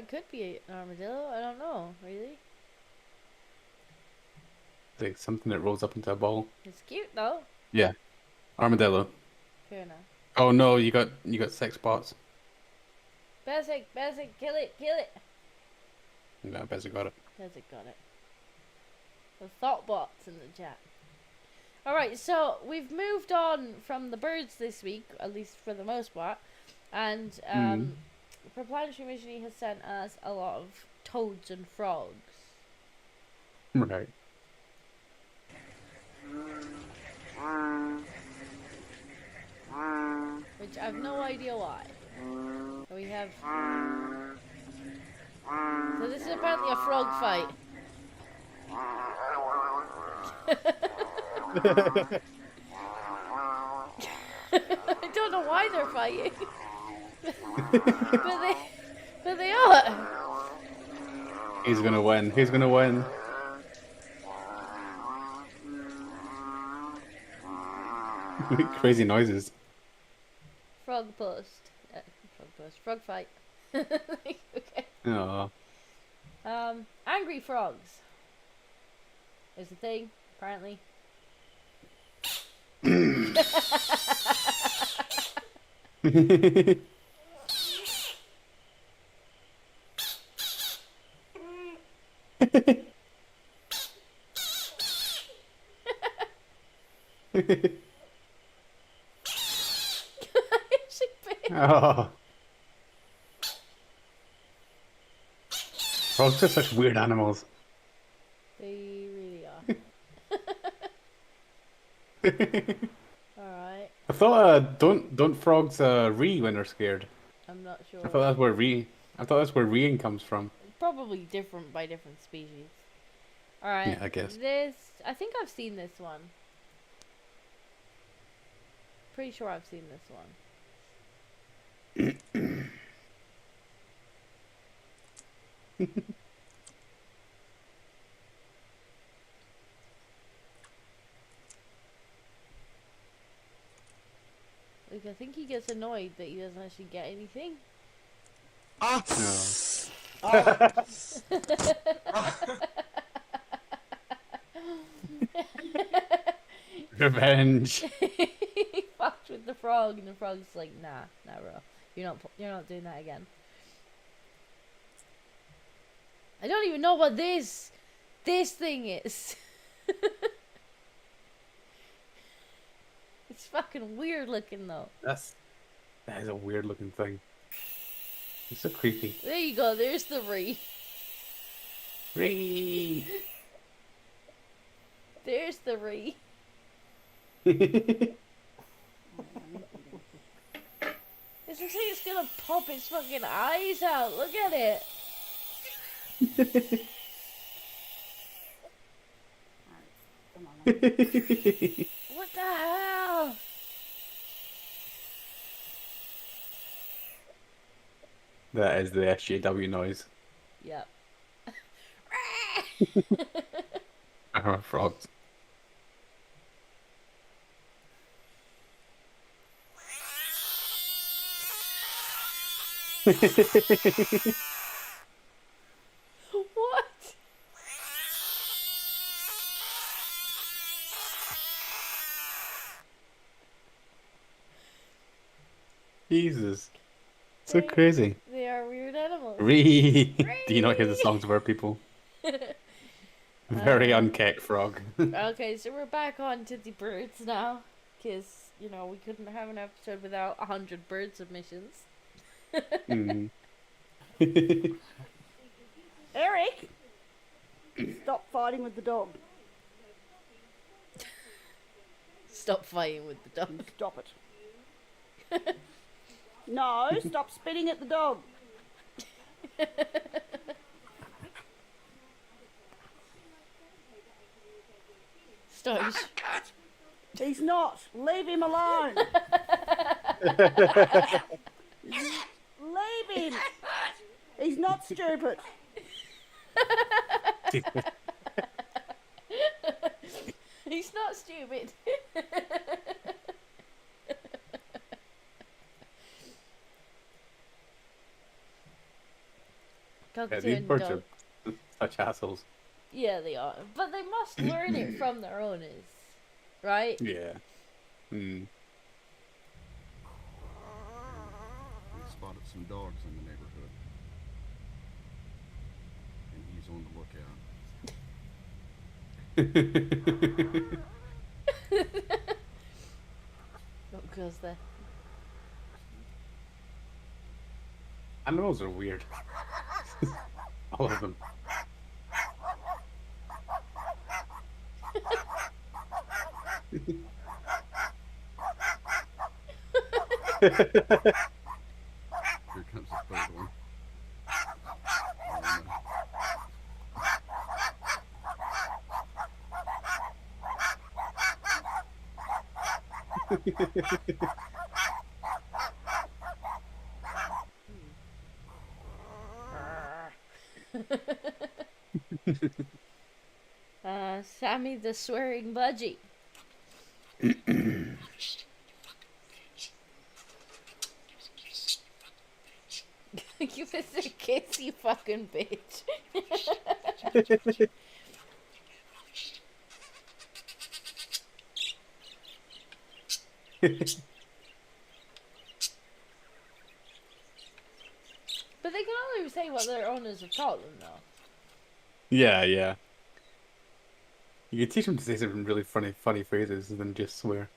could be an armadillo. I don't know, really. Like something that rolls up into a ball. It's cute though. Yeah. Armadillo. Fair enough. Oh no, you got 6 spots. Basic, kill it. No, Bezza got it. Basic got it. The thought bots in the chat. Alright, so we've moved on from the birds this week, at least for the most part. And Proplanetary Mission has sent us a lot of toads and frogs. Right. Which I have no idea why. We have... So this is apparently a frog fight. I don't know why they're fighting. but they are. He's gonna win. He's gonna win. Crazy noises. Frog fight. Okay. Oh. Angry frogs is the thing, apparently. Oh. Frogs are such weird animals. They really are. Alright. I thought don't frogs ree when they're scared. I'm not sure. I thought that's where ree I thought that's where reeing comes from. Probably different by different species. Alright. Yeah, I guess. I think I've seen this one. Pretty sure I've seen this one. Like, I think he gets annoyed that he doesn't actually get anything. No. Revenge. He fucked with the frog, and the frog's like, nah, bro, you're not doing that again. I don't even know what this thing is. It's fucking weird looking though. That is a weird looking thing. It's so creepy. There you go. There's the Ree. Ree. There's the Ree. It's just like it's gonna pop its fucking eyes out. Look at it. What the hell? That is the SJW noise. Yep. Frogs. What? Jesus. So crazy. They are weird animals. Ree. Do you not hear the songs of our people? Very unkept frog. Okay, so we're back on to the birds now. Because, you know, we couldn't have an episode without 100 bird submissions. Eric! Stop fighting with the dog. Stop fighting with the dog. Stop it. No, stop spitting at the dog. Stop. He's not. Leave him alone. Leave him. He's not stupid. He's not stupid. Yeah, these birds are such assholes. Yeah, they are. But they must learn it from their owners. Right? Yeah. We spotted some dogs in the neighborhood. And he's on the lookout. What goes there? Animals are weird. All of them. Here comes the third one. Sammy the swearing budgie. Give us a kiss, you fucking bitch. But they can only say what their owners have taught them, though. Yeah, yeah. You can teach them to say some really funny phrases and then just swear.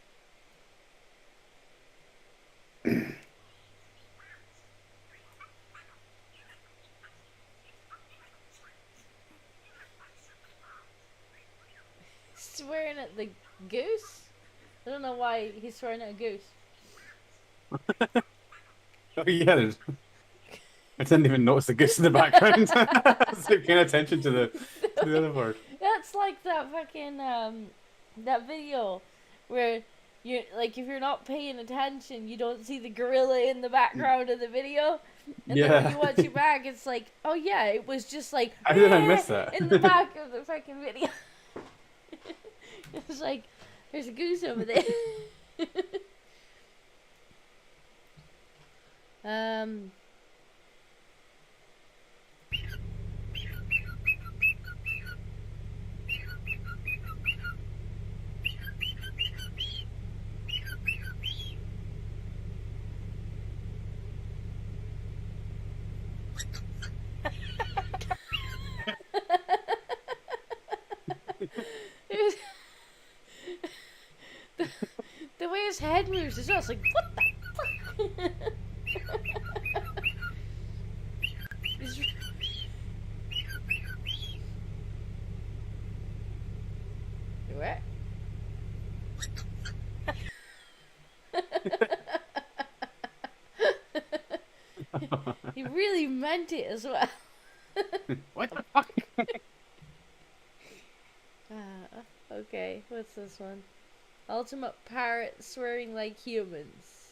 Swearing at the goose? I don't know why he's swearing at a goose. Oh yeah, I didn't even notice the goose in the background. I was like, paying attention to the other part. That's like that fucking that video where you like if you're not paying attention, you don't see the gorilla in the background of the video, and then when Yeah. you watch it back, it's like, oh yeah, it was just like How did I miss that? in the back of the fucking video. It's like there's a goose over there. the way his head moves is just like, what the fuck? He's- What? He really meant it as well. What the fuck? Okay, what's this one? Ultimate parrot swearing like humans.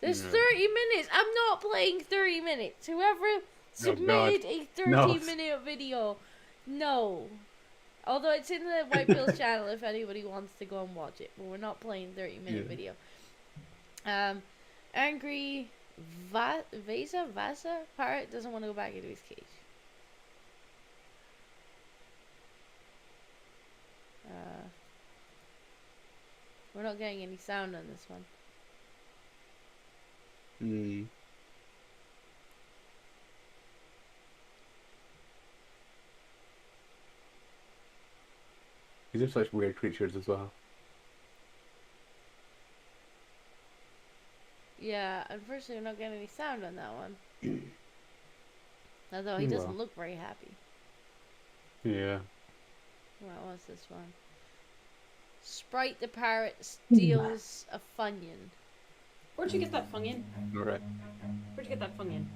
There's No. 30 minutes. I'm not playing 30 minutes. Whoever submitted a 30-minute video, no. Although it's in the White Bill's channel if anybody wants to go and watch it, but we're not playing 30-minute video. Angry Vasa parrot doesn't want to go back into his cage. We're not getting any sound on this one. Hmm. These are such weird creatures as well. Yeah, unfortunately we're not getting any sound on that one. Although he doesn't look very happy. Yeah. What was this one? Sprite the parrot steals a Funyun. Where'd you get that Funyun? Alright. Where'd you get that Funyun?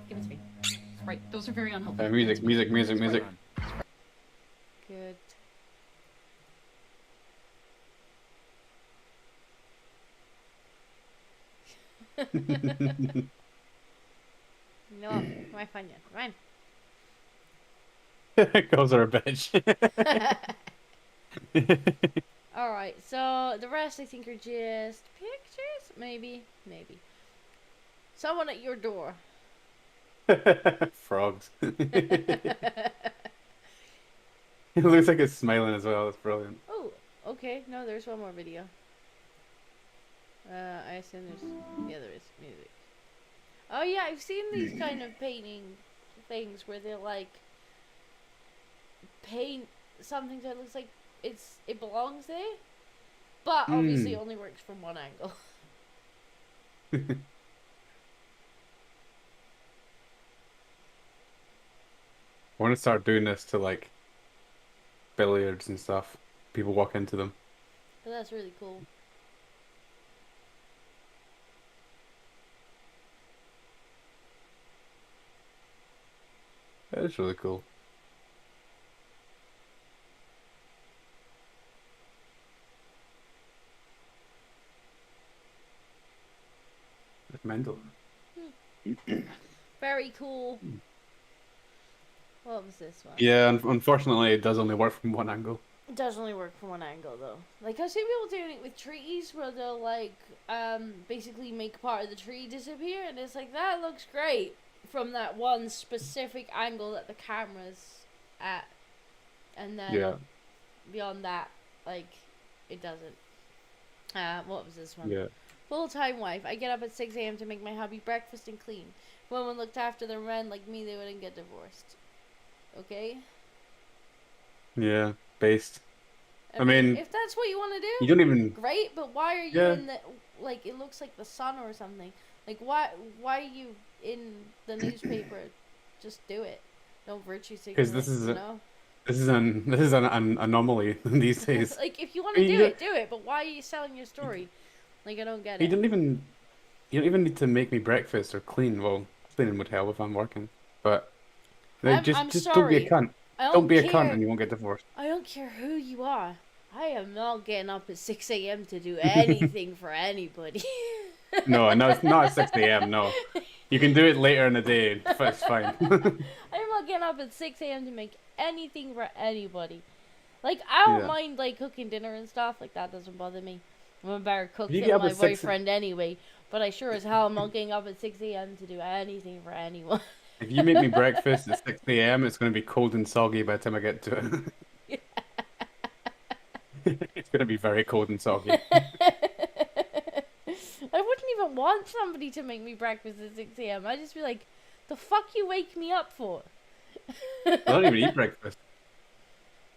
Give it to me. Sprite. Those are very unhealthy. Music. Good. No, my Funyun. Run. Girls are a bitch. Alright, so the rest I think are just pictures? Maybe. Someone at your door. Frogs. It looks like it's smiling as well. That's brilliant. Oh, okay. No, there's one more video. I assume there's... Yeah, there is. Music. Oh yeah, I've seen these kind of painting things where they'll like paint something that looks like it belongs there, but obviously it only works from one angle. I want to start doing this to like billiards and stuff. People walk into them. But that's really cool. That is really cool. That's mental. Very cool. What was this one? Yeah, unfortunately, it does only work from one angle. It does only work from one angle though. Like I've seen people doing it with trees where they'll like basically make part of the tree disappear, and it's like that looks great from that one specific angle that the camera's at, and then beyond that, like it doesn't. What was this one? Yeah. Full-time wife. I get up at 6 a.m. to make my hubby breakfast and clean. If women looked after their men like me, they wouldn't get divorced. Okay? Yeah, based. I mean, if that's what you want to do, you don't even... great, but why are you in the, like, it looks like the sun or something. Like, why are you in the newspaper? Just do it. Don't virtue signal. Because this is an anomaly these days. Like, if you want to do it, but why are you selling your story? Like, I don't get it. You don't even need to make me breakfast or clean. Well, cleaning would help if I'm working. But like, I'm just don't be a sorry. cunt. I Don't be a care. cunt and you won't get divorced. I don't care who you are. I am not getting up at 6 a.m. to do anything for anybody. No, it's not at 6 a.m. No, you can do it later in the day. It's fine. I'm not getting up at 6 a.m. to make anything for anybody. Like, I don't Yeah. mind, like, cooking dinner and stuff. Like, that doesn't bother me. I'm a better cook You than get up my at 6 boyfriend anyway. But I sure as hell am not getting up at 6 a.m. to do anything for anyone. If you make me breakfast at 6 a.m., it's going to be cold and soggy by the time I get to it. It's going to be very cold and soggy. I wouldn't even want somebody to make me breakfast at 6 a.m. I'd just be like, the fuck you wake me up for? I don't even eat breakfast.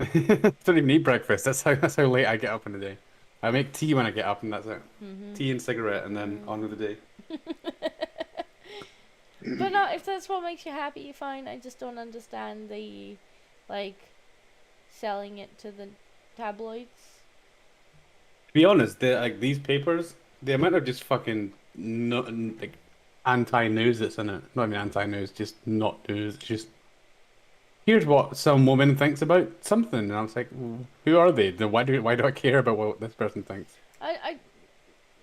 I don't even eat breakfast. That's how late I get up in the day. I make tea when I get up, and that's it. Tea and cigarette, and then on with the day. But no, if that's what makes you happy, fine. I just don't understand the, like, selling it to the tabloids. To be honest, these papers, the amount of just fucking like anti-news that's in it. Not even anti-news, just not news. It's just here's what some woman thinks about something, and I was like, who are they? Why do I care about what this person thinks?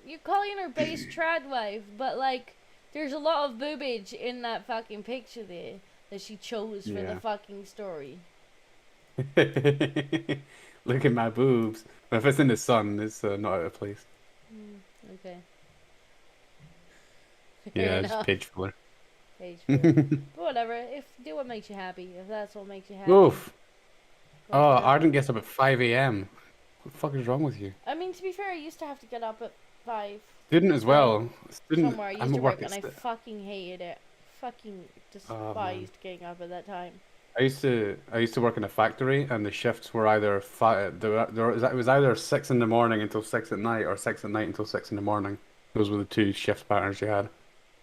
You're calling her base trad wife, but like, there's a lot of boobage in that fucking picture there that she chose for the fucking story. Look at my boobs. But if it's in the sun, it's not out of place. Okay. Yeah, it's page filler. Page filler. But whatever. Do what makes you happy. If that's what makes you happy. Oof. Oh, Arden gets up at 5 a.m. What the fuck is wrong with you? I mean, to be fair, I used to have to get up at 5. Student as well. Student. Somewhere I used I'm to at work, work. and I fucking hated it. Fucking despised getting up at that time. I used to work in a factory, and the shifts were either it was either 6 in the morning until 6 at night, or 6 at night until 6 in the morning. Those were the two shift patterns you had,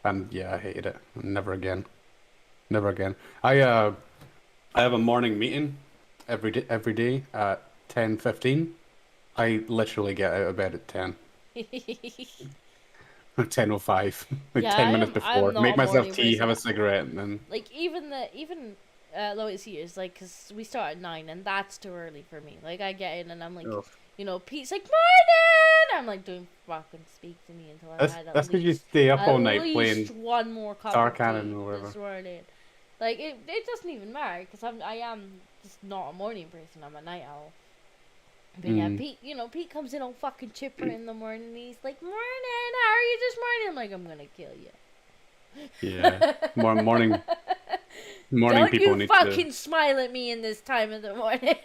and yeah, I hated it. Never again. Never again. I have a morning meeting every day at 10:15. I literally get out of bed at 10. 10:05, like Yeah, 10 minutes I'm before. not Make a myself morning tea, person. have a cigarette, and then. Like even Lois years, like, cause we start at 9, and that's too early for me. Like, I get in and I'm like, you know, Pete's like, morning. I'm like, don't fucking speak to me until I had That's because you stay up all night at playing least one more cup Star of Cannon tea or whatever. this morning. Like, it doesn't even matter, because I am just not a morning person. I'm a night owl. But yeah, Pete comes in all fucking chipper in the morning, and he's like, morning, how are you this morning? I'm like, I'm gonna kill you. Yeah, morning Don't people you need fucking smile at me in this time of the morning.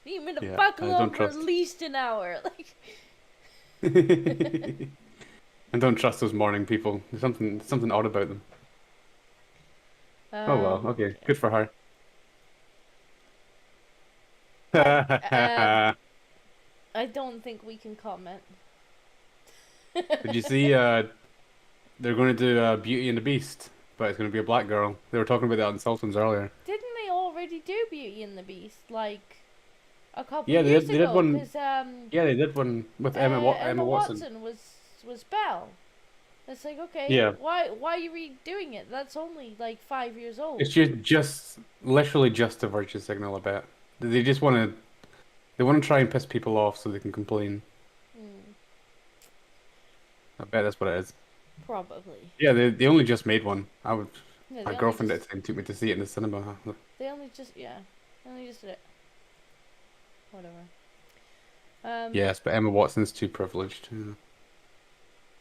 Leave me the fuck alone for at least an hour. Like. And don't trust those morning people. There's something odd about them. Oh well, okay, good for her. I don't think we can comment. Did you see? They're going to do Beauty and the Beast, but it's going to be a black girl. They were talking about that on Sultans earlier. Didn't they already do Beauty and the Beast like a couple Yeah, years they ago? did one. 'Cause, yeah, they did one with Emma Watson. was Belle. It's like, okay, Yeah. why are you redoing it? That's only like 5 years old. It's just literally just a virtue signal. I bet they just want to try and piss people off so they can complain. I bet that's what it is. Probably. Yeah, they only just made one. Yeah, My girlfriend at the time took me to see it in the cinema. They only just did it. Whatever. Yes, but Emma Watson's too privileged.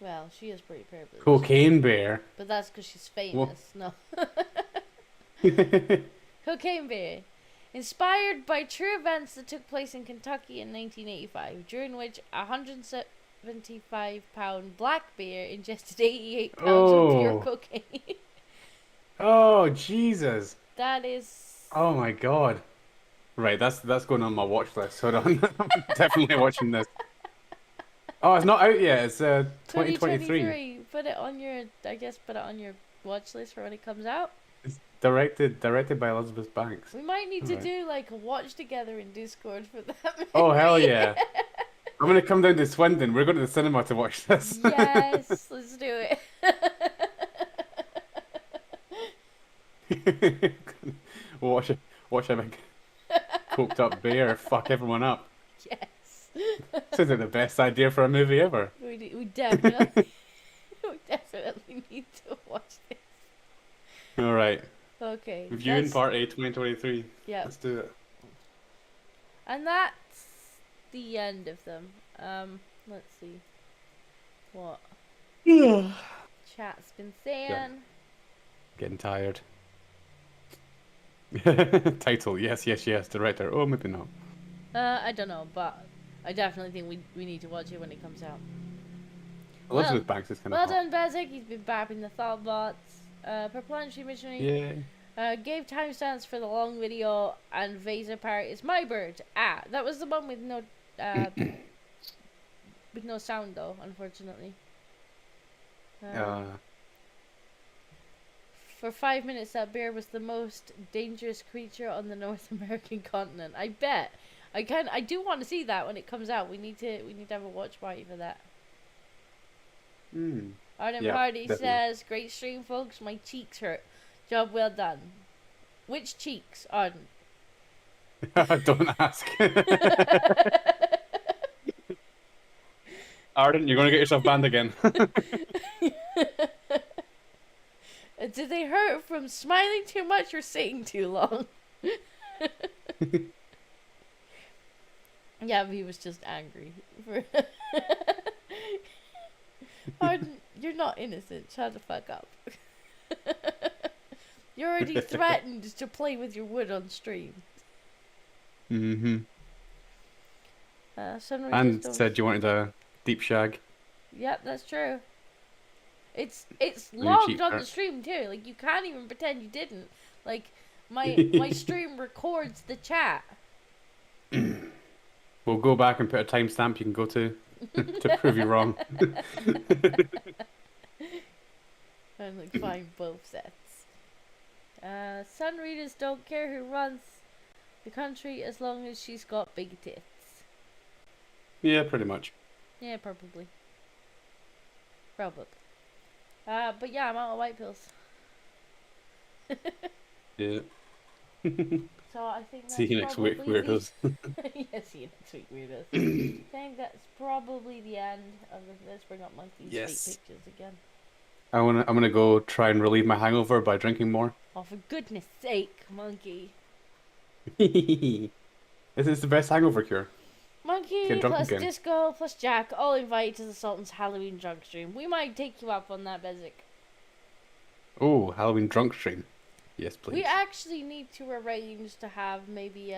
Well, she is pretty privileged. Cocaine Bear. But that's because she's famous. No. Cocaine Bear. Inspired by true events that took place in Kentucky in 1985, during which a 175-pound black bear ingested 88 pounds of pure cocaine. Oh, Jesus. That is... Oh, my God. Right, that's going on my watch list. Hold on. I'm definitely watching this. Oh, it's not out yet. It's 2023. Put it on your watch list for when it comes out. It's directed by Elizabeth Banks. We might need to do like a watch together in Discord for that movie. Oh, hell yeah. I'm gonna come down to Swindon. We're going to the cinema to watch this. Yes, let's do it. watch a big coked up bear fuck everyone up. Yes. Sounds like the best idea for a movie ever. We definitely, we definitely need to watch this. All right. Okay. Viewing Party 2023. Yeah. Let's do it. And that's the end of them. Let's see what chat's been saying. Yeah. Getting tired. Title, yes. Director, oh, maybe not. I don't know, but I definitely think we need to watch it when it comes out. Elizabeth Banks is kind Well of done, Bezic. He's been bapping the thought bots. Perplanetary Missionary. Yeah. Gave timestamps for the long video, and Vesa Parrot is my bird. That was the one with no with no sound though, unfortunately. For 5 minutes, that bear was the most dangerous creature on the North American continent. I bet. I do want to see that when it comes out. We need to have a watch party for that. Arden Party says, "Great stream, folks. My cheeks hurt. Job well done." Which cheeks, Arden? Don't ask. Arden, you're gonna get yourself banned again. Did they hurt from smiling too much or sitting too long? Yeah, he was just angry. Arden, you're not innocent. Shut the fuck up. You already threatened to play with your wood on stream. And said you wanted a deep shag. Yep, that's true. It's logged on the stream too. Like, you can't even pretend you didn't. Like, my stream records the chat. We'll go back and put a timestamp you can go to prove you wrong. And like find both sets. Sun readers don't care who runs the country as long as she's got big tits. Yeah, pretty much. Yeah, probably. But yeah, I'm out of white pills. Yeah. So I think that's see you next week, weirdos. Yeah, see you next week, weirdos. I think that's probably the end of the Let's Bring Up Monkeys fake pictures again. I'm gonna go try and relieve my hangover by drinking more. Oh, for goodness sake, Monkey. This is the best hangover cure. Monkey plus again. Disco plus Jack all invited to the Sultan's Halloween drunk stream. We might take you up on that, Bezic. Oh, Halloween drunk stream. Yes, please. We actually need to arrange to have maybe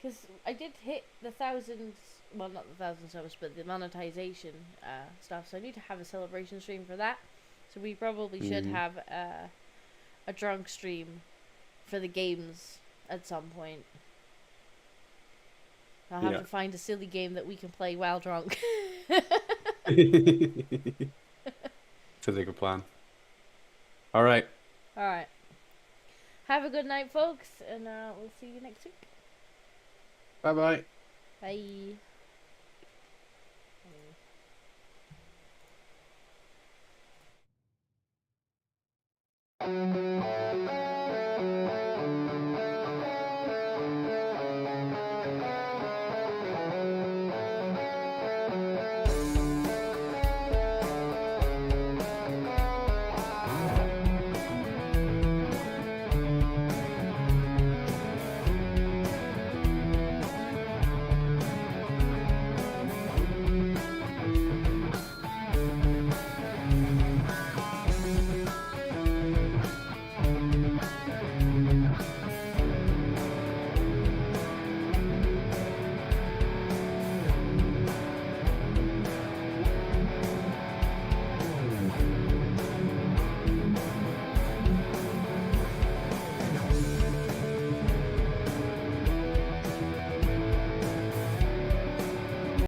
because I did hit the thousands, well, not the 1,000 subs, but the monetization stuff. So I need to have a celebration stream for that. So we probably should have a drunk stream for the games at some point. I'll have to find a silly game that we can play while drunk. Sounds like a plan. All right. Have a good night, folks, and we'll see you next week. Bye-bye. Bye.